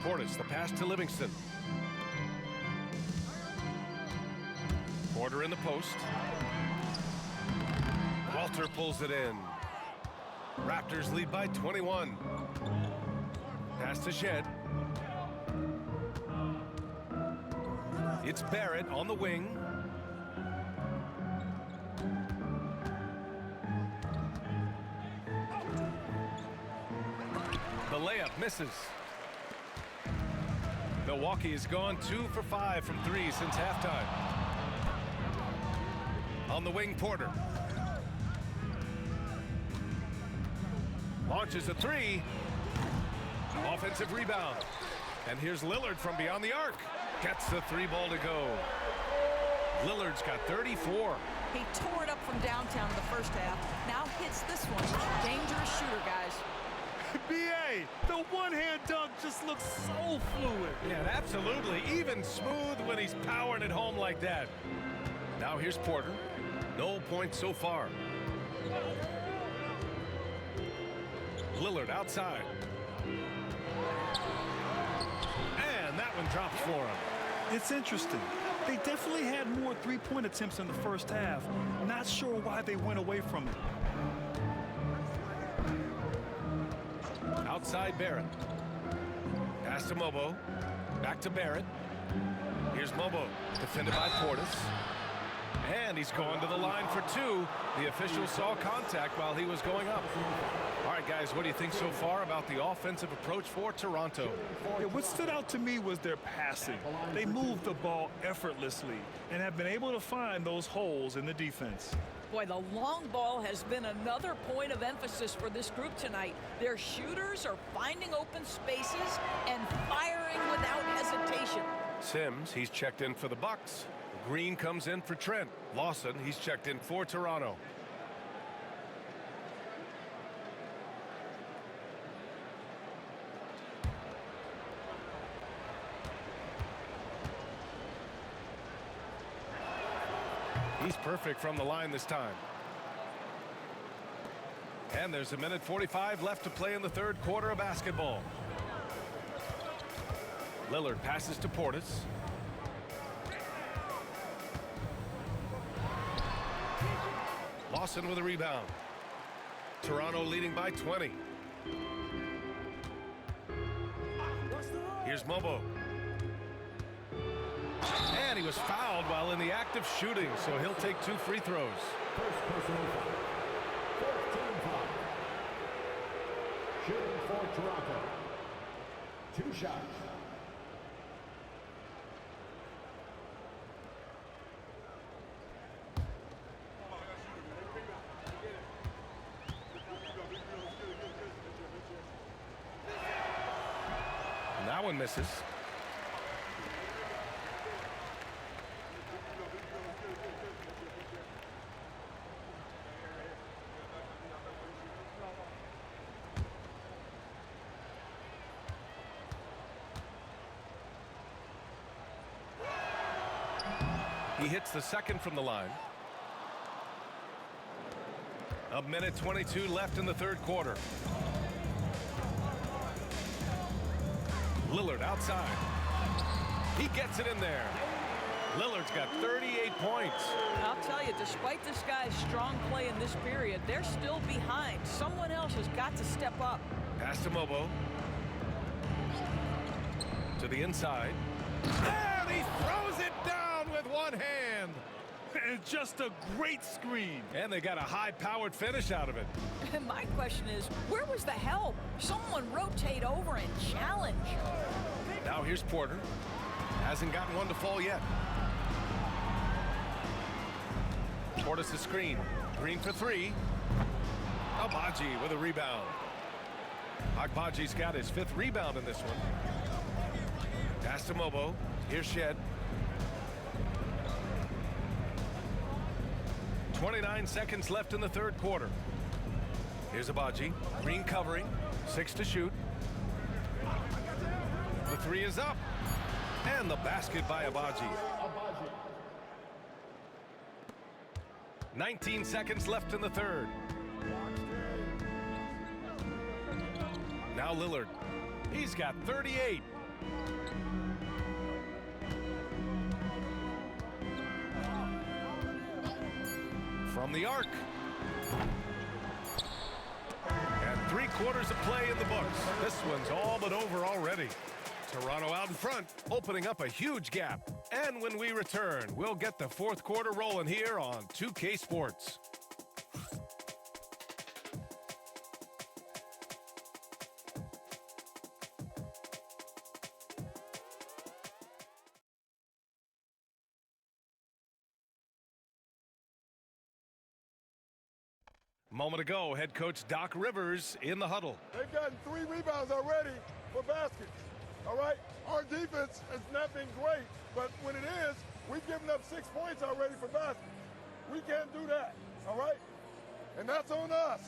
Portis, the pass to Livingston. Porter in the post. Walter pulls it in. Raptors lead by 21. Pass to Shed. It's Barrett on the wing. The layup misses. Milwaukee has gone 2 for 5 from 3 since halftime. On the wing, Porter. Launches a 3. Offensive rebound. And here's Lillard from beyond the arc. Gets the 3 ball to go. Lillard's got 34. He tore it up from downtown in the first half. Now hits this one. Dangerous shooter, guys. B.A., the one-hand dunk just looks so fluid. Yeah, absolutely. Even smooth when he's powering it home like that. Now here's Porter. No points so far. Lillard outside. And that one drops for him. It's interesting. They definitely had more three-point attempts in the first half. Not sure why they went away from it. Outside Barrett. Pass to Mobo. Back to Barrett. Here's Mobo. Defended by Portis. And he's gone to the line for 2. The official saw contact while he was going up. All right, guys, what do you think so far about the offensive approach for Toronto? Yeah, what stood out to me was their passing. They moved the ball effortlessly and have been able to find those holes in the defense. Boy, the long ball has been another point of emphasis for this group tonight. Their shooters are finding open spaces and firing without hesitation. Sims, he's checked in for the Bucks. Green comes in for Trent. Lawson, he's checked in for Toronto. He's perfect from the line this time. And there's 1:45 left to play in the third quarter of basketball. Lillard passes to Portis. Lawson with a rebound. Toronto leading by 20. Here's Mobo. And he was fouled while in the act of shooting, so he'll take 2 free throws. First personal foul. 14 foul. Shooting for Toronto. 2 shots. And that one misses. He hits the second from the line. 1:22 left in the third quarter. Lillard outside. He gets it in there. Lillard's got 38 points. I'll tell you, despite this guy's strong play in this period, they're still behind. Someone else has got to step up. Pass to Mobo. To the inside. And he throws it down with one hand. And just a great screen. And they got a high-powered finish out of it. My question is, where was the help? Someone rotate over and challenge. Now here's Porter. Hasn't gotten one to fall yet. Portis' screen. Green for 3. Agbaji with a rebound. Agbaji's got his 5th rebound in this one. Pass to Mobo. Here's Shed. 29 seconds left in the third quarter. Here's Agbaji. Green covering. 6 to shoot. The 3 is up. And the basket by Agbaji. 19 seconds left in the third. Now Lillard. He's got 38. From the arc. And 3 quarters of play in the books. This one's all but over already. Toronto out in front, opening up a huge gap. And when we return, we'll get the fourth quarter rolling here on 2K Sports. Moment ago, head coach Doc Rivers in the huddle. They've gotten 3 rebounds already for baskets. All right, our defense has not been great, but when it is, we've given up 6 points already for baskets. We can't do that, all right? And that's on us.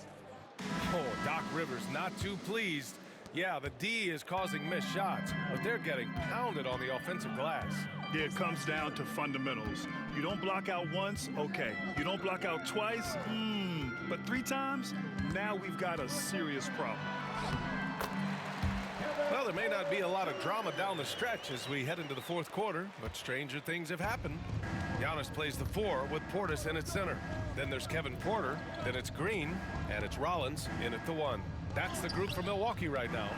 Oh, Doc Rivers not too pleased. Yeah, the D is causing missed shots, but they're getting pounded on the offensive glass. Yeah, it comes down to fundamentals. You don't block out once, okay. You don't block out twice, but 3 times, now we've got a serious problem. Well, there may not be a lot of drama down the stretch as we head into the fourth quarter, but stranger things have happened. Giannis plays the 4 with Portis in at center. Then there's Kevin Porter, then it's Green, and it's Rollins in at the 1. That's the group for Milwaukee right now.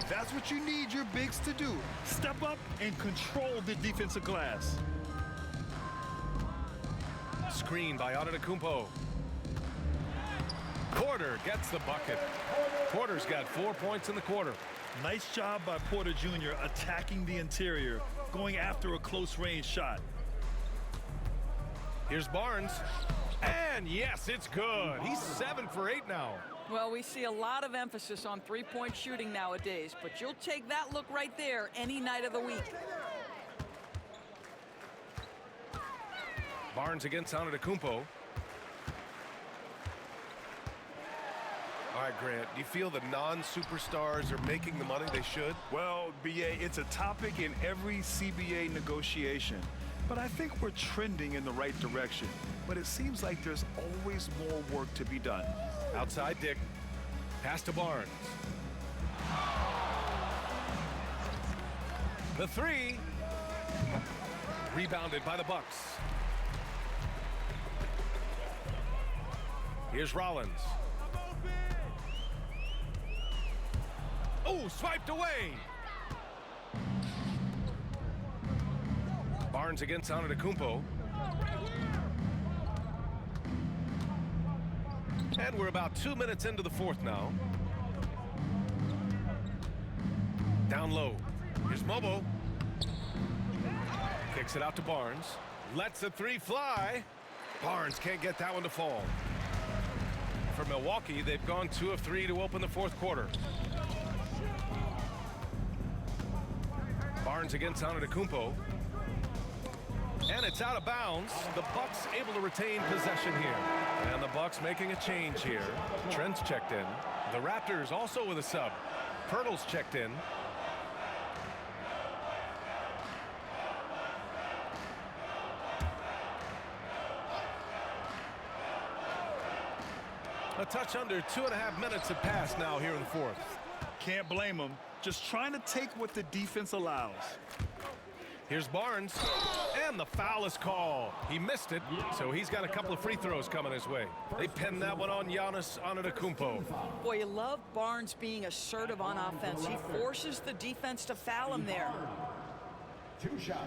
That's what you need your bigs to do. Step up and control the defensive glass. Screen by Antetokounmpo. Porter gets the bucket. Porter's got 4 points in the quarter. Nice job by Porter Jr. attacking the interior, going after a close-range shot. Here's Barnes. And yes, it's good. He's 7 for 8 now. Well, we see a lot of emphasis on three-point shooting nowadays, but you'll take that look right there any night of the week. Barnes against Antetokounmpo. All right, Grant, do you feel the non-superstars are making the money they should? Well, BA, it's a topic in every CBA negotiation. but I think we're trending in the right direction. But it seems like there's always more work to be done. Outside Dick. Pass to Barnes. The three. Rebounded by the Bucks. Here's Rollins. Oh, swiped away. Barnes against Antetokounmpo. And we're about 2 minutes into the fourth now. Down low. Here's Mobo. Kicks it out to Barnes. Lets the three fly. Barnes can't get that one to fall. For Milwaukee, they've gone 2 of 3 to open the fourth quarter. Barnes against Antetokounmpo. And it's out of bounds. The Bucks able to retain possession here. And the Bucks making a change here. Trent's checked in. The Raptors also with a sub. Pirtle's checked in. A touch under 2.5 minutes have passed now here in the fourth. Can't blame them. Just trying to take what the defense allows. Here's Barnes, and the foul is called. He missed it, so he's got a couple of free throws coming his way. They pinned that one on Giannis Antetokounmpo. Boy, you love Barnes being assertive on offense. He forces the defense to foul him there. 2 shots.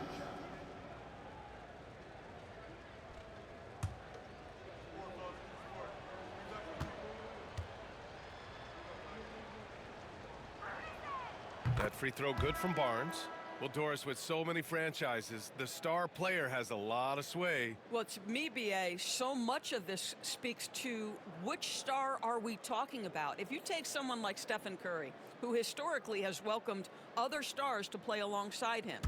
That free throw good from Barnes. Well, Doris, with so many franchises, the star player has a lot of sway. Well, to me, B.A., so much of this speaks to which star are we talking about. If you take someone like Stephen Curry, who historically has welcomed other stars to play alongside him,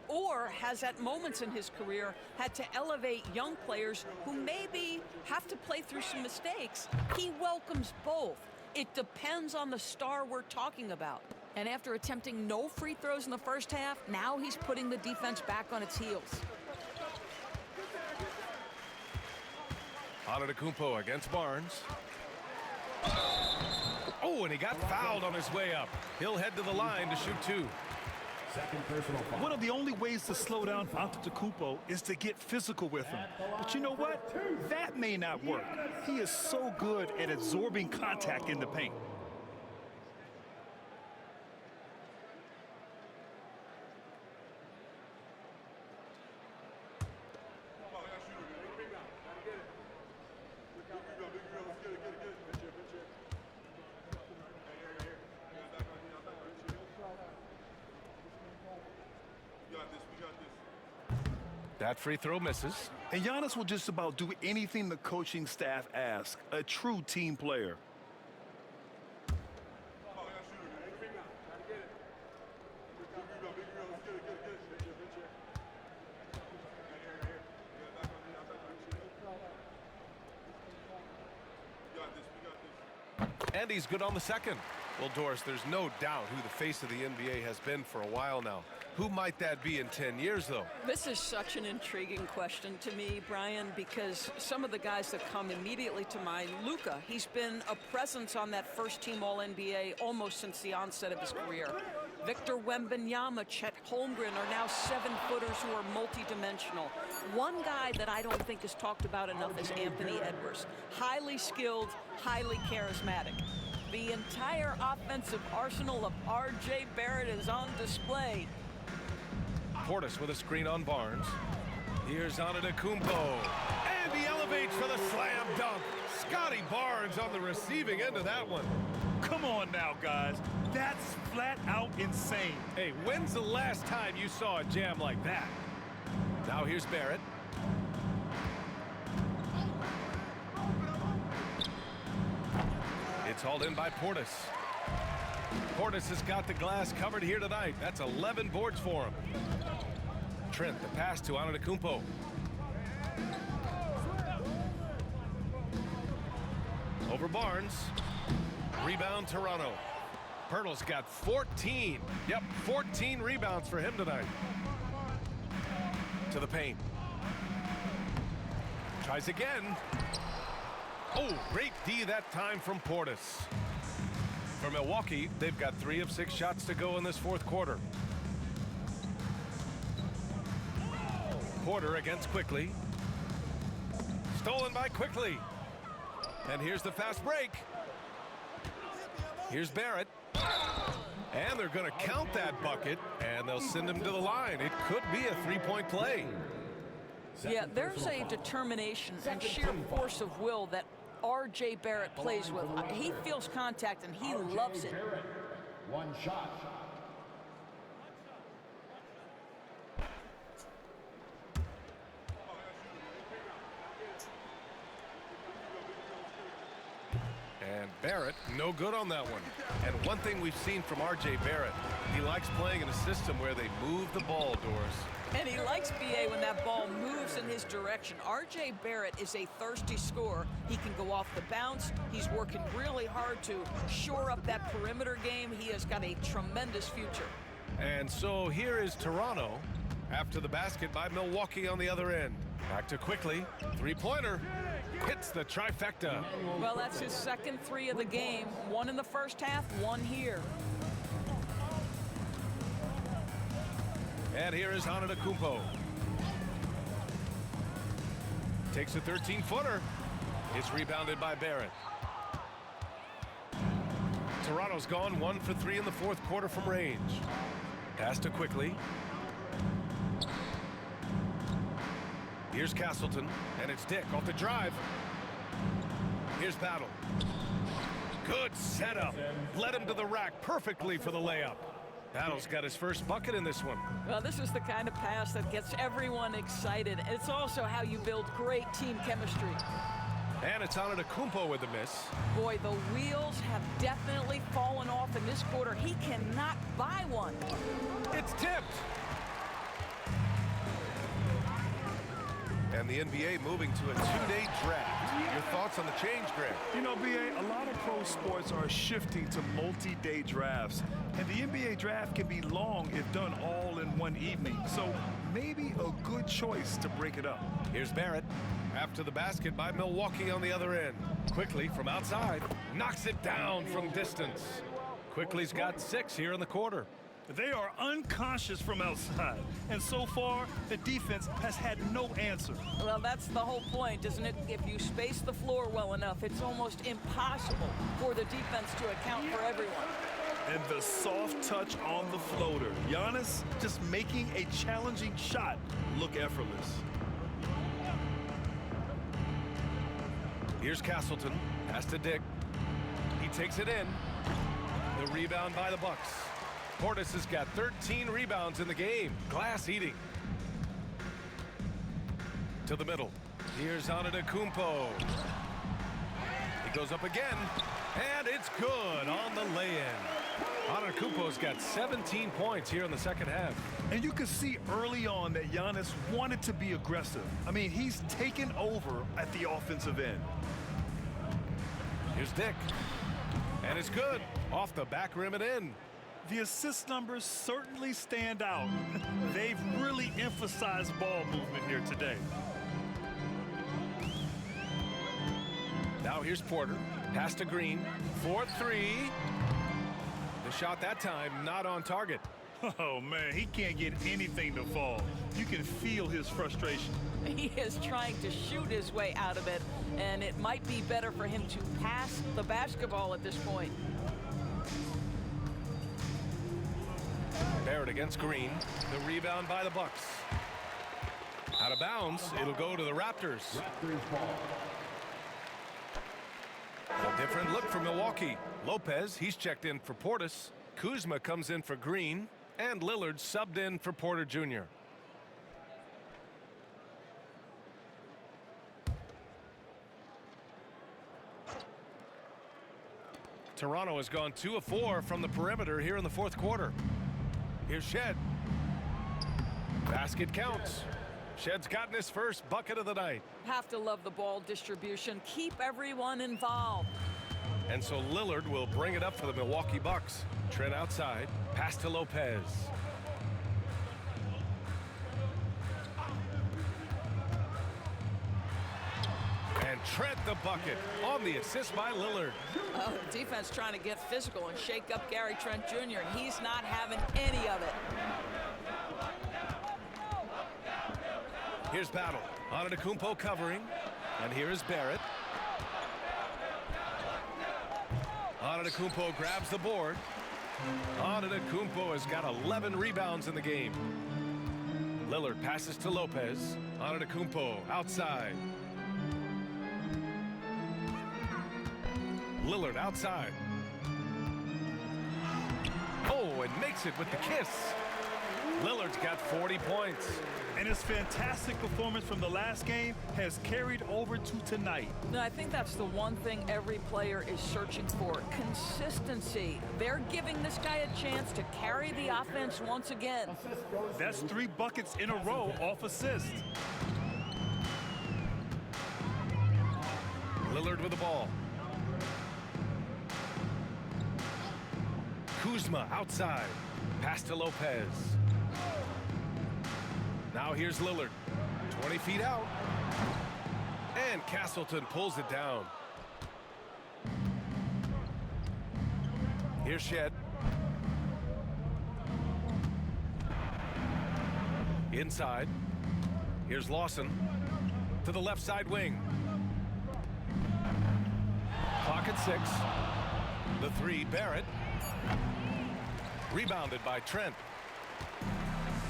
or has at moments in his career had to elevate young players who maybe have to play through some mistakes, he welcomes both. It depends on the star we're talking about. And after attempting no free throws in the first half, now he's putting the defense back on its heels. Antetokounmpo against Barnes. Oh, and he got fouled on his way up. He'll head to the line to shoot 2. Second personal foul. One of the only ways to slow down Antetokounmpo is to get physical with him. But you know what? That may not work. He is so good at absorbing contact in the paint. That free throw misses. And Giannis will just about do anything the coaching staff asks. A true team player. And he's good on the second. Well, Doris, there's no doubt who the face of the NBA has been for a while now. Who might that be in 10 years, though? This is such an intriguing question to me, Brian, because some of the guys that come immediately to mind, Luka, he's been a presence on that first-team All-NBA almost since the onset of his career. Victor Wembanyama, Chet Holmgren are now 7-footers who are multidimensional. One guy that I don't think is talked about enough is Anthony Edwards. Highly skilled, highly charismatic. The entire offensive arsenal of R.J. Barrett is on display. Portis with a screen on Barnes. Here's Antetokounmpo. And he elevates for the slam dunk. Scotty Barnes on the receiving end of that one. Come on now, guys. That's flat out insane. Hey, when's the last time you saw a jam like that? Now here's Barrett. It's hauled in by Portis. Portis has got the glass covered here tonight. That's 11 boards for him. Trent, the pass to Antetokounmpo. Over Barnes. Rebound Toronto. Pirtle's got 14. Yep, 14 rebounds for him tonight. To the paint. Tries again. Oh, great D that time from Portis. For Milwaukee, they've got 3 of 6 shots to go in this fourth quarter. Porter against Quickly. Stolen by Quickly. And here's the fast break. Here's Barrett. And they're going to count that bucket, and they'll send him to the line. It could be a three-point play. Yeah, there's a determination and sheer force of will that R.J. Barrett plays with. He feels contact, and he loves it. One shot. And Barrett, no good on that one. And one thing we've seen from R.J. Barrett, he likes playing in a system where they move the ball, Doris. And he likes B.A. when that ball moves in his direction. R.J. Barrett is a thirsty scorer. He can go off the bounce. He's working really hard to shore up that perimeter game. He has got a tremendous future. And so here is Toronto after the basket by Milwaukee on the other end. Back to Quickly. Three-pointer. Hits the trifecta. Well, that's his second 3 of the game. 1 in the first half, 1 here. And here is Antetokounmpo. Takes a 13-footer. It's rebounded by Barrett. Toronto's gone 1 for 3 in the fourth quarter from range. Pass to Quickly. Here's Castleton, and it's Dick off the drive. Here's Battle. Good setup. Led him to the rack perfectly for the layup. Battle's got his first bucket in this one. Well, this is the kind of pass that gets everyone excited. It's also how you build great team chemistry. And it's Antetokounmpo with the miss. Boy, the wheels have definitely fallen off in this quarter. He cannot buy one. It's tipped. And the NBA moving to a 2-day draft. Your thoughts on the change, Greg? You know, B.A., a lot of pro sports are shifting to multi-day drafts. And the NBA draft can be long if done all in one evening. So maybe a good choice to break it up. Here's Barrett. After the basket by Milwaukee on the other end. Quickly from outside. Knocks it down from distance. Quickly's got 6 here in the quarter. They are unconscious from outside, and so far, the defense has had no answer. Well, that's the whole point, isn't it? If you space the floor well enough, it's almost impossible for the defense to account for everyone. And the soft touch on the floater. Giannis just making a challenging shot look effortless. Here's Castleton. Pass to Dick. He takes it in. The rebound by the Bucks. Portis has got 13 rebounds in the game. Glass eating. To the middle. Here's Antetokounmpo. He goes up again. And it's good on the lay-in. Antetokounmpo's got 17 points here in the second half. And you can see early on that Giannis wanted to be aggressive. I mean, he's taken over at the offensive end. Here's Dick. And it's good. Off the back rim and in. The assist numbers certainly stand out. They've really emphasized ball movement here today. Now here's Porter. Pass to Green. 4-3. The shot that time not on target. Oh, man, he can't get anything to fall. You can feel his frustration. He is trying to shoot his way out of it, and it might be better for him to pass the basketball at this point. Barrett against Green. The rebound by the Bucks. Out of bounds. It'll go to the Raptors. A different look for Milwaukee. Lopez, he's checked in for Portis. Kuzma comes in for Green. And Lillard subbed in for Porter Jr. Toronto has gone 2 of 4 from the perimeter here in the fourth quarter. Here's Shed. Basket counts. Shed's gotten his first bucket of the night. Have to love the ball distribution. Keep everyone involved. And so Lillard will bring it up for the Milwaukee Bucks. Trent outside. Pass to Lopez. Trent the bucket on the assist by Lillard. Oh, defense trying to get physical and shake up Gary Trent Jr., and he's not having any of it. Here's Battle. Antetokounmpo covering. And here is Barrett. Antetokounmpo grabs the board. Antetokounmpo has got 11 rebounds in the game. Lillard passes to Lopez. Antetokounmpo outside. Lillard outside. Oh, and makes it with the kiss. Lillard's got 40 points. And his fantastic performance from the last game has carried over to tonight. No, I think that's the one thing every player is searching for. Consistency. They're giving this guy a chance to carry the offense once again. That's 3 buckets in a row off assist. Lillard with the ball. Kuzma outside. Pass to Lopez. Now here's Lillard. 20 feet out. And Castleton pulls it down. Here's Shed. Inside. Here's Lawson. To the left side wing. Clock at 6. The 3, Barrett. Rebounded by Trent.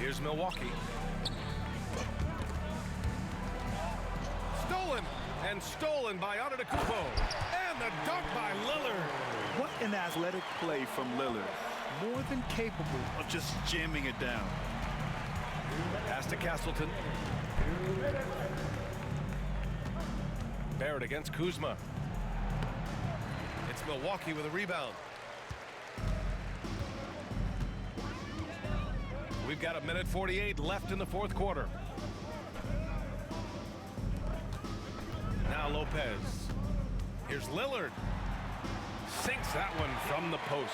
Here's Milwaukee. Stolen, and stolen by Antetokounmpo. And the dunk by Lillard. What an athletic play from Lillard. More than capable of just jamming it down. Pass to Castleton. Barrett against Kuzma. It's Milwaukee with a rebound. We've got 1:48 left in the fourth quarter. Now Lopez. Here's Lillard. Sinks that one from the post.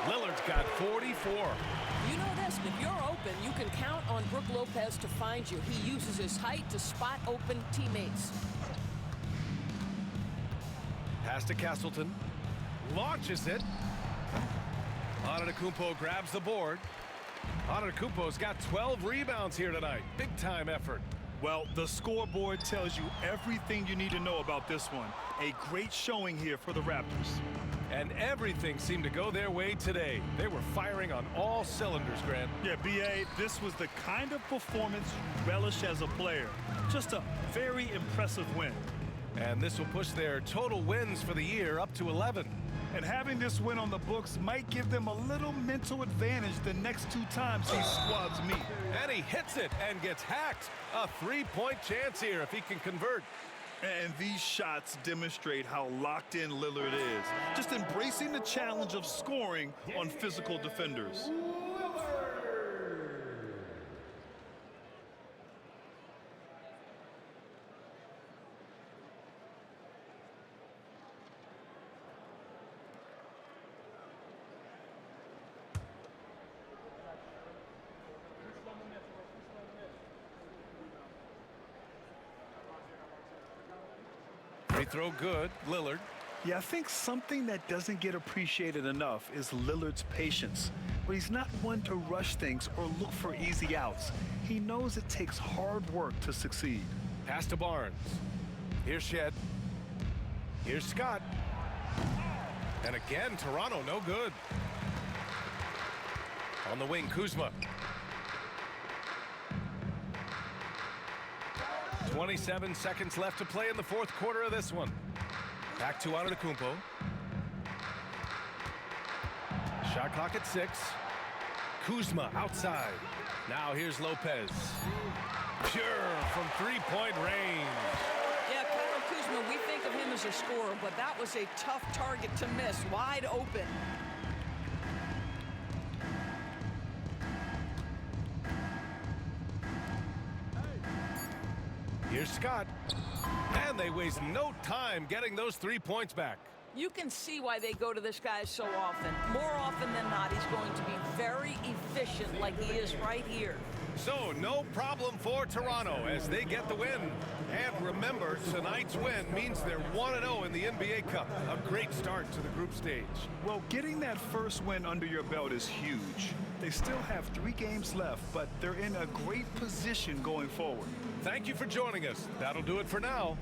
Lillard's got 44. You know this, if you're open, you can count on Brook Lopez to find you. He uses his height to spot open teammates. Pass to Castleton. Launches it. Antetokounmpo grabs the board. Antetokounmpo's got 12 rebounds here tonight. Big time effort. Well, the scoreboard tells you everything you need to know about this one. A great showing here for the Raptors. And everything seemed to go their way today. They were firing on all cylinders, Grant. Yeah, B.A., this was the kind of performance you relish as a player. Just a very impressive win. And this will push their total wins for the year up to 11. And having this win on the books might give them a little mental advantage the next 2 times these squads meet. And he hits it and gets hacked. A 3-point chance here if he can convert. And these shots demonstrate how locked in Lillard is. Just embracing the challenge of scoring on physical defenders. Free throw good, Lillard. Yeah, I think something that doesn't get appreciated enough is Lillard's patience. But he's not one to rush things or look for easy outs. He knows it takes hard work to succeed. Pass to Barnes. Here's Shed. Here's Scott. And again, Toronto no good. On the wing, Kuzma. 27 seconds left to play in the fourth quarter of this one. Back to Antetokounmpo. Shot clock at 6. Kuzma outside. Now here's Lopez. Pure from 3-point range. Yeah, Kyle Kuzma, we think of him as a scorer, but that was a tough target to miss. Wide open. Here's Scott. And they waste no time getting those 3 points back. You can see why they go to this guy so often. More often than not, he's going to be very efficient efficient like he is right here. So no problem for Toronto as they get the win. And remember, tonight's win means they're 1-0 in the NBA Cup. A great start to the group stage. Well, getting that first win under your belt is huge. They still have 3 games left, but they're in a great position going forward. Thank you for joining us. That'll do it for now.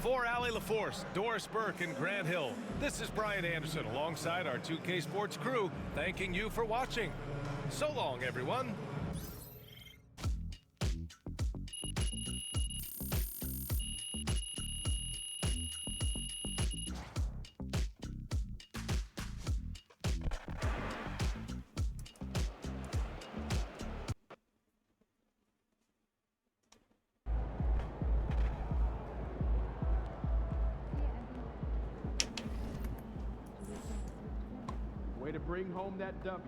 For Allie LaForce, Doris Burke, and Grant Hill, this is Brian Anderson alongside our 2K Sports crew, thanking you for watching. So long, everyone. Way to bring home that W.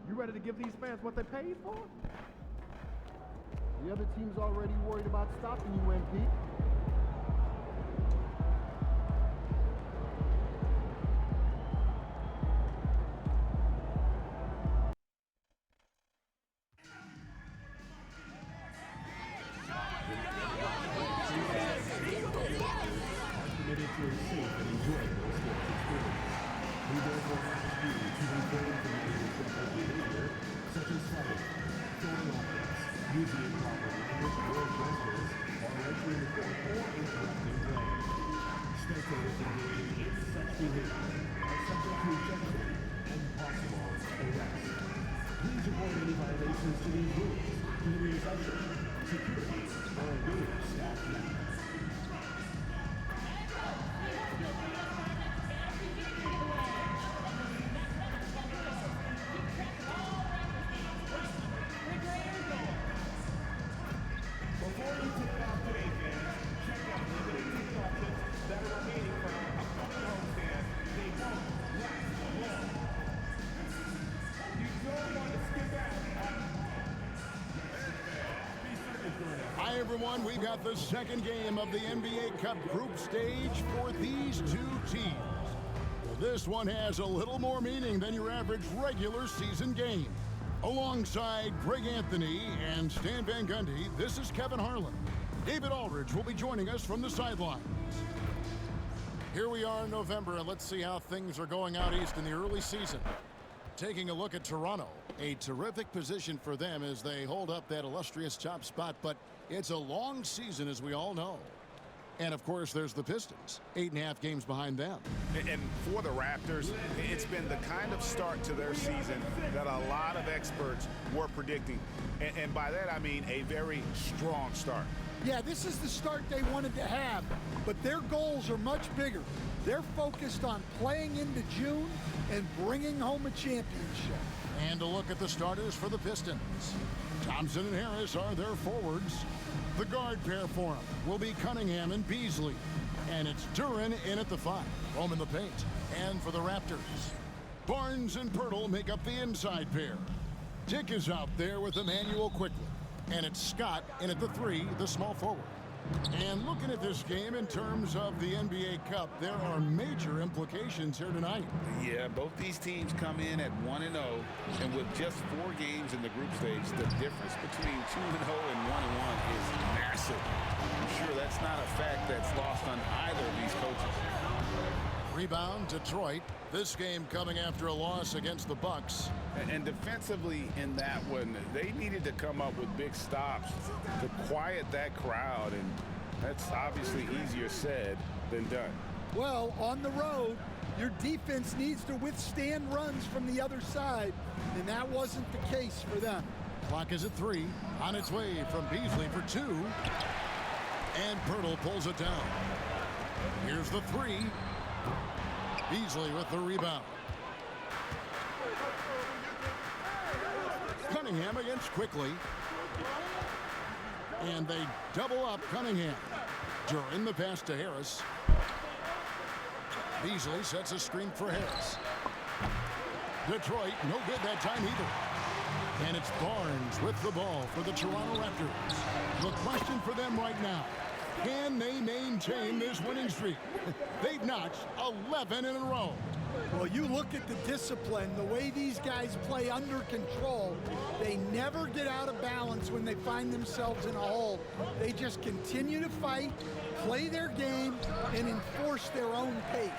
You ready to give these fans what they paid for? The other team's already worried about stopping you, MP. Committed to a safe and enjoyable sports experience. We therefore ask you to refrain from inappropriate behavior, such as fighting, throwing objects, using improperly or gestures, or entering the court or interrupting play. Spectators engaged in such behavior are subject to ejection and possible arrest. Please report any violations to these rules to the usher, security, or game staff members. Before you take off today, fans, check out limited ticket options that are remaining from upcoming homestands. They won't last long. You don't want to skip out. Hi, everyone. We've got the second game of the NBA Cup group stage for these two teams. This one has a little more meaning than your average regular season game. Alongside Greg Anthony and Stan Van Gundy, this is Kevin Harlan. David Aldridge will be joining us from the sidelines. Here we are in November, and let's see how things are going out east in the early season. Taking a look at Toronto, a terrific position for them as they hold up that illustrious top spot, but it's a long season, as we all know. And, of course, there's the Pistons, 8.5 games behind them. And for the Raptors, it's been the kind of start to their season that a lot of experts were predicting. And by that, I mean a very strong start. Yeah, this is the start they wanted to have, but their goals are much bigger. They're focused on playing into June and bringing home a championship. And a look at the starters for the Pistons. Thompson and Harris are their forwards. The guard pair for them will be Cunningham and Beasley. And it's Duran in at the 5, home in the paint. And for the Raptors, Barnes and Pirtle make up the inside pair. Dick is out there with Emmanuel quickly. And it's Scott in at the 3, the small forward. And looking at this game in terms of the NBA Cup, there are major implications here tonight. Yeah, both these teams come in at 1-0, and with just 4 games in the group stage, the difference between 2-0 and 1-1 is massive. I'm sure that's not a fact that's lost on either of these coaches. Rebound, Detroit. This game coming after a loss against the Bucks. And defensively in that one, they needed to come up with big stops to quiet that crowd, and that's obviously easier said than done. Well, on the road, your defense needs to withstand runs from the other side, and that wasn't the case for them. Clock is at 3. On its way from Beasley for 2. And Pirtle pulls it down. Here's the three. Beasley with the rebound. Cunningham against Quickly. And they double up Cunningham. During the pass to Harris. Beasley sets a screen for Harris. Detroit, no good that time either. And it's Barnes with the ball for the Toronto Raptors. The question for them right now, can they maintain this winning streak? They've notched 11 in a row. Well, you look at the discipline, the way these guys play under control, they never get out of balance when they find themselves in a hole. They just continue to fight, play their game, and enforce their own pace.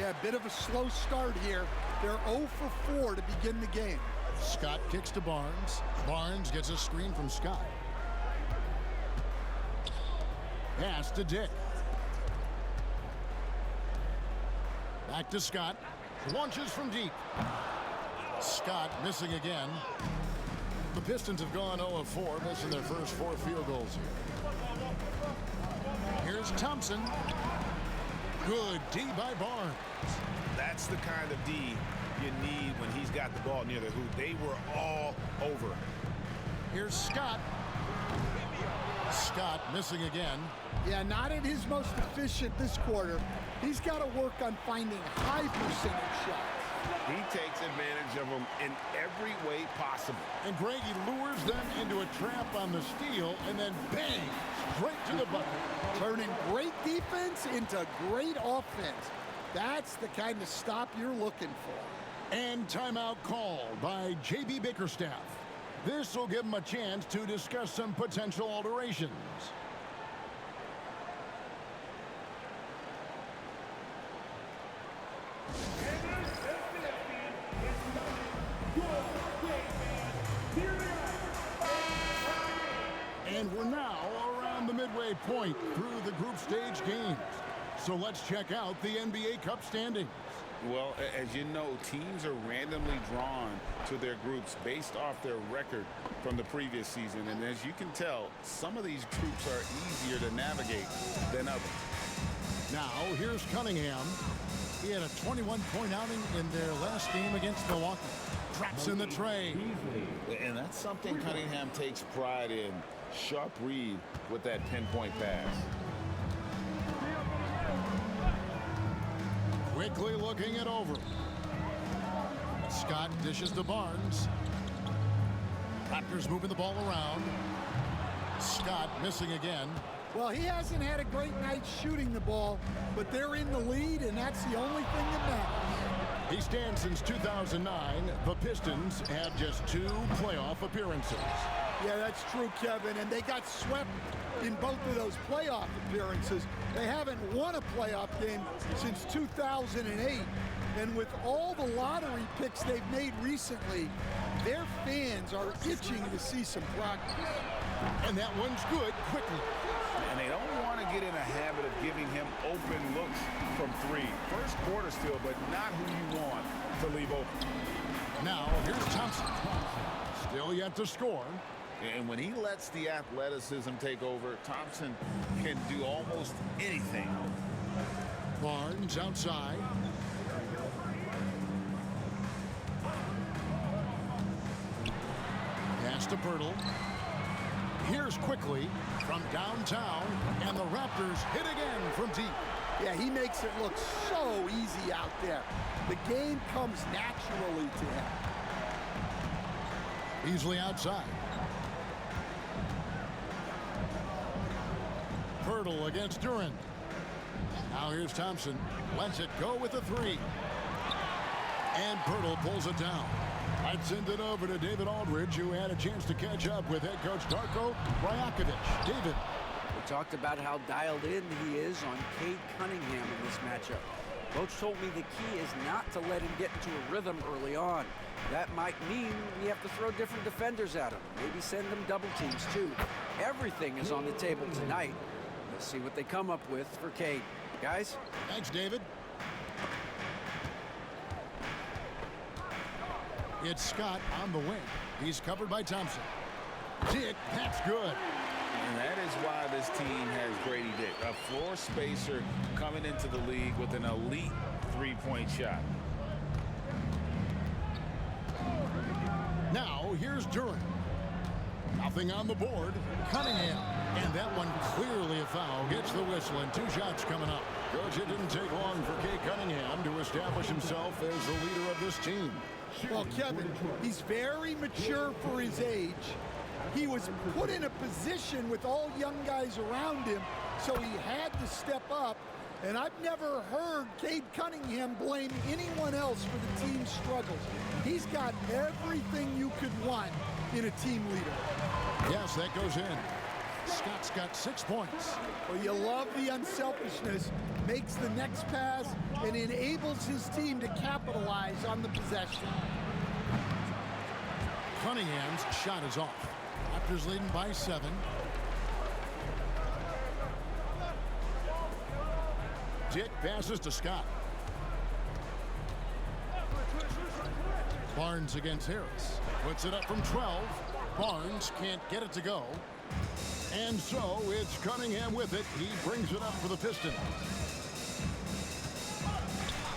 Yeah, a bit of a slow start here. They're 0 for 4 to begin the game. Scott kicks to Barnes. Barnes gets a screen from Scott. Pass to Dick. Back to Scott. Launches from deep. Scott missing again. The Pistons have gone 0 of 4, missing their first 4 field goals here. Here's Thompson. Good D by Barnes. That's the kind of D you need when he's got the ball near the hoop. They were all over. Here's Scott. Scott missing again. Yeah, not at his most efficient this quarter. He's got to work on finding high percentage shots. He takes advantage of them in every way possible. And Greg, he lures them into a trap on the steal, and then bang, straight to the bucket. Turning great defense into great offense. That's the kind of stop you're looking for. And timeout called by J.B. Bickerstaff. This will give him a chance to discuss some potential alterations. And we're now around the midway point through the group stage games. So let's check out the NBA Cup standings. Well, as you know, teams are randomly drawn to their groups based off their record from the previous season. And as you can tell, some of these groups are easier to navigate than others. Now, here's Cunningham. He had a 21-point outing in their last game against Milwaukee. Traps in the tray. And that's something Cunningham takes pride in. Sharp read with that pinpoint pass. Quickly looking it over. Scott dishes to Barnes. Raptors moving the ball around. Scott missing again. Well, he hasn't had a great night shooting the ball, but they're in the lead, and that's the only thing that matters. He stands since 2009. The Pistons had just 2 playoff appearances. Yeah, that's true, Kevin, and they got swept in both of those playoff appearances. They haven't won a playoff game since 2008, and with all the lottery picks they've made recently, their fans are itching to see some progress. And that one's good quickly. And they don't want to get in a habit of giving him open looks from 3. First quarter still, but not who you want to leave open. Now, here's Thompson. Still yet to score. And when he lets the athleticism take over, Thompson can do almost anything. Barnes outside. Pass to Pirtle. Here's Quickly from downtown, and the Raptors hit again from deep. Yeah, he makes it look so easy out there. The game comes naturally to him. Beasley outside. Pirtle against Durant. Now here's Thompson. Lets it go with the 3. And Pirtle pulls it down. I'd send it over to David Aldridge, who had a chance to catch up with head coach Darko Rajakovic. David. We talked about how dialed in he is on Cade Cunningham in this matchup. Coach told me the key is not to let him get into a rhythm early on. That might mean we have to throw different defenders at him. Maybe send them double teams too. Everything is on the table tonight. Let's see what they come up with for Cade. Guys? Thanks, David. It's Scott on the wing. He's covered by Thompson. Dick, that's good. And that is why this team has floor spacer coming into the league with an elite three-point shot. Now, here's Duran. Nothing on the board. Cunningham. And that one clearly a foul. Gets the whistle, and 2 shots coming up. Coach, it didn't take long for Cade Cunningham to establish himself as the leader of this team. Well, Kevin, he's very mature for his age. He was put in a position with all young guys around him, so he had to step up. And I've never heard Cade Cunningham blame anyone else for the team's struggles. He's got everything you could want in a team leader. Yes, that goes in. Scott's got 6 points. Well, you love the unselfishness. Makes the next pass and enables his team to capitalize on the possession. Cunningham's shot is off. Raptors leading by 7. Dick passes to Scott. Barnes against Harris. Puts it up from 12. Barnes can't get it to go. And so it's Cunningham with it. He brings it up for the Pistons.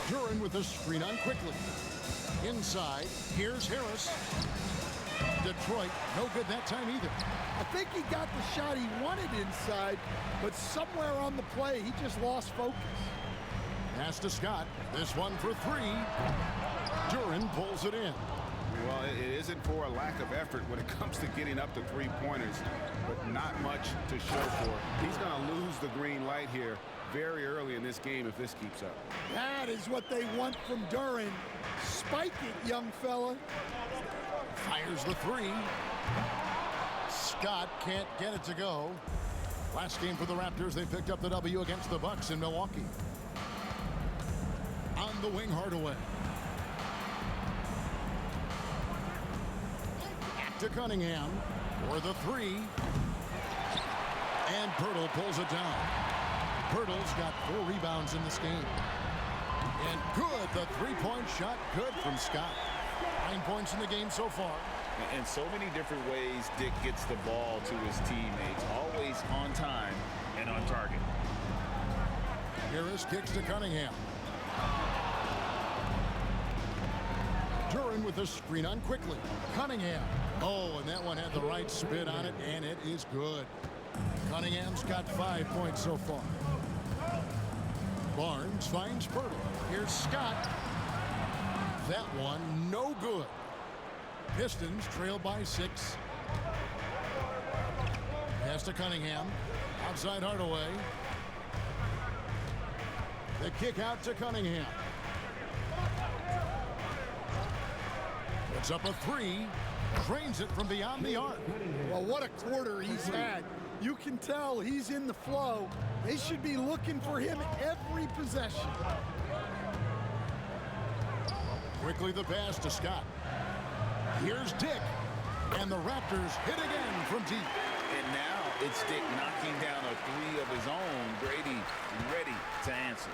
Duran with the screen on quickly. Inside, here's Harris. Detroit, no good that time either. I think he got the shot he wanted inside, but somewhere on the play, he just lost focus. Pass to Scott. This one for 3. Duran pulls it in. Well, it isn't for a lack of effort when it comes to getting up to three-pointers, but not much to show for it. He's going to lose the green light here very early in this game if this keeps up. That is what they want from Duran. Spike it, young fella. Fires the 3. Scott can't get it to go. Last game for the Raptors, they picked up the W against the Bucks in Milwaukee. On the wing, Hardaway. Back to Cunningham for the 3. And Pirtle pulls it down. Pirtle's got 4 rebounds in this game. And good, the 3-point shot, good from Scott. 9 points in the game so far. In so many different ways, Dick gets the ball to his teammates. Always on time and on target. Harris kicks to Cunningham. Duran with the screen on quickly. Cunningham. Oh, and that one had the right spin on it, and it is good. Cunningham's got 5 points so far. Barnes finds Pirtle. Here's Scott. That one, no good. Pistons trail by 6. Pass to Cunningham. Outside Hardaway. The kick out to Cunningham. Puts up a 3. Drains it from beyond the arc. Well, what a quarter he's had. You can tell he's in the flow. They should be looking for him every possession. Quickly the pass to Scott. Here's Dick. And the Raptors hit again from deep. And now it's Dick knocking down a 3 of his own. Grady ready to answer.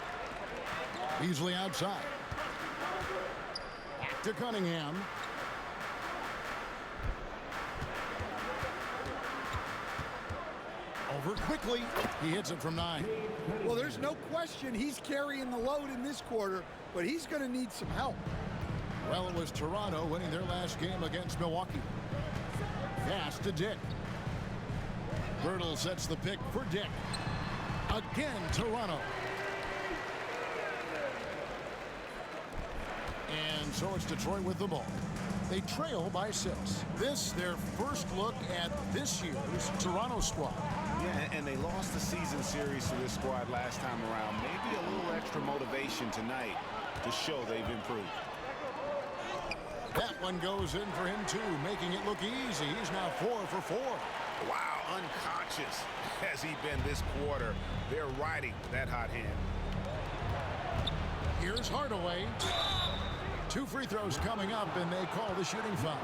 Easily outside. Back to Cunningham. Over quickly. He hits it from 9. Well, there's no question he's carrying the load in this quarter, but he's going to need some help. Well, it was Toronto winning their last game against Milwaukee. Pass to Dick. Birtle sets the pick for Dick. Again, Toronto. And so it's Detroit with the ball. They trail by 6. This, their first look at this year's Toronto squad. Yeah, and they lost the season series to this squad last time around. Maybe a little extra motivation tonight to show they've improved. That one goes in for him, too, making it look easy. He's now 4 for 4. Wow, unconscious has he been this quarter. They're riding that hot hand. Here's Hardaway. 2 free throws coming up, and they call the shooting foul.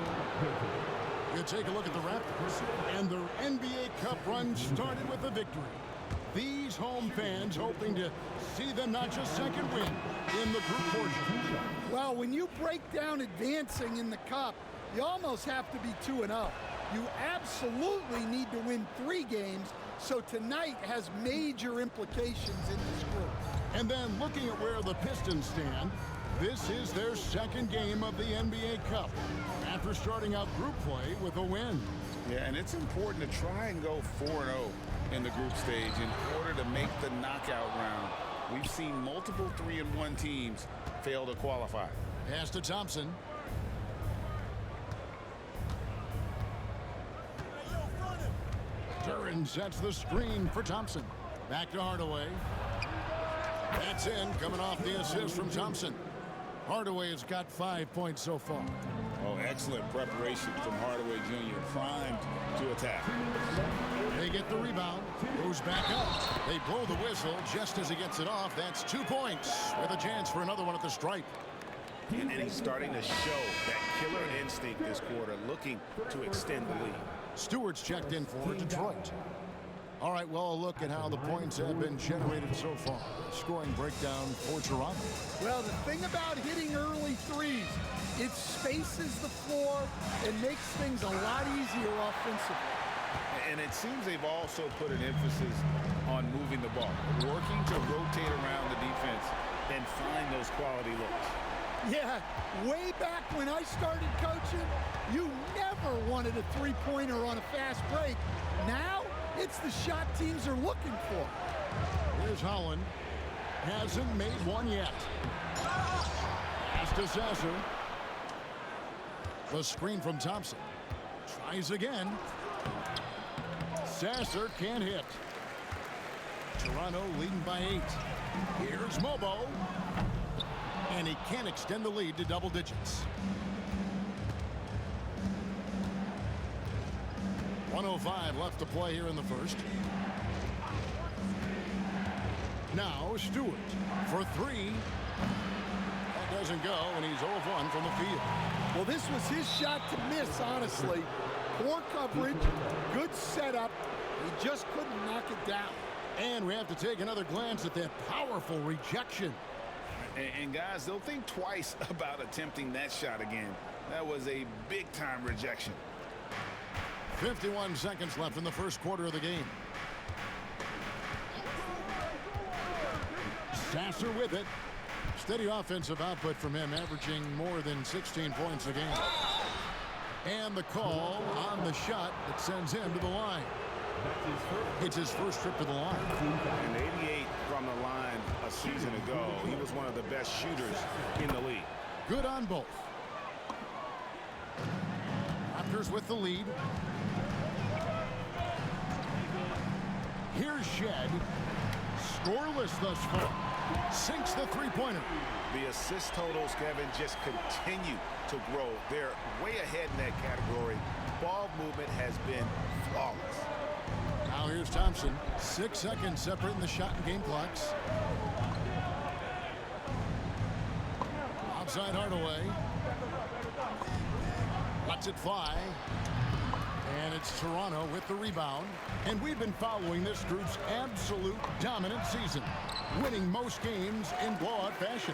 You take a look at the Raptors, and their NBA Cup run started with a victory. These home fans hoping to see the not just second win in the group portion. Well, when you break down advancing in the Cup, you almost have to be 2-0. You absolutely need to win 3 games So tonight has major implications in this group. And then looking at where the Pistons stand, this is their second game of the NBA Cup after starting out group play with a win. Yeah, and it's important to try and go 4-0 in the group stage in order to make the knockout round. We've seen multiple 3-1 teams fail to qualify. Pass to Thompson. Duran sets the screen for Thompson. Back to Hardaway. That's in, coming off the assist from Thompson. Hardaway has got 5 points so far. Oh, excellent preparation from Hardaway Jr. Primed to attack. They get the rebound. Goes back up. They blow the whistle just as he gets it off. That's 2 points with a chance for another one at the stripe. And he's starting to show that killer instinct this quarter, looking to extend the lead. Stewart's checked in for Detroit. All right, well, a look at how the points have been generated so far. Scoring breakdown for Toronto. Well, the thing about hitting early threes, it spaces the floor and makes things a lot easier offensively. And it seems they've also put an emphasis on moving the ball, working to rotate around the defense and find those quality looks. Yeah, way back when I started coaching, you never wanted a three-pointer on a fast break. Now, it's the shot teams are looking for. Here's Holland. Hasn't made one yet. Pass to Sasser. The screen from Thompson. Tries again. Sasser can't hit. Toronto leading by 8. Here's Mobo. And he can't extend the lead to double digits. 1:05 left to play here in the first. Now Stewart for 3. That doesn't go, and he's 0 of 1 from the field. Well, this was his shot to miss, honestly. Poor coverage, good setup. He just couldn't knock it down. And we have to take another glance at that powerful rejection. And guys, they'll think twice about attempting that shot again. That was a big-time rejection. 51 seconds left in the first quarter of the game. Sasser with it. Steady offensive output from him, averaging more than 16 points a game. And the call on the shot that sends him to the line. It's his first trip to the line. And 88 from the line a season ago. He was one of the best shooters in the league. Good on both. Raptors with the lead. Here's Shed. Scoreless thus far. Sinks the three-pointer. The assist totals, Kevin, just continue to grow. They're way ahead in that category. Ball movement has been flawless. Now here's Thompson. 6 seconds separating the shot and game clocks. Outside Hardaway. Lets it fly. And it's Toronto with the rebound. And we've been following this group's absolute dominant season, winning most games in blowout fashion.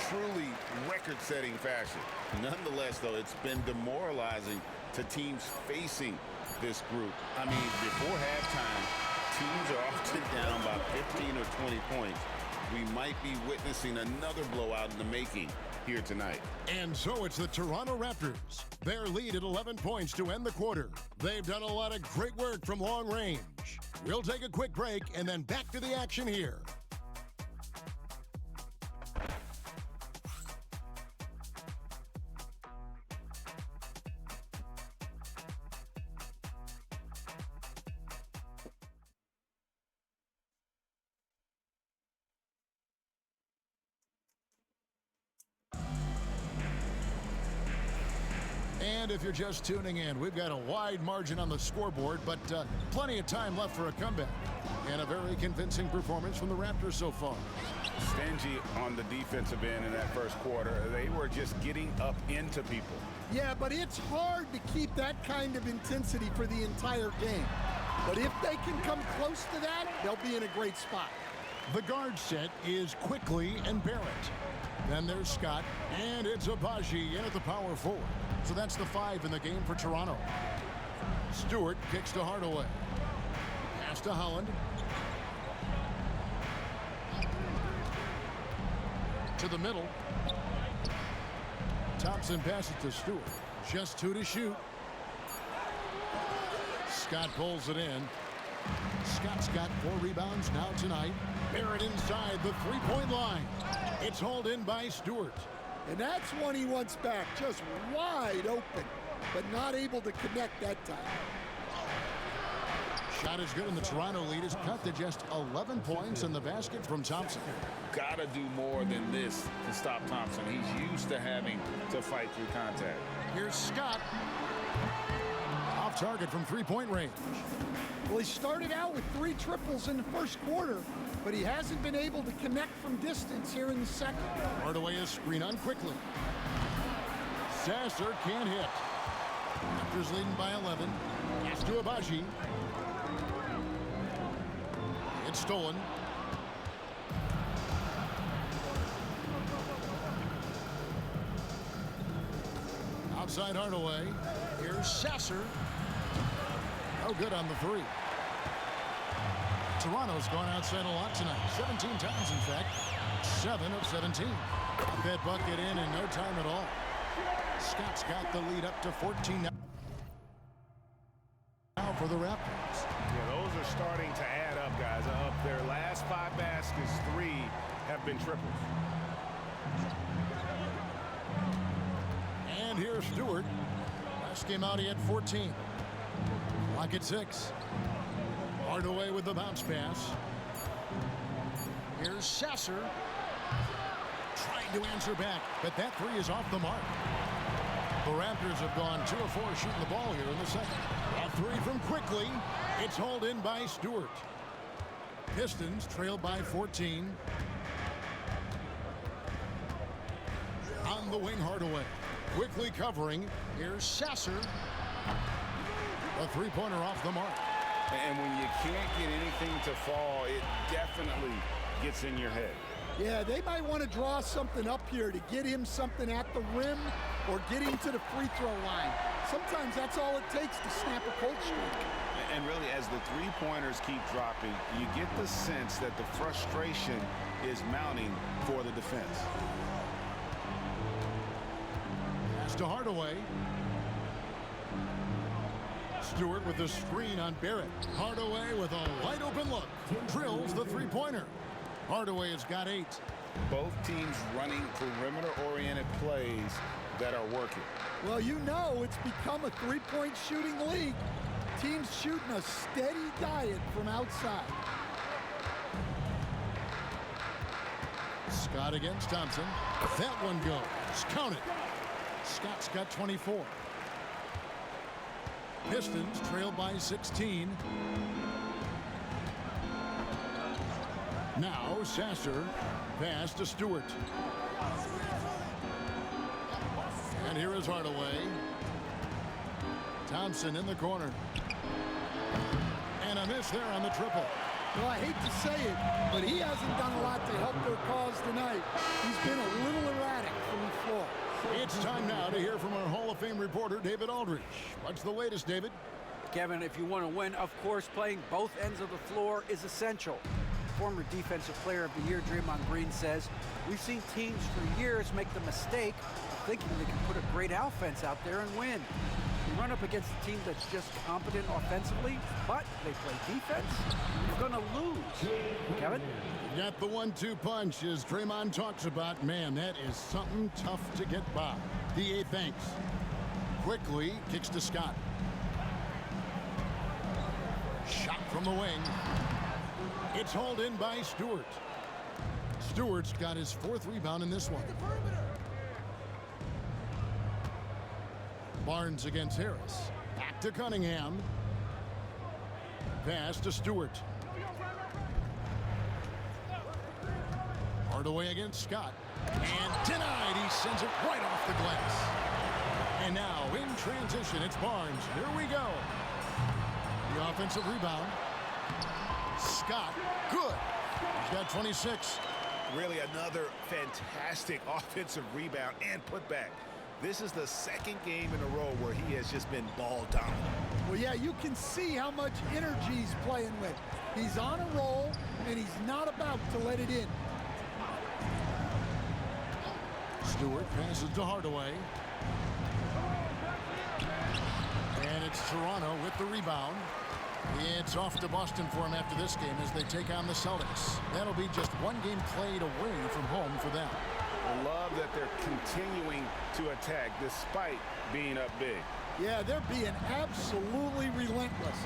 Truly record-setting fashion. Nonetheless, though, it's been demoralizing to teams facing this group. I mean, before halftime, teams are often down by 15 or 20 points. We might be witnessing another blowout in the making here tonight. And so it's the Toronto Raptors. Their lead at 11 points to end the quarter. They've done a lot of great work from long range. We'll take a quick break and then back to the action here. And if you're just tuning in, we've got a wide margin on the scoreboard, but plenty of time left for a comeback. And a very convincing performance from the Raptors so far. Stingy on the defensive end in that first quarter. They were just getting up into people. Yeah, but it's hard to keep that kind of intensity for the entire game. But if they can come close to that, they'll be in a great spot. The guard set is Quickly and Barrett. Then there's Scott, and it's Abaji in at the power forward. So that's the 5 in the game for Toronto. Stewart kicks to Hardaway. Pass Pass to Holland. To the middle. Thompson passes to Stewart. Just 2 to shoot. Scott pulls it in. Scott's got 4 rebounds now tonight. Barrett inside the three-point line. It's hauled in by Stewart. And that's one he wants back, just wide open, but not able to connect that time. Shot is good, and the Toronto lead is cut to just 11 points in the basket from Thompson. Got to do more than this to stop Thompson. He's used to having to fight through contact. Here's Scott. Off target from three-point range. Well, he started out with 3 triples in the first quarter, but he hasn't been able to connect from distance here in the second. Hardaway is screen on quickly. Sasser can't hit. Raptors leading by 11. Pass to Abaji. It's stolen. Outside Hardaway. Here's Sasser. No good on the 3. Toronto's gone outside a lot tonight. 17 times, in fact. 7 of 17. Got that bucket in no time at all. Scott's got the lead up to 14 now for the Raptors. Yeah, those are starting to add up, guys. Up their last 5 baskets, 3 have been triples. And here's Stewart. Last game out, he had 14. Clock at 6. Hardaway with the bounce pass. Here's Sasser. Trying to answer back, but that 3 is off the mark. The Raptors have gone 2 of 4 shooting the ball here in the second. A 3 from quickly. It's hauled in by Stewart. Pistons trail by 14. On the wing, Hardaway. Quickly covering. Here's Sasser. A 3-pointer off the mark. And when you can't get anything to fall, it definitely gets in your head. Yeah, they might want to draw something up here to get him something at the rim or get him to the free throw line. Sometimes that's all it takes to snap a cold streak. And really, as the 3-pointers keep dropping, you get the sense that the frustration is mounting for the defense. Pass to Hardaway. Stewart with the screen on Barrett. Hardaway with a wide open look. Drills the 3-pointer. Hardaway has got 8. Both teams running perimeter-oriented plays that are working. Well, you know it's become a 3-point shooting league. Teams shooting a steady diet from outside. Scott against Thompson. That one goes. Count it. Scott's got 24. Pistons trail by 16. Now Sasser. Pass to Stewart. And here is Hardaway. Thompson in the corner. And a miss there on the triple. Well, I hate to say it, but he hasn't done a lot to help their cause tonight. He's been a little erratic from the floor. It's time now to hear from our Hall of Fame reporter, David Aldridge. What's the latest, David? Kevin, if you want to win, of course, playing both ends of the floor is essential. Former Defensive Player of the Year Draymond Green says, we've seen teams for years make the mistake of thinking they can put a great offense out there and win. You run up against a team that's just competent offensively, but they play defense, you're going to lose. Kevin? Got the 1-2 punch as Draymond talks about. Man, that is something tough to get by. D.A. thanks. Quickly kicks to Scott. Shot from the wing. It's hauled in by Stewart. Stewart's got his 4th rebound in this one. Barnes against Harris. Back to Cunningham. Pass to Stewart. Hardaway against Scott. And denied. He sends it right off the glass. And now in transition, it's Barnes. Here we go. The offensive rebound. Scott, good. He's got 26. Really another fantastic offensive rebound and putback. This is the second game in a row where he has just been ball dominant. Well, yeah, you can see how much energy he's playing with. He's on a roll, and he's not about to let it in. Stewart passes to Hardaway. And it's Toronto with the rebound. It's off to Boston for him after this game as they take on the Celtics. That'll be just one game played away from home for them. I love that they're continuing to attack despite being up big. Yeah, they're being absolutely relentless,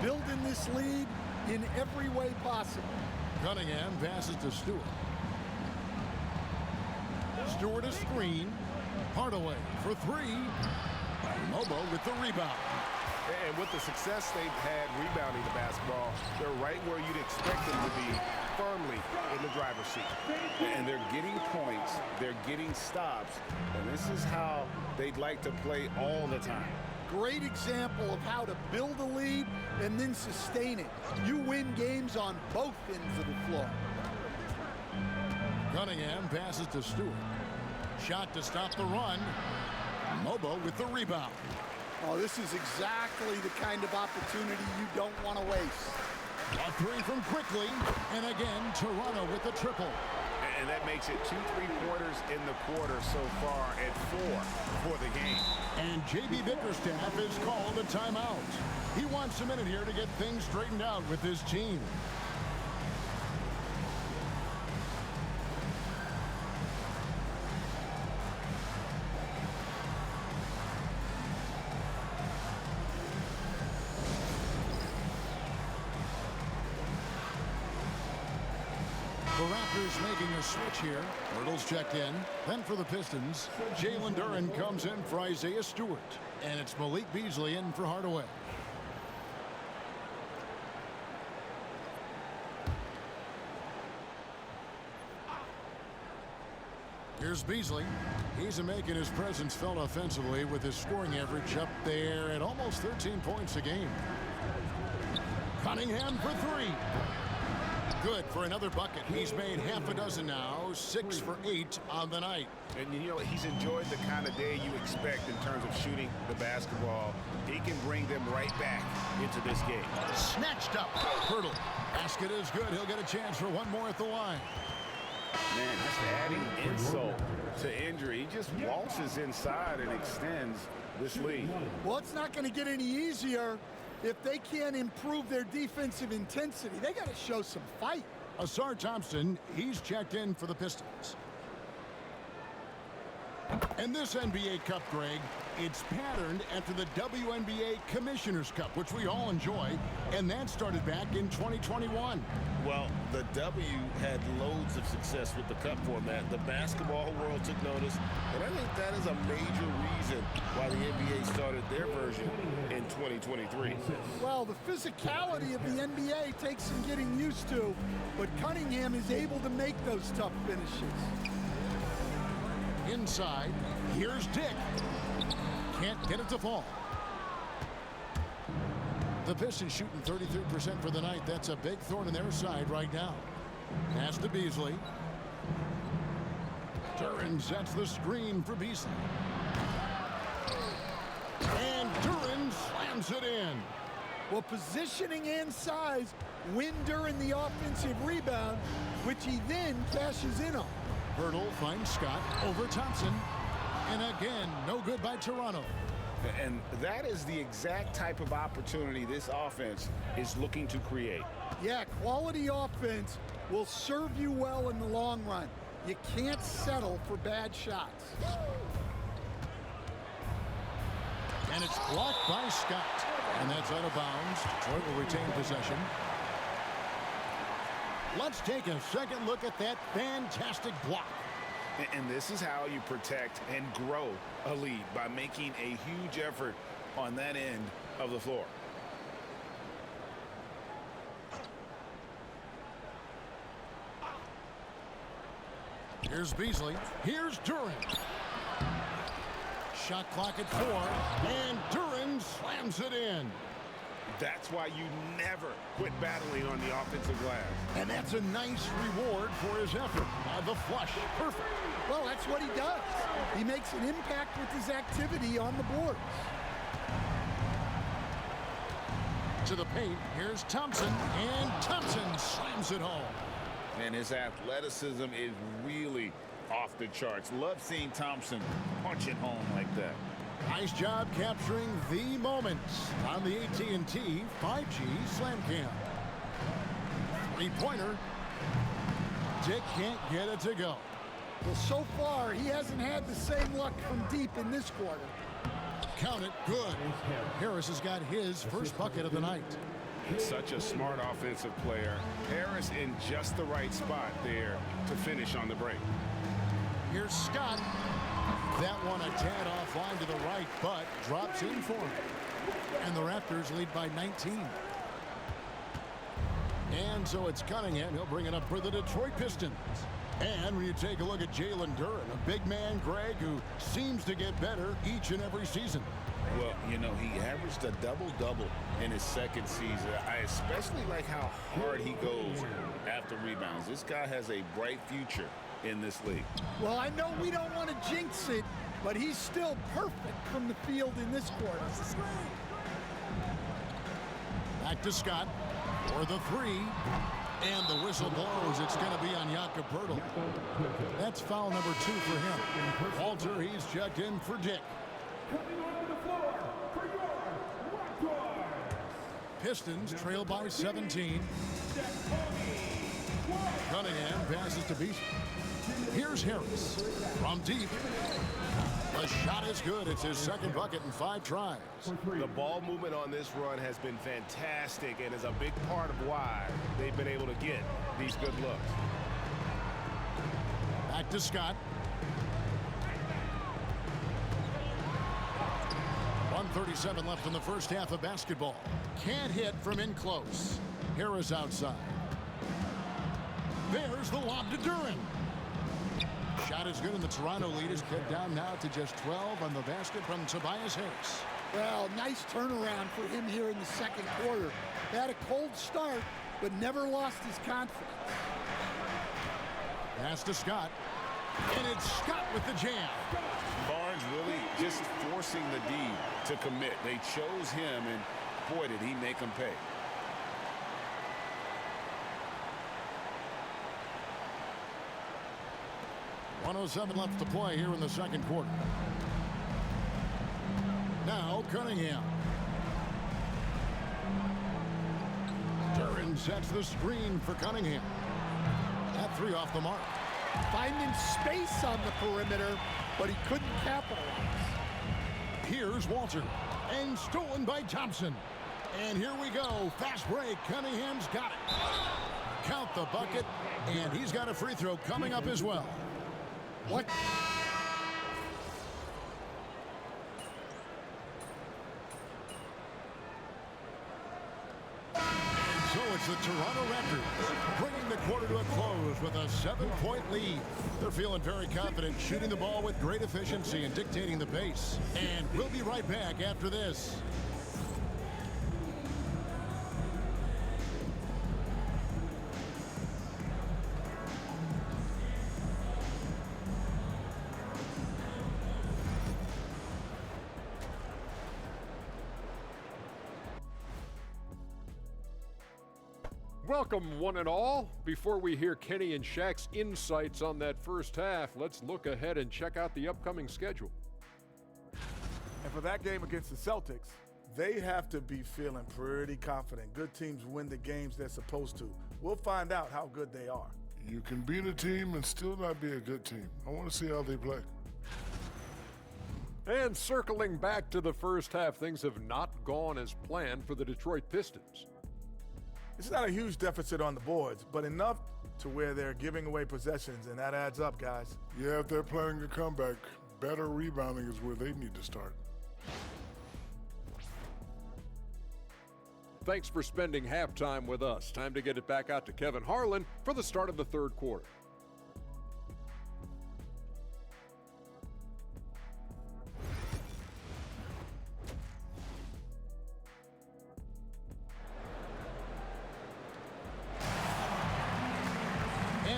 building this lead in every way possible. Cunningham passes to Stewart. Stewart a screen. Hardaway for three. Mobo with the rebound. And with the success they've had rebounding the basketball, they're right where you'd expect them to be, firmly in the driver's seat. And they're getting points, they're getting stops, and this is how they'd like to play all the time. Great example of how to build a lead and then sustain it. You win games on both ends of the floor. Cunningham passes to Stewart. Shot to stop the run. Mobo with the rebound. Oh, this is exactly the kind of opportunity you don't want to waste. A three from Quickly, and again, Toronto with the triple. And that makes it 2 3-pointers in the quarter so far at 4 for the game. And J.B. Bickerstaff has called a timeout. He wants a minute here to get things straightened out with his team. The Raptors making a switch here. Hurdle's checked in. Then for the Pistons, Jalen Duren comes in for Isaiah Stewart. And it's Malik Beasley in for Hardaway. Here's Beasley. He's making his presence felt offensively with his scoring average up there at almost 13 points a game. Cunningham for three. Good for another bucket. He's made half a dozen now, 6 for 8 on the night. And you know, he's enjoyed the kind of day you expect in terms of shooting the basketball. He can bring them right back into this game. Snatched up. Hurdle. Basket is good. He'll get a chance for one more at the line. Man, just adding insult to injury. He just waltzes inside and extends this lead. Well, it's not going to get any easier. If they can't improve their defensive intensity, they got to show some fight. Asar Thompson, he's checked in for the Pistons. And this NBA Cup, Greg, it's patterned after the WNBA Commissioner's Cup, which we all enjoy, and that started back in 2021. Well, the W had loads of success with the Cup format. The basketball world took notice, and I think that is a major reason why the NBA started their version in 2023. Well, the physicality of the NBA takes some getting used to, but Cunningham is able to make those tough finishes. Inside, here's Dick. Can't get it to fall. The Pistons shooting 33% for the night. That's a big thorn in their side right now. Pass to Beasley. Duren sets the screen for Beasley. And Duren slams it in. Well, positioning and size win Duren the offensive rebound, which he then cashes in on. Hurdle finds Scott over Thompson. And again, no good by Toronto. And that is the exact type of opportunity this offense is looking to create. Yeah, quality offense will serve you well in the long run. You can't settle for bad shots. And it's blocked by Scott. And that's out of bounds. Detroit will retain possession. Let's take a second look at that fantastic block. And this is how you protect and grow a lead, by making a huge effort on that end of the floor. Here's Beasley. Here's Duren. Shot clock at 4. And Duren slams it in. That's why you never quit battling on the offensive glass. And that's a nice reward for his effort. The flush, perfect. Well, that's what he does. He makes an impact with his activity on the boards. To the paint, here's Thompson, and Thompson slams it home. And his athleticism is really off the charts. Love seeing Thompson punch it home like that. Nice job capturing the moments on the AT&T 5G Slam Cam. Three-pointer. Dick can't get it to go. Well, so far, he hasn't had the same luck from deep in this quarter. Count it, good. Harris has got his first bucket of the night. Such a smart offensive player. Harris in just the right spot there to finish on the break. Here's Scott. That one a tad offline to the right, but drops in for him. And the Raptors lead by 19. And so it's Cunningham. He'll bring it up for the Detroit Pistons. And when you take a look at Jalen Duren, a big man, Greg, who seems to get better each and every season. Well, you know, he averaged a double-double in his second season. I especially like how hard he goes after rebounds. This guy has a bright future in this league. Well, I know we don't want to jinx it, but he's still perfect from the field in this quarter. Back to Scott for the three. And the whistle blows. It's going to be on Jakob Poeltl. That's foul number 2 for him. Walter, he's checked in for Dick. Pistons trail by 17. Cunningham passes to Beasley. Here's Harris from deep. The shot is good. It's his second bucket in 5 tries. The ball movement on this run has been fantastic and is a big part of why they've been able to get these good looks. Back to Scott. 1:37 left in the first half of basketball. Can't hit from in close. Harris outside. There's the lob to Duren. Shot is good, and the Toronto lead is cut down now to just 12 on the basket from Tobias Harris. Well, nice turnaround for him here in the second quarter. Had a cold start, but never lost his confidence. Pass to Scott. And it's Scott with the jam. Barnes really just forcing the D to commit. They chose him, and boy, did he make them pay. .107 left to play here in the second quarter. Now Cunningham. Duren sets the screen for Cunningham. That 3 off the mark. Finding space on the perimeter, but he couldn't capitalize. Here's Walter. And stolen by Thompson. And here we go. Fast break. Cunningham's got it. Count the bucket. And he's got a free throw coming up as well. What? So it's the Toronto Raptors bringing the quarter to a close with a 7-point lead. They're feeling very confident, shooting the ball with great efficiency and dictating the pace. And we'll be right back after this. Welcome, one and all. Before we hear Kenny and Shaq's insights on that first half, let's look ahead and check out the upcoming schedule. And for that game against the Celtics, they have to be feeling pretty confident. Good teams win the games they're supposed to. We'll find out how good they are. You can beat a team and still not be a good team. I want to see how they play. And circling back to the first half, things have not gone as planned for the Detroit Pistons. It's not a huge deficit on the boards, but enough to where they're giving away possessions, and that adds up, guys. Yeah, if they're playing a comeback, better rebounding is where they need to start. Thanks for spending halftime with us. Time to get it back out to Kevin Harlan for the start of the third quarter.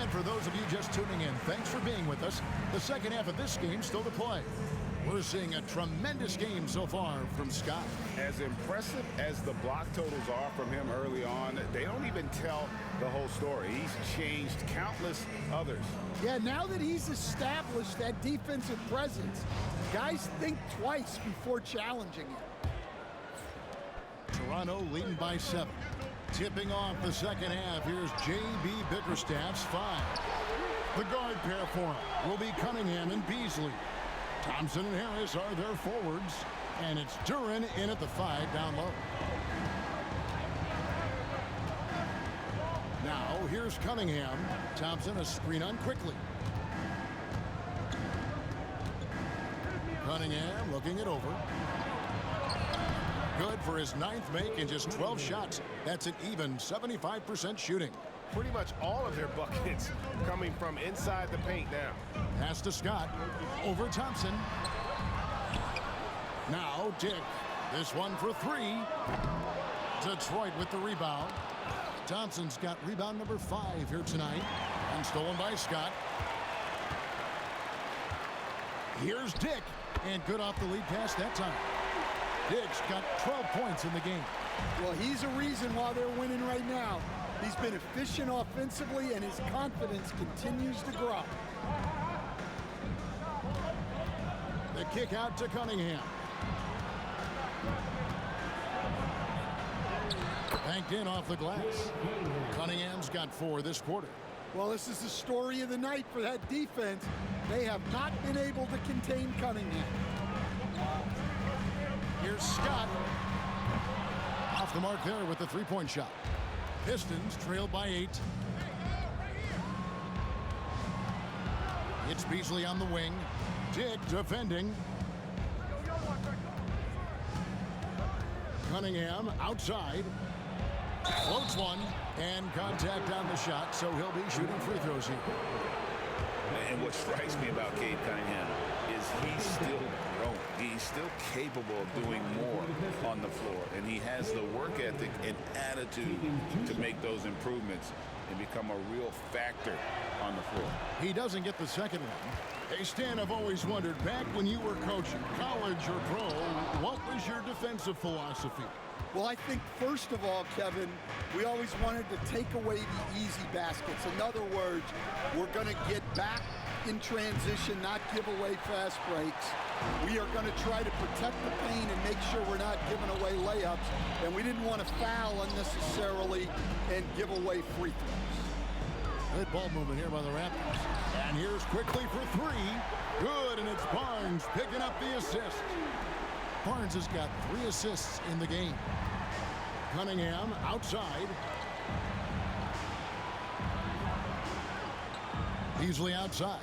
And for those of you just tuning in, thanks for being with us. The second half of this game still to play. We're seeing a tremendous game so far from Scott. As impressive as the block totals are from him early on, they don't even tell the whole story. He's changed countless others. Yeah, now that he's established that defensive presence, guys think twice before challenging him. Toronto leading by 7. Tipping off the second half, here's J.B. Bickerstaff's 5. The guard pair for him will be Cunningham and Beasley. Thompson and Harris are their forwards, and it's Duren in at the 5 down low. Now here's Cunningham. Thompson a screen on quickly. Cunningham looking it over. Good for his 9th make in just 12 shots. That's an even 75% shooting. Pretty much all of their buckets coming from inside the paint now. Pass to Scott. Over Thompson. Now Dick. This one for 3. Detroit with the rebound. Thompson's got rebound number 5 here tonight. And stolen by Scott. Here's Dick. And good off the lead pass that time. Dick's got 12 points in the game. Well, he's a reason why they're winning right now. He's been efficient offensively, and his confidence continues to grow. The kick out to Cunningham. Banked in off the glass. Cunningham's got 4 this quarter. Well, this is the story of the night for that defense. They have not been able to contain Cunningham. Here's Scott. Off the mark there with the 3-point shot. Pistons trailed by 8. It's Beasley on the wing. Dick defending. Cunningham outside. Floats one. And contact on the shot, so he'll be shooting free throws here. And what strikes me about Cade Cunningham is he's still growing. He's still capable of doing more on the floor. And he has the work ethic and attitude to make those improvements and become a real factor on the floor. He doesn't get the second one. Hey, Stan, I've always wondered, back when you were coaching, college or pro, what was your defensive philosophy? Well, I think, first of all, Kevin, we always wanted to take away the easy baskets. In other words, we're going to get back in transition, not give away fast breaks. We are going to try to protect the paint and make sure we're not giving away layups. And we didn't want to foul unnecessarily and give away free throws. Good ball movement here by the Raptors. And here's quickly for 3. Good, and it's Barnes picking up the assist. Barnes has got 3 assists in the game. Cunningham outside. Beasley outside.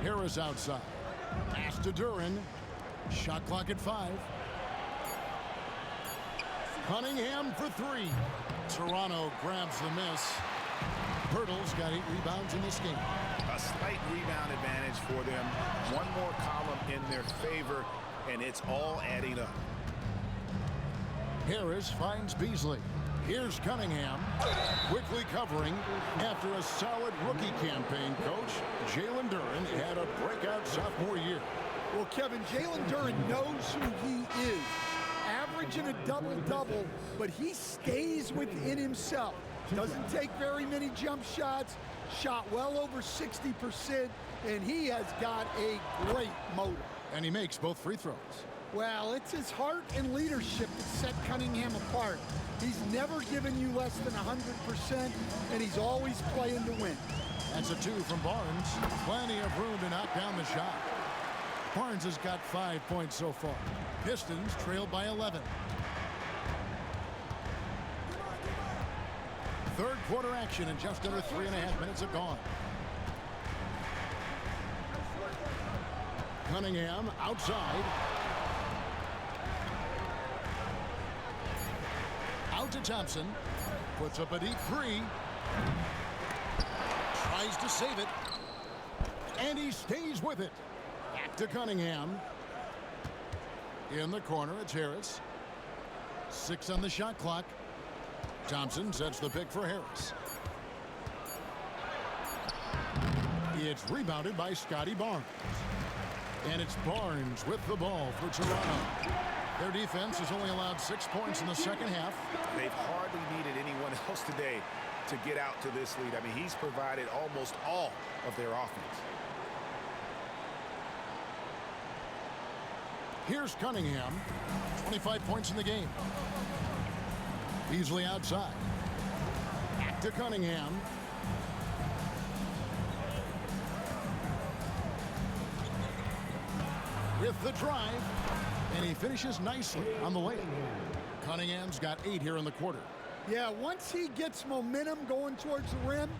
Harris outside. Pass to Duren. Shot clock at 5. Cunningham for 3. Toronto grabs the miss. Pirtle's got 8 rebounds in this game. A slight rebound advantage for them. One more column in their favor, and it's all adding up. Harris finds Beasley. Here's Cunningham, quickly covering. After a solid rookie campaign, Coach, Jalen Duren had a breakout sophomore year. Well, Kevin, Jalen Duren knows who he is. Averaging a double-double, but he stays within himself. Doesn't take very many jump shots, shot well over 60%, and he has got a great motor. And he makes both free throws. Well, it's his heart and leadership that set Cunningham apart. He's never given you less than 100%, and he's always playing to win. That's a 2 from Barnes. Plenty of room to knock down the shot. Barnes has got 5 points so far. Pistons trailed by 11. Third quarter action, and just under 3.5 minutes have gone. Cunningham outside. Out to Thompson. Puts up a deep 3. Tries to save it. And he stays with it. Back to Cunningham. In the corner, it's Harris. 6 on the shot clock. Thompson sets the pick for Harris. It's rebounded by Scotty Barnes. And it's Barnes with the ball for Toronto. Their defense has only allowed 6 points in the second half. They've hardly needed anyone else today to get out to this lead. I mean, he's provided almost all of their offense. Here's Cunningham. 25 points in the game. Beasley outside. Back to Cunningham. With the drive. And he finishes nicely on the layup. Cunningham's got 8 here in the quarter. Yeah, once he gets momentum going towards the rim,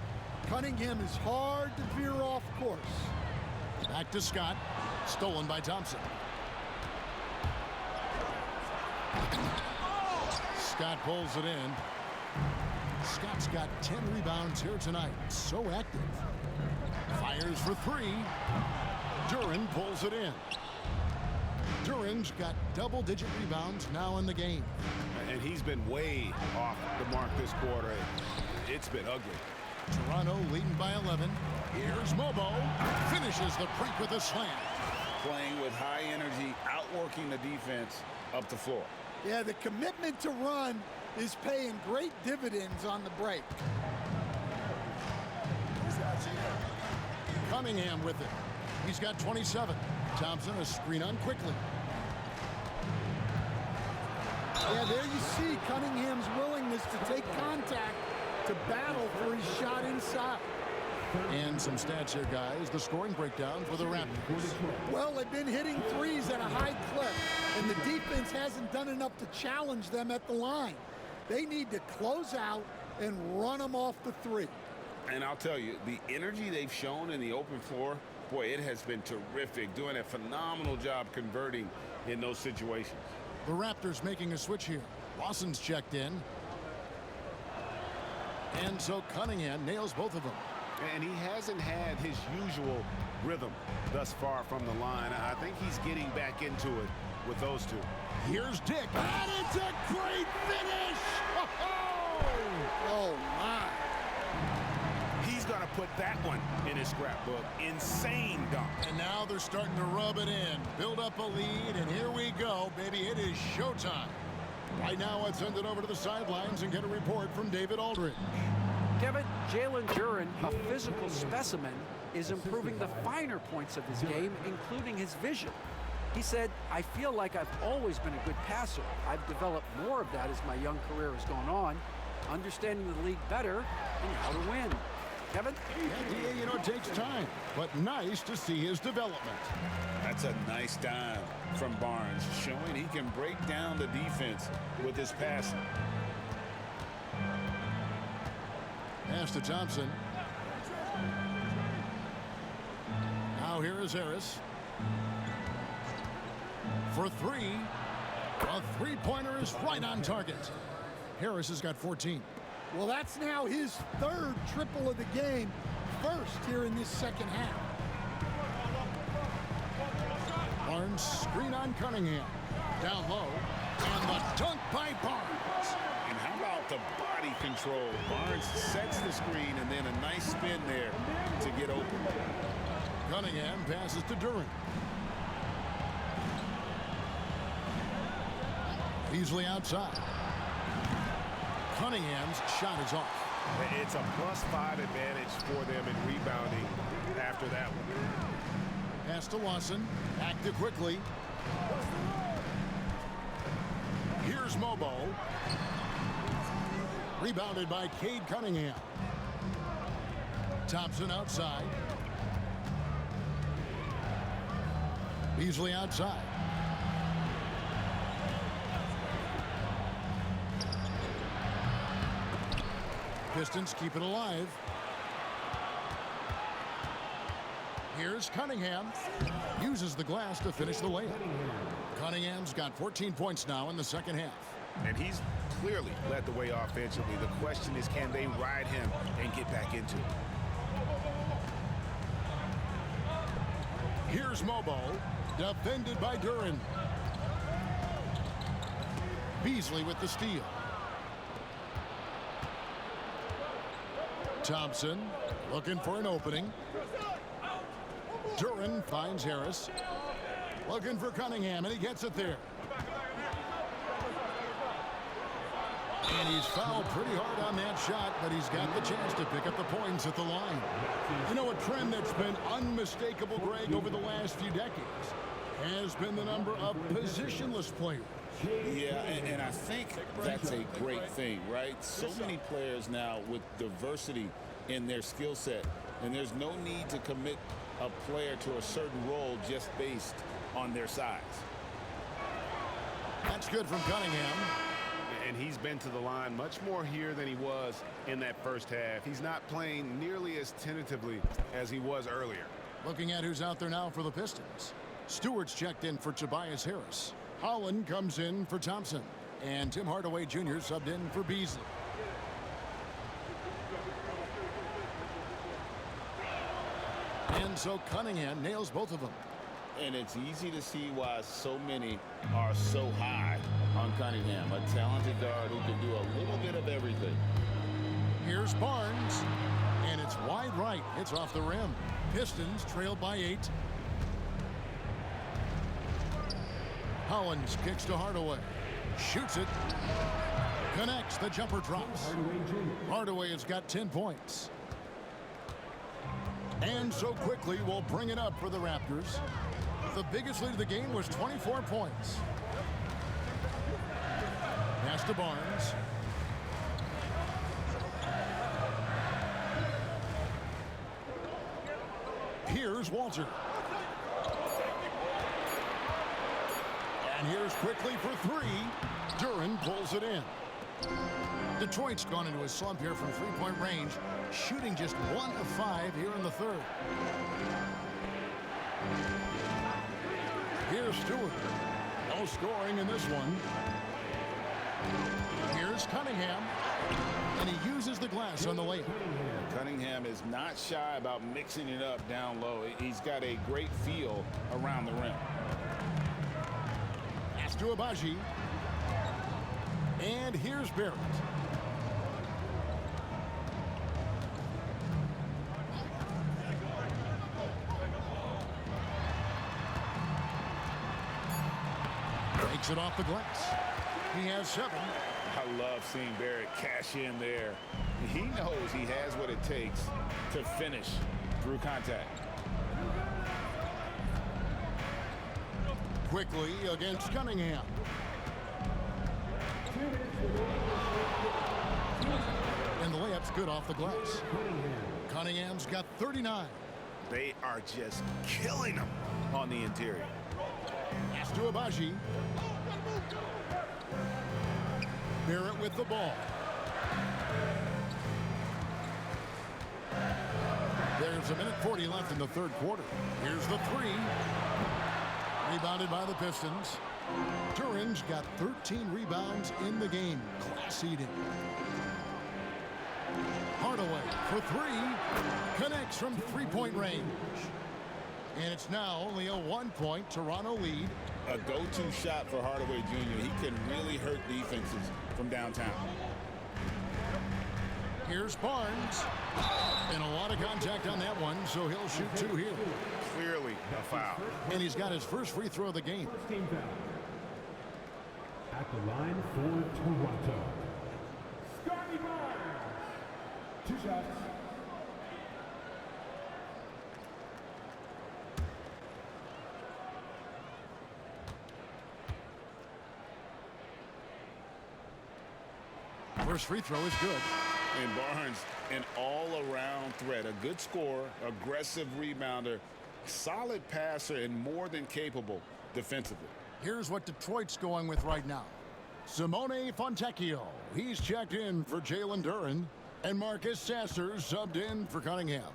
Cunningham is hard to veer off course. Back to Scott. Stolen by Thompson. Scott pulls it in. Scott's got 10 rebounds here tonight. So active. Fires for 3. Duren pulls it in. Duren's got double-digit rebounds now in the game. And he's been way off the mark this quarter. It's been ugly. Toronto leading by 11. Here's Mobo. Finishes the break with a slam. Playing with high energy, outworking the defense up the floor. Yeah, the commitment to run is paying great dividends on the break. Cunningham with it. He's got 27. Thompson a screen on quickly. Yeah, there you see Cunningham's willingness to take contact to battle for his shot inside. And some stats here, guys. The scoring breakdown for the Raptors. Well, they've been hitting threes at a high clip, and the defense hasn't done enough to challenge them at the line. They need to close out and run them off the three. And I'll tell you, the energy they've shown in the open floor, boy, it has been terrific. Doing a phenomenal job converting in those situations. The Raptors making a switch here. Lawson's checked in. And so Cunningham nails both of them. And he hasn't had his usual rhythm thus far from the line. I think he's getting back into it with those two. Here's Dick. And it's a great finish! Oh, my. He's going to put that one in his scrapbook. Insane dunk. And now they're starting to rub it in. Build up a lead, and here we go, baby. It is showtime. Right now, let's send it over to the sidelines and get a report from David Aldridge. Kevin, Jalen Duren, a physical specimen, is improving the finer points of his game, including his vision. He said, I feel like I've always been a good passer. I've developed more of that as my young career has gone on, understanding the league better and how to win. Kevin? Yeah, you know, it takes time, but nice to see his development. That's a nice dime from Barnes, showing he can break down the defense with his passing. Pass to Thompson. Now here is Harris. For 3. A three-pointer is right on target. Harris has got 14. Well, that's now his third triple of the game, first here in this second half. Barnes screen on Cunningham. Down low. And the dunk by Barnes. And how about the body control? Barnes sets the screen and then a nice spin there to get open. Cunningham passes to Duren. Beasley outside. Cunningham's shot is off. It's a +5 advantage for them in rebounding after that one. Pass to Lawson. Back to quickly. Here's Mobo. Rebounded by Cade Cunningham. Thompson outside. Beasley outside. Pistons keep it alive. Here's Cunningham. Uses the glass to finish the layup. Cunningham's got 14 points now in the second half. And he's clearly led the way offensively. The question is, can they ride him and get back into it? Here's Mobo. Defended by Duren. Thompson looking for an opening. Duran finds Harris. Looking for Cunningham, and he gets it there. And he's fouled pretty hard on that shot, but he's got the chance to pick up the points at the line. You know, a trend that's been unmistakable, Greg, over the last few decades has been the number of positionless players. Yeah, and I think that's a great thing, right? So many players now with diversity in their skill set, and there's no need to commit a player to a certain role just based on their size. That's good from Cunningham. And he's been to the line much more here than he was in that first half. He's not playing nearly as tentatively as he was earlier. Looking at who's out there now for the Pistons. Stewart's checked in for Tobias Harris. Holland comes in for Thompson. And Tim Hardaway Jr. subbed in for Beasley. And so Cunningham nails both of them. And it's easy to see why so many are so high on Cunningham, a talented guard who can do a little bit of everything. Here's Barnes, and it's wide right. It's off the rim. Pistons trailed by 8. Hollins kicks to Hardaway. Shoots it. Connects. The jumper drops. Hardaway has got 10 points. And so quickly we'll bring it up for the Raptors. The biggest lead of the game was 24 points. Pass to Barnes. Here's Walter. And here's quickly for 3. Duran pulls it in. Detroit's gone into a slump here from three-point range, shooting just 1 of 5 here in the third. Here's Stewart. No scoring in this one. Here's Cunningham. And he uses the glass on the layup. Cunningham is not shy about mixing it up down low. He's got a great feel around the rim. Pass to Abaji. And here's Barrett. Takes it off the glass. He has 7. I love seeing Barrett cash in there. He knows he has what it takes to finish through contact. Quickly against Cunningham. And the layup's good off the glass. Cunningham's got 39. They are just killing him on the interior. Pass to Abaji. Barrett with the ball. There's a minute 40 left in the third quarter. Here's the 3. Rebounded by the Pistons. Duran's got 13 rebounds in the game. Class eating. Hardaway for 3. Connects from three-point range. And it's now only a 1-point Toronto lead. A go-to shot for Hardaway Jr. He can really hurt defenses from downtown. Here's Barnes. And a lot of contact on that one, so he'll shoot 2 here. Clearly a foul. And he's got his first free throw of the game. At the line for Toronto, Scotty Barnes. 2 shots. First free throw is good. And Barnes, an all-around threat. A good scorer, aggressive rebounder, solid passer, and more than capable defensively. Here's what Detroit's going with right now. Simone Fontecchio. He's checked in for Jalen Duran. And Marcus Sasser subbed in for Cunningham.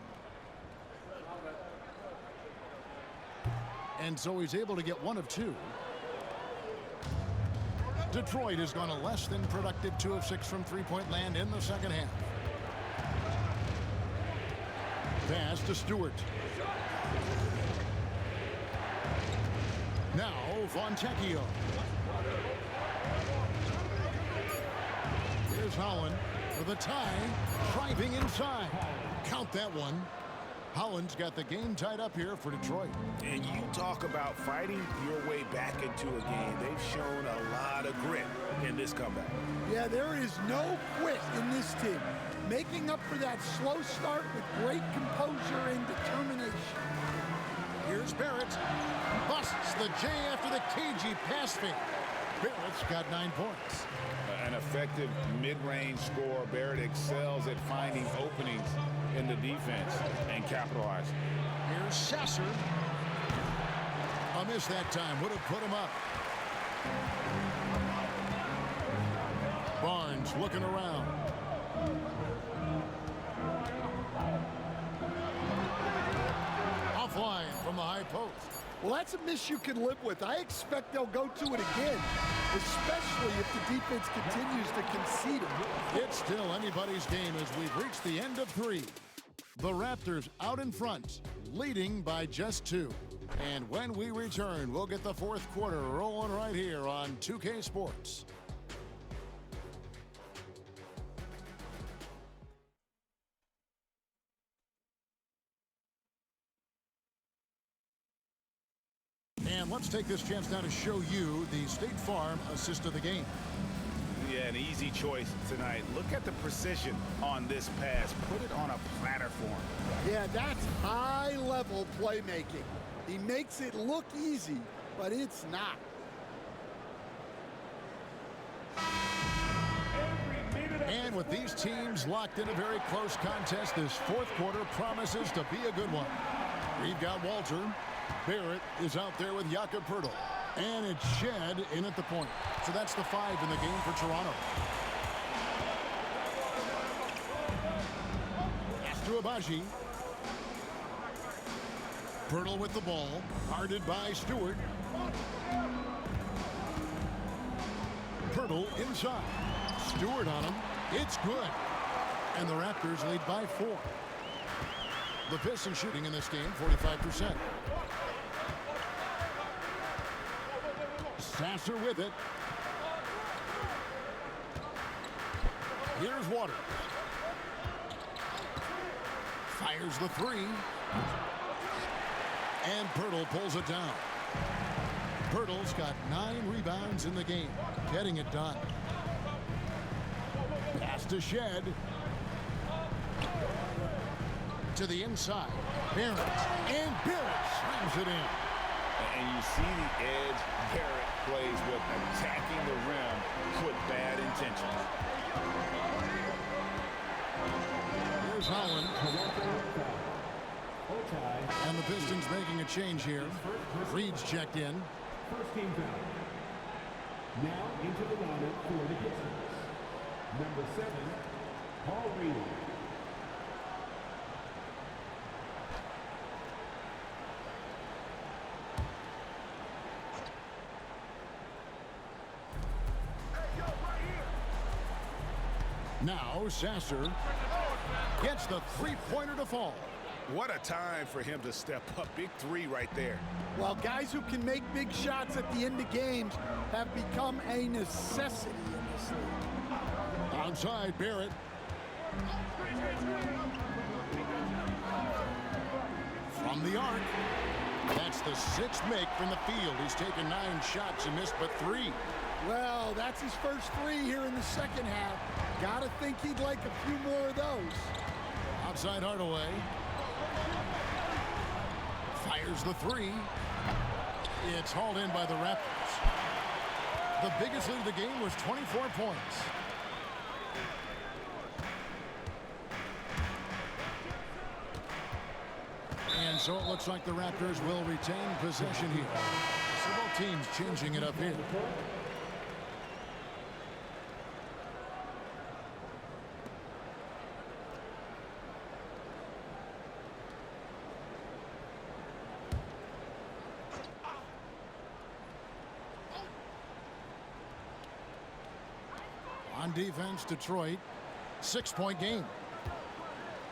And so he's able to get 1 of 2. Detroit has gone a less than productive 2 of 6 from three-point land in the second half. Pass to Stewart. Now Fontecchio. Here's Holland. For the tie, driving inside. Count that one. Holland's got the game tied up here for Detroit. And you talk about fighting your way back into a game. They've shown a lot of grit in this comeback. Yeah, there is no quit in this team. Making up for that slow start with great composure and determination. Here's Barrett. Busts the J after the cagey pass fake. Barrett's got 9 points. An effective mid-range scorer. Barrett excels at finding openings in the defense and capitalizing. Here's Sasser. A miss that time. Would have put him up. Barnes looking around. Offline from the high post. Well, that's a miss you can live with. I expect they'll go to it again, especially if the defense continues to concede it. It's still anybody's game as we've reached the end of 3. The Raptors out in front, leading by just 2. And when we return, we'll get the 4th quarter rolling right here on 2K Sports. And let's take this chance now to show you the State Farm assist of the game. Yeah, an easy choice tonight. Look at the precision on this pass. Put it on a platter for him. Yeah, that's high-level playmaking. He makes it look easy, but it's not. And with these teams locked in a very close contest, this 4th quarter promises to be a good one. We've got Walter. Barrett is out there with Jakob Poeltl. And it's Shed in at the point. So that's the 5 in the game for Toronto. Pass to Abaji. Poeltl with the ball. Guarded by Stewart. Poeltl inside. Stewart on him. It's good. And the Raptors lead by 4. The Pistons shooting in this game, 45%. Sasser with it. Here's Waters. Fires the 3. And Poeltl pulls it down. Poeltl's got 9 rebounds in the game, getting it done. Pass to Shed. To the inside. Barrett. And Barrett slams it in. And you see the edge Barrett plays with, attacking the rim with bad intentions. Here's Holland. And the Pistons making a change here. Reed's checked in. First team foul. Now into the lineup for the Pistons. Number 7, Paul Reed. Now Sasser gets the 3-pointer to fall. What a time for him to step up. Big 3 right there. Well, guys who can make big shots at the end of games have become a necessity in this league. Outside Barrett. From the arc. That's the 6th make from the field. He's taken 9 shots and missed but 3. Well, that's his first 3 here in the second half. Gotta think he'd like a few more of those. Outside Hardaway. Fires the 3. It's hauled in by the Raptors. The biggest lead of the game was 24 points. And so it looks like the Raptors will retain possession here. So both teams changing it up here. On defense, Detroit, 6-point game.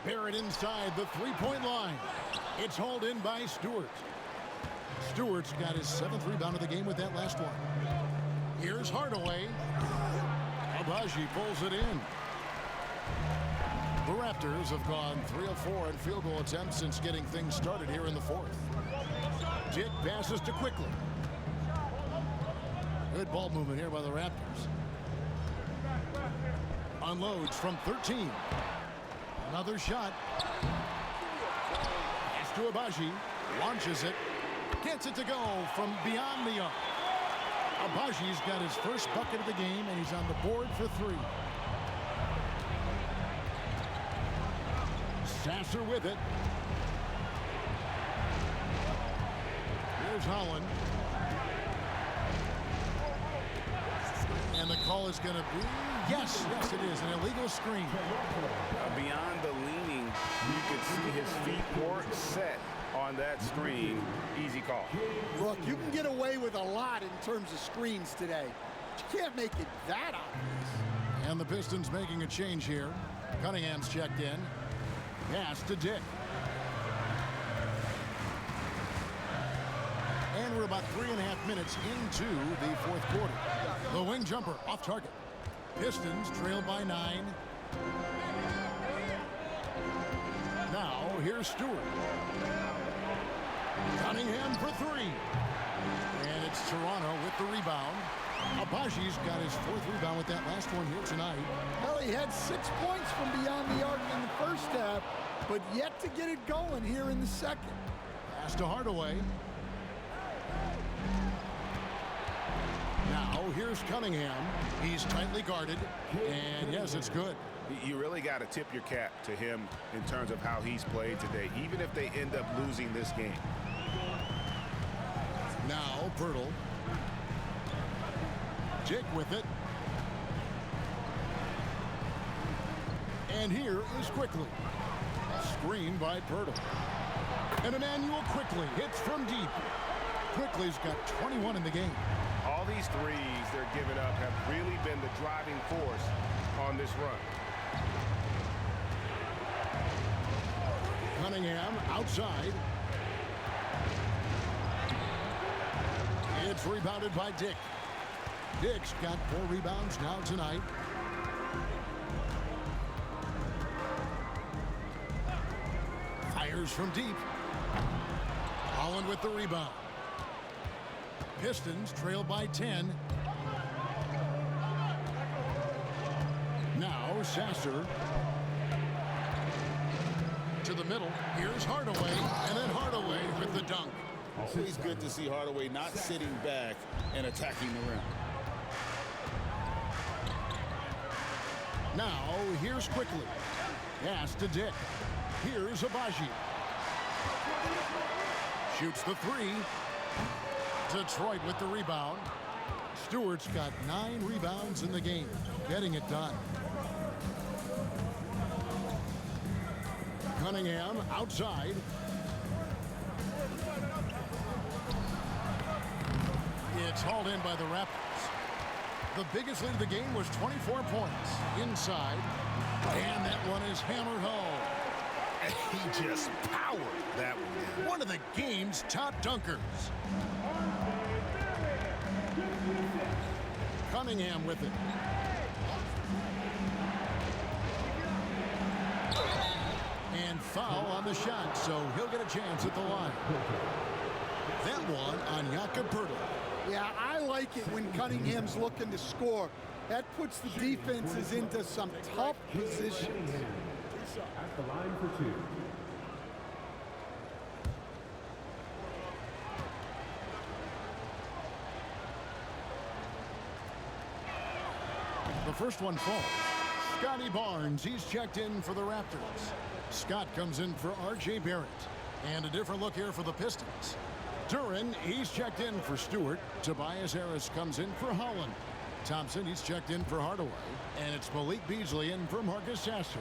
Barrett inside the 3-point line. It's hauled in by Stewart. Stewart's got his 7th rebound of the game with that last one. Here's Hardaway. Abaji pulls it in. The Raptors have gone 3 of 4 in field goal attempts since getting things started here in the fourth. Dick passes to Quickly. Good ball movement here by the Raptors. Unloads from 13. Another shot. Pass to Abaji. Launches it. Gets it to go from beyond the arc. Abaji's got his first bucket of the game, and he's on the board for 3. Sasser with it. Here's Holland. And the call is going to be, yes, it is, an illegal screen. Beyond the leaning, you could see his feet weren't set on that screen. Easy call. Look, you can get away with a lot in terms of screens today. But you can't make it that obvious. And the Pistons making a change here. Cunningham's checked in. Pass to Dick. And we're about 3.5 minutes into the fourth quarter. The wing jumper off target. Pistons trail by 9. Now here's Stewart. Cunningham for 3. And it's Toronto with the rebound. Abaji's got his 4th rebound with that last one here tonight. Well, he had 6 points from beyond the arc in the first half, but yet to get it going here in the second. Pass to Hardaway. Now here's Cunningham. He's tightly guarded, and yes, it's good. You really got to tip your cap to him in terms of how he's played today, even if they end up losing this game. Now Pirtle. Dick with it. And here is Quickly. Screen by Pirtle. And Emmanuel Quickly hits from deep. Quickly's got 21 in the game. All these threes they're giving up have really been the driving force on this run. Cunningham outside. It's rebounded by Dick. Dick's got 4 rebounds now tonight. Fires from deep. Holland with the rebound. Pistons trail by 10. Now Sasser. To the middle. Here's Hardaway. And then Hardaway with the dunk. Always good to see Hardaway not sitting back and attacking the rim. Now, here's Quickly. Pass to Dick. Here's Abaji. Shoots the 3. Detroit with the rebound. Stewart's got 9 rebounds in the game. Getting it done. Cunningham outside. It's hauled in by the Raptors. The biggest lead of the game was 24 points. Inside. And that one is hammered home. He just powered that one. One of the game's top dunkers. Cunningham with it. And foul on the shot, so he'll get a chance at the line. That one on Jakob Poeltl. Yeah, I like it when Cunningham's looking to score. That puts the defenses into some tough positions. At the line for 2. The first one falls. Scotty Barnes, he's checked in for the Raptors. Scott comes in for R.J. Barrett. And a different look here for the Pistons. Duran, he's checked in for Stewart. Tobias Harris comes in for Holland. Thompson, he's checked in for Hardaway. And it's Malik Beasley in for Marcus Sasser.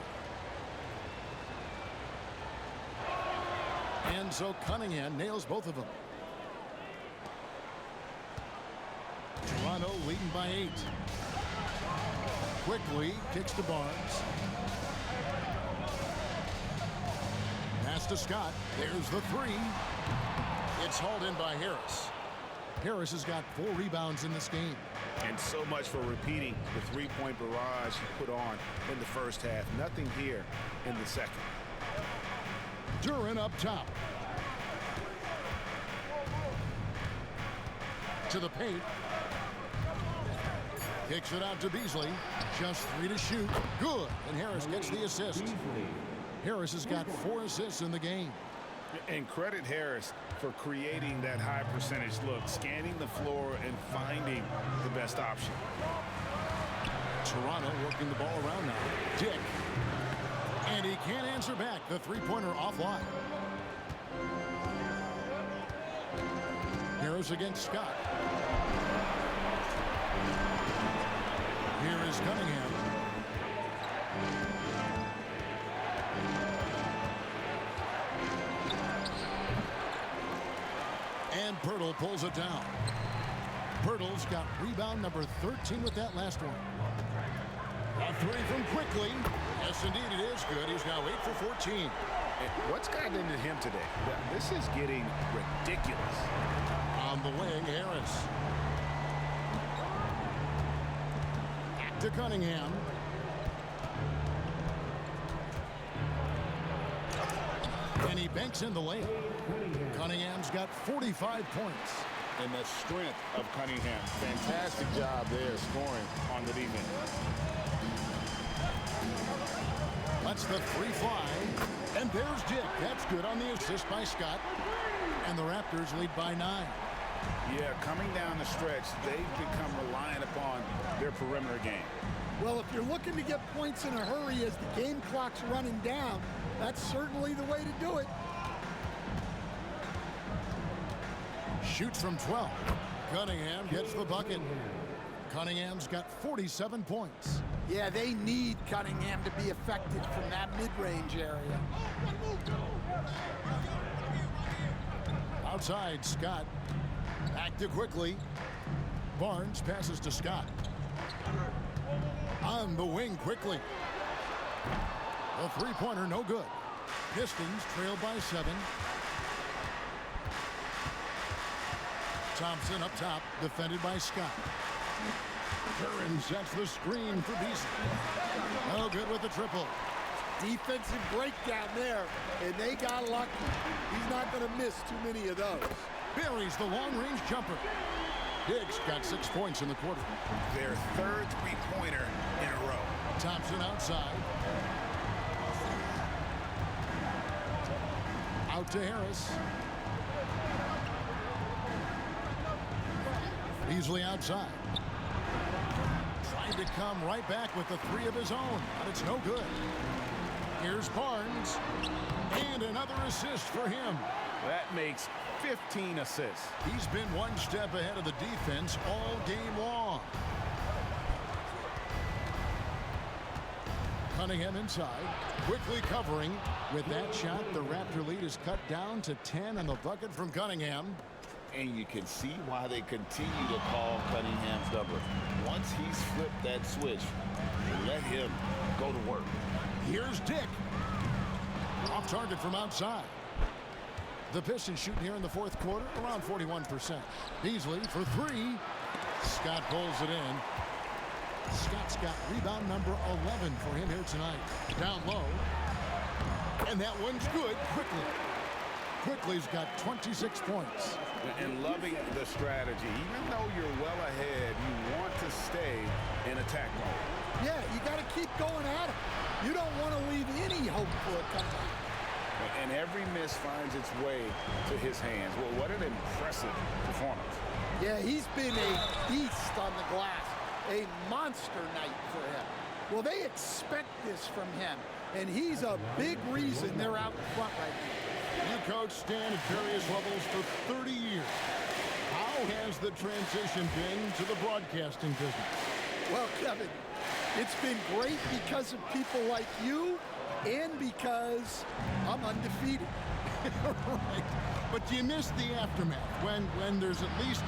And so Cunningham nails both of them. Toronto leading by 8. Quickly kicks to Barnes. Pass to Scott. There's the 3. It's hauled in by Harris. Harris has got 4 rebounds in this game. And so much for repeating the three-point barrage he put on in the first half. Nothing here in the second. Duran up top. To the paint. Kicks it out to Beasley. Just 3 to shoot. Good. And Harris gets the assist. Harris has got 4 assists in the game. And credit Harris for creating that high percentage look, scanning the floor and finding the best option. Toronto working the ball around now. Dick. And he can't answer back. The three-pointer offline. Harris against Scott. Here is Cunningham. And Pirtle pulls it down. Pirtle's got rebound number 13 with that last one. A three from Quickly. Yes, indeed, it is good. He's now 8 for 14. And what's gotten into him today? This is getting ridiculous. On the wing, Harris. Back to Cunningham. And he banks in the layup. Cunningham's got 45 points. And the strength of Cunningham. Fantastic job there scoring on the defense. Lets the three fly. And there's Dick. That's good on the assist by Scott. And the Raptors lead by 9. Yeah, coming down the stretch, they've become reliant upon their perimeter game. Well, if you're looking to get points in a hurry as the game clock's running down, that's certainly the way to do it. Shoots from 12. Cunningham gets the bucket. Cunningham's got 47 points. Yeah, they need Cunningham to be effective from that mid-range area. Outside, Scott. Back to Quickly. Barnes passes to Scott. On the wing, Quickly. The three-pointer, no good. Pistons trail by 7. Thompson up top, defended by Scott. Duran sets the screen for Beasley. No good with the triple. Defensive breakdown there, and they got lucky. He's not going to miss too many of those. Buries the long-range jumper. Diggs got 6 points in the quarter. Their third three-pointer in a row. Thompson outside. Out to Harris. Beasley outside. Trying to come right back with the three of his own, but it's no good. Here's Barnes. And another assist for him. That makes 15 assists. He's been one step ahead of the defense all game long. Cunningham inside. Quickly covering. With that shot, the Raptor lead is cut down to 10 on the bucket from Cunningham. And you can see why they continue to call Cunningham's number. Once he's flipped that switch, let him go to work. Here's Dick. Off target from outside. The Pistons shooting here in the fourth quarter around 41%. Beasley for 3. Scott pulls it in. Scott's got rebound number 11 for him here tonight. Down low. And that one's good. Quickly's got 26 points. And loving the strategy. Even though you're well ahead, you want to stay in attack mode. Yeah, you got to keep going at it. You don't want to leave any hope for a comeback. And every miss finds its way to his hands. Well, what an impressive performance. Yeah, he's been a beast on the glass. A monster night for him. Well, they expect this from him. And he's a big reason they're out in front right now. You coach Stan at various levels for 30 years. How has the transition been to the broadcasting business? Well, Kevin, it's been great because of people like you and because I'm undefeated. Right. But you miss the aftermath when there's at least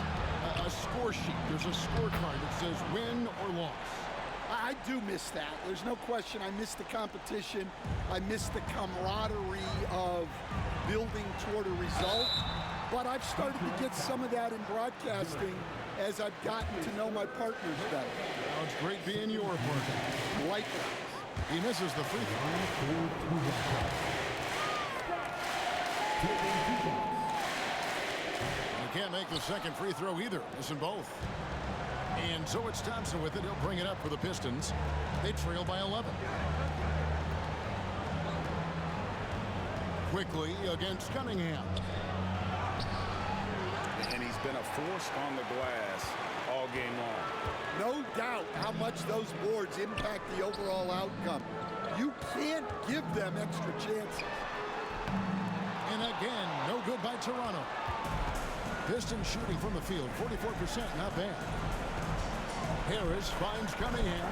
a score sheet. There's a scorecard that says win or loss. I do miss that. There's no question. I miss the competition. I miss the camaraderie of building toward a result. But I've started to get some of that in broadcasting as I've gotten to know my partners better. Well, it's great being your partner. Likewise. He misses the free throw. He can't make the second free throw either. Missing both. And so it's Thompson with it. He'll bring it up for the Pistons. They trail by 11. Quickly against Cunningham. And he's been a force on the glass all game long. No doubt how much those boards impact the overall outcome. You can't give them extra chances. And again, no good by Toronto. Pistons shooting from the field, 44%, not bad. Harris finds Cunningham.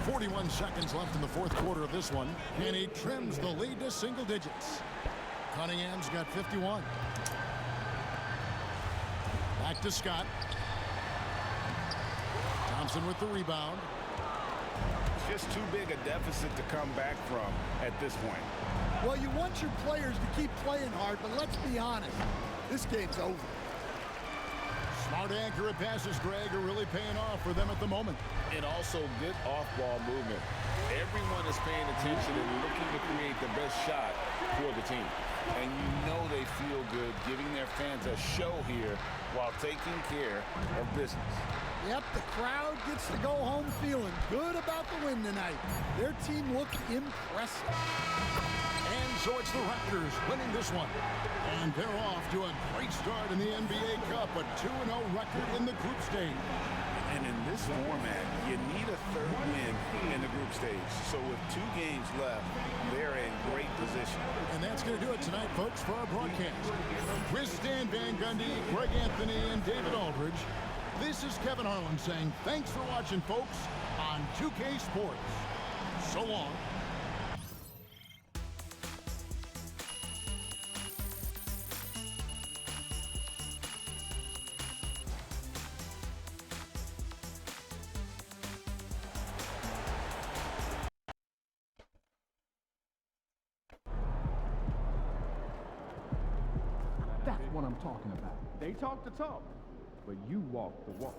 41 seconds left in the fourth quarter of this one, and he trims the lead to single digits. Cunningham's got 51. Back to Scott. Thompson with the rebound. Just too big a deficit to come back from at this point. Well, you want your players to keep playing hard, but let's be honest. This game's over. Smart, accurate passes, Greg, are really paying off for them at the moment. And also good off-ball movement. Everyone is paying attention and looking to create the best shot for the team. And you know they feel good giving their fans a show here while taking care of business. Yep, the crowd gets to go home feeling good about the win tonight. Their team looked impressive. And so it's the Raptors winning this one. And they're off to a great start in the NBA Cup, a 2-0 record in the group stage. And in this format, you need a third win in the group stage. So with 2 games left, they're in great position. And that's going to do it tonight, folks, for our broadcast. With Stan Van Gundy, Greg Anthony, and David Aldridge, this is Kevin Harlan saying thanks for watching, folks, on 2K Sports. So long. That's what I'm talking about. They talk the talk, but you walk the walk.